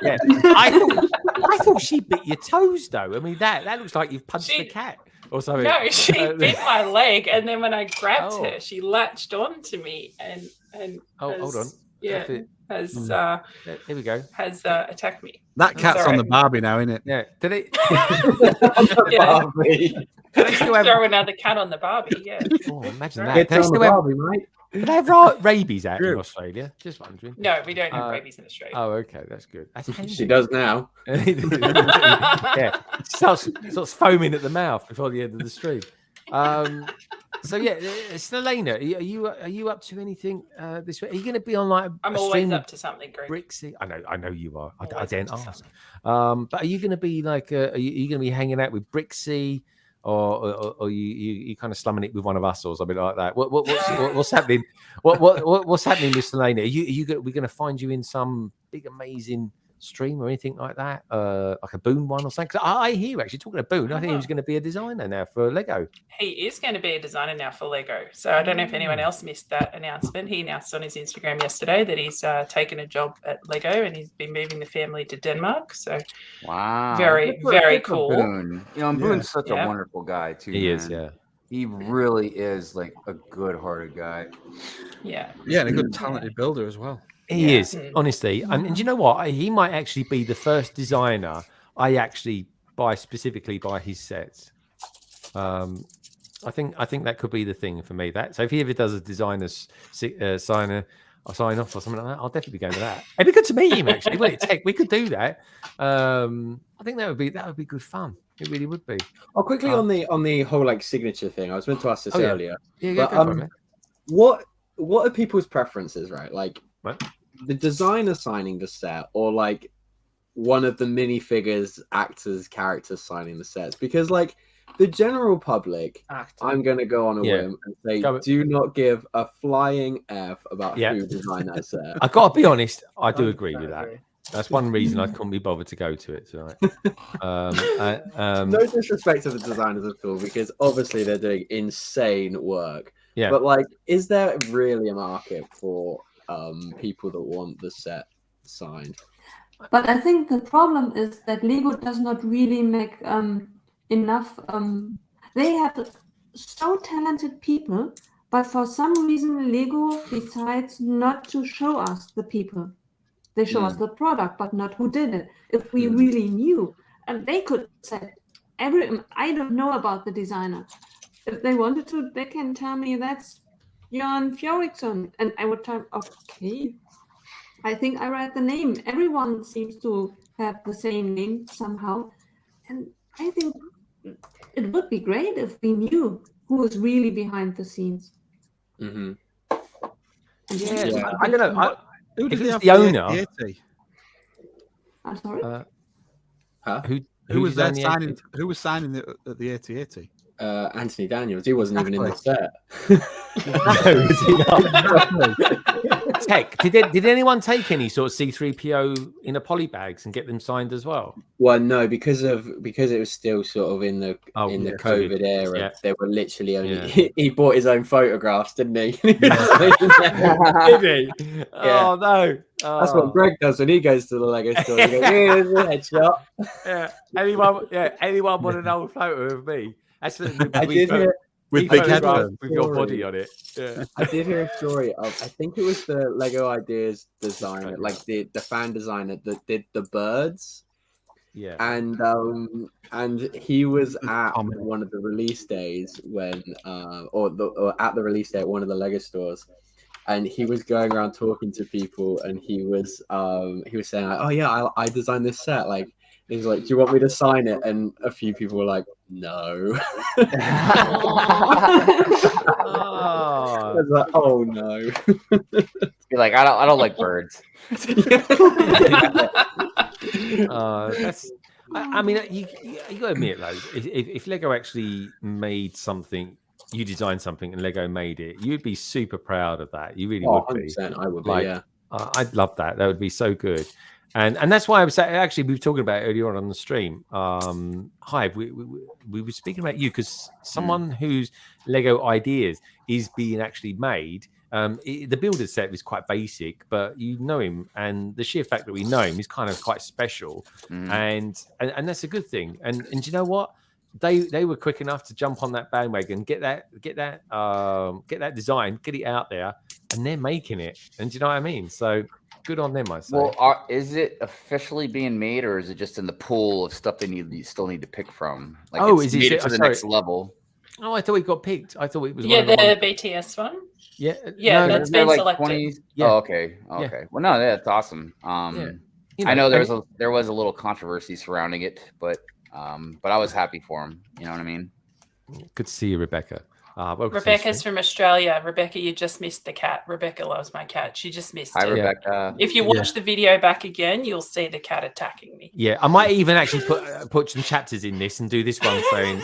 Speaker 1: Yeah. I thought she bit your toes, though. I mean, that looks like you've punched the cat or something.
Speaker 9: No, she bit my leg, and then when I grabbed her, she latched onto me and
Speaker 1: hold on.
Speaker 9: Yeah.
Speaker 1: Here we go.
Speaker 9: Has attacked me.
Speaker 3: That cat's on the Barbie now, isn't it?
Speaker 1: Yeah. Did it?
Speaker 8: Barbie.
Speaker 9: Throw another cat on the Barbie. Yeah.
Speaker 1: Oh, imagine that. Do they have rabies out in Australia? Just wondering.
Speaker 9: No, we don't have rabies in Australia.
Speaker 1: Oh, okay, that's good. That's
Speaker 8: she does now.
Speaker 1: Yeah, starts foaming at the mouth before the end of the stream. So yeah, Selina, are you up to anything this week? Are you going to be on like?
Speaker 9: I'm always up to something, Greg.
Speaker 1: Brixie, I know you are. I didn't ask. But are you going to be like? Are you going to be hanging out with Brixie, or you kind of slumming it with one of us or something like that? What's happening? What's happening with Selina? We're going to find you in some big amazing stream or anything like that, like a Boone one or something? 'Cause I hear, actually, talking of Boone, I think he was going to be a designer now for Lego.
Speaker 9: He is going to be a designer now for Lego. So I don't know if anyone else missed that announcement. He announced on his Instagram yesterday that he's taken a job at Lego and he's been moving the family to Denmark. So
Speaker 10: wow,
Speaker 9: very cool.
Speaker 10: Boone. Boone's such a wonderful guy too.
Speaker 1: He is, yeah.
Speaker 10: He really is like a good-hearted guy.
Speaker 9: Yeah.
Speaker 3: Yeah, and a good talented builder as well.
Speaker 1: He is, honestly. And you know what? He might actually be the first designer I actually specifically buy his sets. I think that could be the thing for me. So if he ever does a designer's sign off or something like that, I'll definitely be going to that. It'd be good to meet him, actually. We could do that. I think that would be good fun. It really would be.
Speaker 8: Oh, quickly on the whole like signature thing. I was meant to ask this earlier.
Speaker 1: Yeah,
Speaker 8: but,
Speaker 1: go for it,
Speaker 8: what are people's preferences, right? Like
Speaker 1: what?
Speaker 8: The designer signing the set, or like one of the minifigures, actors, characters signing the sets? Because like the general public, I'm going to go on a whim and say, do not give a flying F about who designed that set.
Speaker 1: I've got to be honest, I do agree with that. That's one reason I couldn't be bothered to go to it tonight.
Speaker 8: No disrespect to the designers at all, because obviously they're doing insane work.
Speaker 1: Yeah.
Speaker 8: But like, is there really a market for people that want the set signed?
Speaker 5: But I think the problem is that Lego does not really make enough. They have so talented people, but for some reason Lego decides not to show us the people. They show us the product, but not who did it. If we really knew, and they could say, I don't know about the designer. If they wanted to, they can tell me that's Jan Fjorikson, and I would tell, okay, I think I read the name. Everyone seems to have the same name somehow, and I think it would be great if we knew who was really behind the scenes.
Speaker 1: I don't know.
Speaker 3: Who did
Speaker 1: it's the owner?
Speaker 5: I'm sorry.
Speaker 3: Who was there signing? Who was signing at the 8080?
Speaker 8: Anthony Daniels. He wasn't even in the set.
Speaker 1: No, is he not? Tech, did anyone take any sort of C3PO in a poly bags and get them signed as well?
Speaker 8: Well, no, because it was still sort of in the COVID era.
Speaker 1: Yeah.
Speaker 8: They were literally only he bought his own photographs, didn't he?
Speaker 1: Did he?
Speaker 8: Yeah.
Speaker 1: Oh no.
Speaker 8: That's what Greg does when he goes to the Lego store. He goes, here's a headshot.
Speaker 1: Yeah. Anyone want an old photo of me? That's
Speaker 8: I did hear
Speaker 3: with big headphones
Speaker 1: with your body on it. Yeah.
Speaker 8: I did hear a story of, I think it was the Lego Ideas designer, like the fan designer that did the birds.
Speaker 1: Yeah.
Speaker 8: And he was at one of the release days when or at the release day at one of the Lego stores. And he was going around talking to people, and he was saying, like, "Oh yeah, I designed this set." Like, he's like, "Do you want me to sign it?" And a few people were like, "No." I was like, "Oh no."
Speaker 10: You're like, I don't like birds.
Speaker 1: I mean, you got to admit, though, if Lego actually made something. You designed something and Lego made it, you'd be super proud of that. You really would be.
Speaker 8: 100%, I would be,
Speaker 1: like,
Speaker 8: yeah.
Speaker 1: I'd love that. That would be so good. And that's why I was actually, we were talking about it earlier on the stream. Hive, we were speaking about you because someone whose Lego ideas is being actually made. The builder set is quite basic, but you know him, and the sheer fact that we know him is kind of quite special, and that's a good thing. And do you know what? They were quick enough to jump on that bandwagon, get that design, get it out there, and they're making it. And do you know what I mean? So good on them, I say.
Speaker 10: Well, is it officially being made, or is it just in the pool of stuff you still need to pick from? Like,
Speaker 1: is
Speaker 10: made
Speaker 1: it
Speaker 10: it to the next level?
Speaker 1: Oh, I thought it got picked. I thought it was
Speaker 9: the BTS one.
Speaker 1: Yeah,
Speaker 9: no, that's been
Speaker 10: like
Speaker 9: selected.
Speaker 10: 20...
Speaker 1: Yeah.
Speaker 10: Oh, okay. Well, no, that's awesome. I know there was a little controversy surrounding it, but I was happy for him. You know what I mean?
Speaker 1: Good to see you, Rebecca.
Speaker 9: Rebecca's from Australia. Rebecca, you just missed the cat. Rebecca loves my cat. She just missed it.
Speaker 10: Hi, Rebecca.
Speaker 9: If you watch the video back again, you'll see the cat attacking me.
Speaker 1: Yeah, I might even actually put some chapters in this and do this one saying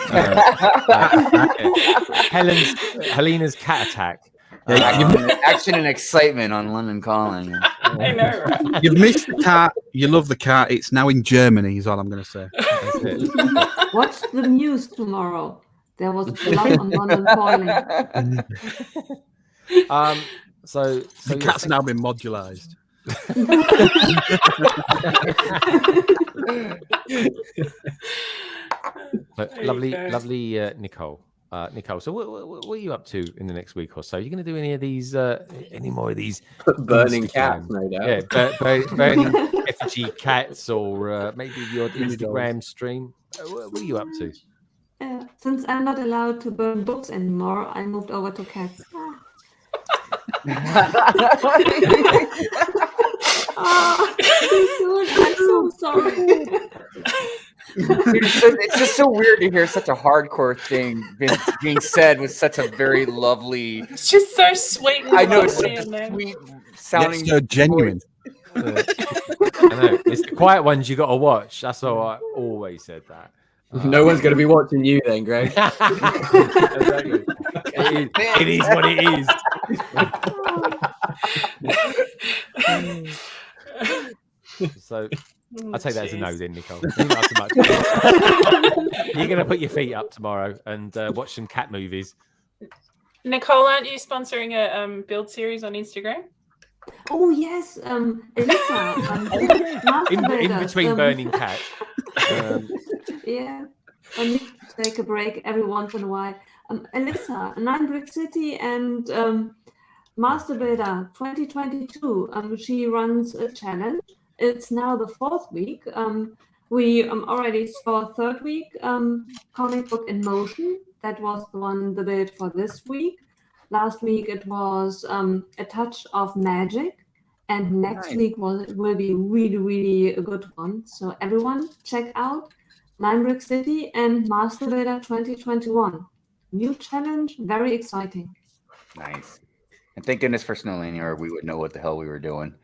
Speaker 1: Helena's cat attack.
Speaker 10: Action and excitement on London Calling.
Speaker 9: I know, right?
Speaker 3: You've missed the cat. You love the cat. It's now in Germany, is all I'm going to say.
Speaker 5: Watch the news tomorrow. There was blood on London Calling.
Speaker 1: So
Speaker 3: the cat's now been modularized.
Speaker 1: Lovely, Nicole. Nicole, so what are you up to in the next week or so? Are you going to do any of these, any more of these
Speaker 8: burning cats, no doubt?
Speaker 1: Yeah, burning effigy cats, or maybe your Instagram stream. What are you up to?
Speaker 5: Since I'm not allowed to burn books anymore, I moved over to cats. I'm so sorry.
Speaker 10: It's just so weird to hear such a hardcore thing being said with such a very lovely.
Speaker 9: It's just so sweet.
Speaker 10: I know, it's such a sweet sounding.
Speaker 3: It's so genuine.
Speaker 1: I know. It's the quiet ones you got to watch. That's what I always said that.
Speaker 8: No one's going to be watching you then, Greg.
Speaker 1: Exactly. It is what it is. So I'll take that as a no then, Nicole. You're not so much. You're going to put your feet up tomorrow and watch some cat movies.
Speaker 9: Nicole, aren't you sponsoring a build series on Instagram?
Speaker 5: Oh yes, Elisa.
Speaker 1: In between burning cats.
Speaker 5: Yeah, I need to take a break every once in a while. Elisa, 9 Brick City and Master Builder 2022. She runs a challenge. It's now the 4th week. We already saw 3rd week comic book in motion. That was the build for this week. Last week it was a touch of magic, and next week will be really, really a good one. So everyone check out 9 Brick City and Master Builder 2021. New challenge, very exciting.
Speaker 10: Nice. And thank goodness for Snowlane, or we would know what the hell we were doing.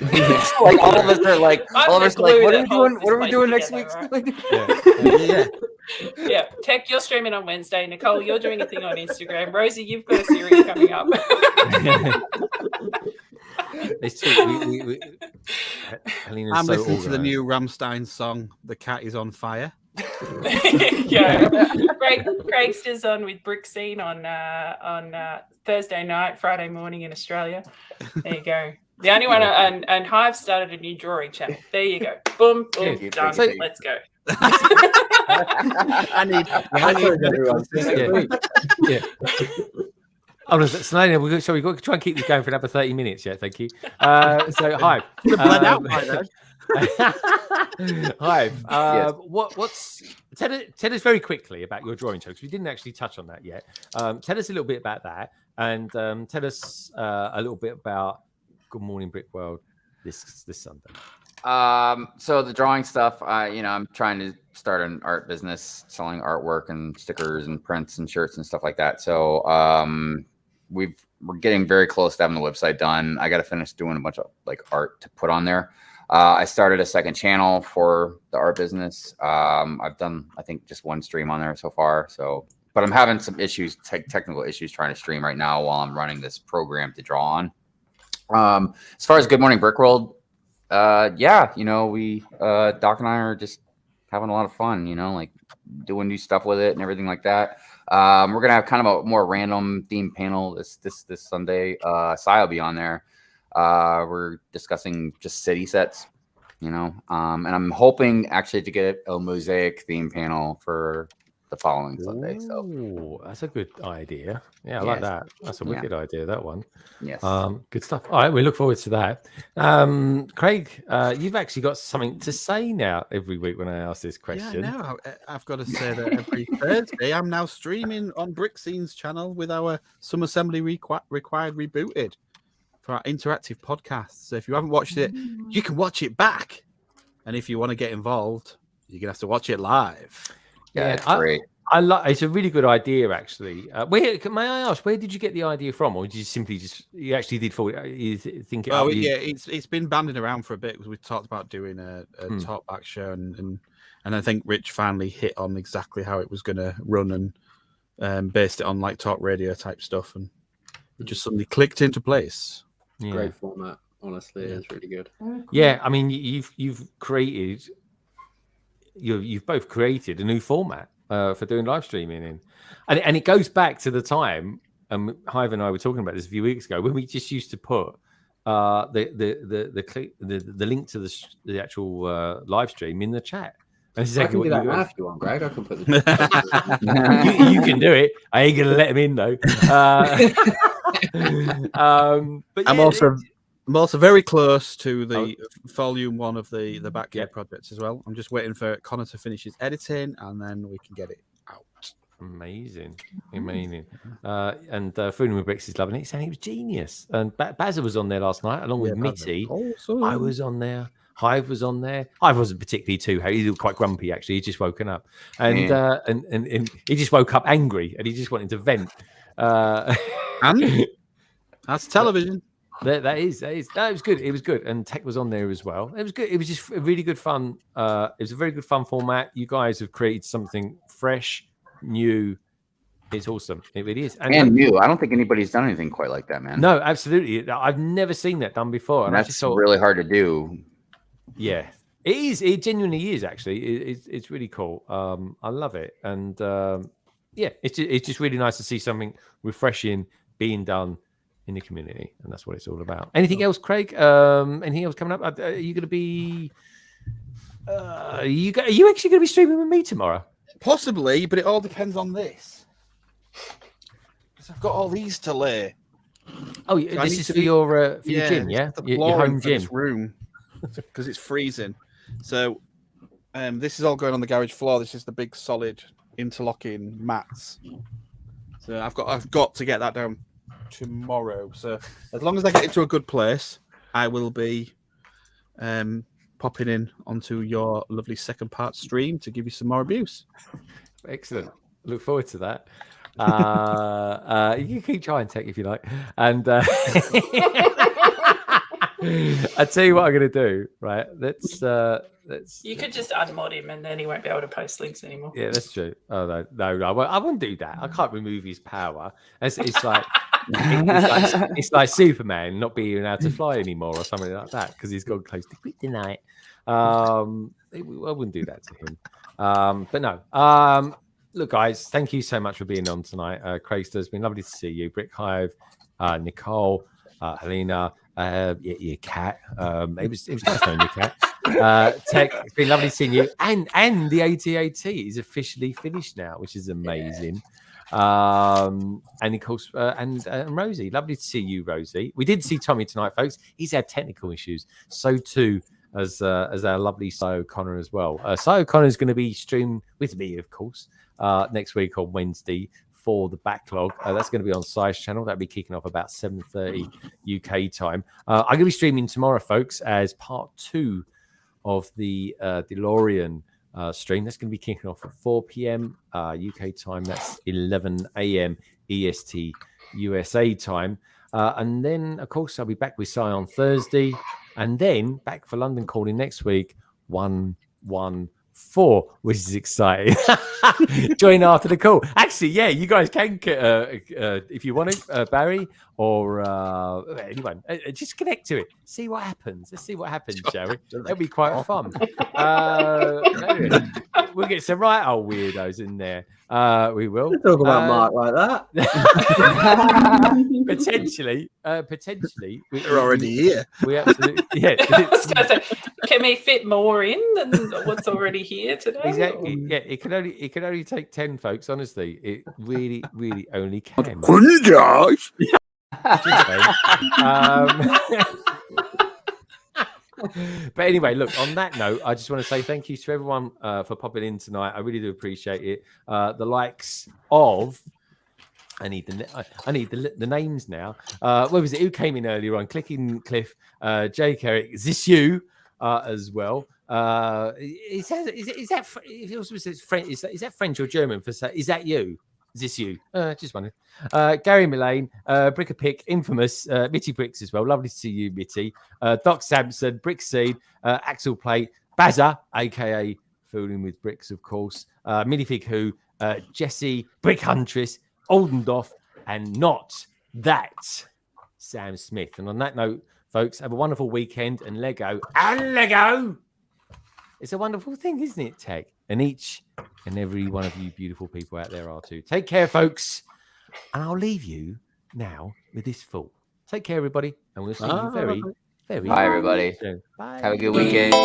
Speaker 10: Like all of us are like, what are we doing? What are we doing next week?
Speaker 9: Right? Yeah. Tech, you're streaming on Wednesday. Nicole, you're doing a thing on Instagram. Rosey, you've got a series coming up.
Speaker 1: Let's talk. Helena's
Speaker 3: I'm
Speaker 1: so
Speaker 3: listening to the
Speaker 1: organised.
Speaker 3: new Rammstein song, "The Cat Is on Fire."
Speaker 9: Yeah, Craigster's on with Brickscene on Thursday night, Friday morning in Australia. There you go. The only one, and Hive started a new drawing channel. There you go. Boom, boom, done.
Speaker 1: So-
Speaker 9: Let's go.
Speaker 3: I need
Speaker 8: everyone.
Speaker 1: Yeah. Oh, Selina, we've got to try and keep this going for another 30 minutes. Yeah, thank you. So, Hive.
Speaker 3: bled out by then.
Speaker 1: Hive.
Speaker 10: Yes.
Speaker 1: Tell us very quickly about your drawing show, because we didn't actually touch on that yet. Tell us a little bit about that, and tell us a little bit about Good Morning Brick World this Sunday.
Speaker 10: So the drawing stuff, I'm trying to start an art business, selling artwork and stickers and prints and shirts and stuff like that. So we're getting very close to having the website done. I got to finish doing a bunch of like art to put on there. I started a second channel for the art business. I've done, I think, just one stream on there so far. So, but I'm having some issues, technical issues trying to stream right now while I'm running this program to draw on. As far as Good Morning Brick World, yeah, we Doc and I are just having a lot of fun, like doing new stuff with it and everything like that. We're gonna have kind of a more random theme panel this Sunday. Sai will be on there. We're discussing just city sets, and I'm hoping actually to get a mosaic theme panel for the following Sunday. So
Speaker 1: that's a good idea. Yeah, I like that. That's a wicked idea, that one.
Speaker 10: Yes.
Speaker 1: Good stuff. All right, we look forward to that. Craig, you've actually got something to say now every week when I ask this question.
Speaker 3: Yeah, no, I've got to say that every Thursday I'm now streaming on Brickscene's channel with our Some Assembly Required Rebooted for our interactive podcast. So if you haven't watched it, you can watch it back. And if you want to get involved, you're going to have to watch it live.
Speaker 10: Yeah, it's great.
Speaker 1: It's a really good idea, actually. May I ask, where did you get the idea from, or did you simply you actually did you think it?
Speaker 3: Oh, yeah, it's been banding around for a bit because we talked about doing a talkback show, and I think Rich finally hit on exactly how it was going to run and based it on like talk radio type stuff, and it just suddenly clicked into place.
Speaker 1: Yeah.
Speaker 8: Great format, honestly, it's really good.
Speaker 1: Yeah, I mean, you've created. You've both created a new format for doing live streaming in, and it goes back to the time. Hive and I were talking about this a few weeks ago when we just used to put the link to the actual live stream in the chat. And
Speaker 8: I can do that now if you want, Greg. I can put
Speaker 1: you can do it. I ain't gonna let him in though. But
Speaker 3: I'm also very close to the volume 1 of the Backyard projects as well. I'm just waiting for Connor to finish his editing, and then we can get it out.
Speaker 1: Amazing. And Fooling with Bricks is loving it. He's saying it was genius. And Bazza was on there last night along with Mitty.
Speaker 3: Awesome.
Speaker 1: I was on there. Hive was on there. Hive wasn't particularly too. He was quite grumpy actually. He'd just woken up, and he just woke up angry, and he just wanted to vent.
Speaker 3: And that's television.
Speaker 1: That is. No, it was good. It was good, and Tech was on there as well. It was good. It was just a really good fun. It was a very good fun format. You guys have created something fresh, new. It's awesome. It really is.
Speaker 10: And new. I don't think anybody's done anything quite like that, man.
Speaker 1: No, absolutely. I've never seen that done before,
Speaker 10: and that's really hard to do.
Speaker 1: Yeah, it is. It genuinely is. Actually, it's really cool. I love it, and yeah, it's just really nice to see something refreshing being done in the community, and that's what it's all about. Anything else, Craig? Anything else coming up? Are you going to be? Are you actually going to be streaming with me tomorrow?
Speaker 3: Possibly, but it all depends on this. Because I've got all these to lay.
Speaker 1: Oh, so this is for your gym, yeah? Your home gym
Speaker 3: room, because it's freezing. So, this is all going on the garage floor. This is the big solid interlocking mats. So I've got to get that down tomorrow. So as long as I get it to a good place, I will be popping in onto your lovely second part stream to give you some more abuse.
Speaker 1: Excellent. Look forward to that. You can keep trying, Tech, if you like. And I tell you what I'm going to do, right? Let's.
Speaker 9: You could just unmod him, and then he won't be able to post links anymore.
Speaker 1: Yeah, that's true. Oh no, I won't do that. I can't remove his power. It's like it's like Superman not being able to fly anymore or something like that because he's gone close to kryptonite. I wouldn't do that to him. But no. Look, guys, thank you so much for being on tonight. Craigster, it's been lovely to see you. Brick Hive, Nicole, Helena, your cat. It was nice knowing your cat. Tech, it's been lovely seeing you. And the ATAT is officially finished now, which is amazing. And of course, and Rosey, lovely to see you, Rosey. We did see Tommy tonight, folks. He's had technical issues. So too as our lovely Si O'Connor as well. Si O'Connor is going to be streamed with me, of course, next week on Wednesday for the backlog. That's going to be on Si's channel. That'll be kicking off about 7:30 UK time. I'm going to be streaming tomorrow, folks, as part 2 of the DeLorean stream. That's going to be kicking off at 4 p.m. UK time. That's 11 a.m. EST USA time. And then, of course, I'll be back with Si on Thursday. And then back for London Calling next week, 114, which is exciting. Join after the call. Actually, yeah, you guys can, if you want to, Barry or anyone, just connect to it. See what happens. Let's see what happens, shall we? That'll be quite fun. We'll get some right old weirdos in there. We will.
Speaker 8: Don't talk about Mark like that.
Speaker 1: Potentially.
Speaker 2: They're already here.
Speaker 1: We absolutely, yeah.
Speaker 9: I was gonna say, can we fit more in than what's already here today?
Speaker 1: Exactly. Yeah, it can only take 10 folks. Honestly, it really only can. But anyway, look, on that note, I just want to say thank you to everyone for popping in tonight. I really do appreciate it. The likes of, I need the names now. What was it? Who came in earlier on? Clicking Cliff, Jake Eric, is this you as well? Is that French or German for say? Is that you? Is this you? Just wondering. Gary Mullane, Brick a Pick, Infamous, Mitty Bricks as well. Lovely to see you, Mitty. Doc Sampson, Brick Seed, Axel Plate, Bazza, aka Fooling with Bricks, of course. Minifig Who, Jesse, Brick Huntress, Oldendorf, and not that Sam Smith. And on that note, folks, have a wonderful weekend and Lego. It's a wonderful thing, isn't it, Tech? And each and every one of you beautiful people out there are too. Take care, folks. And I'll leave you now with this thought. Take care, everybody. And we'll see you very
Speaker 10: Bye, everybody.
Speaker 1: soon. Bye.
Speaker 10: Have a good weekend.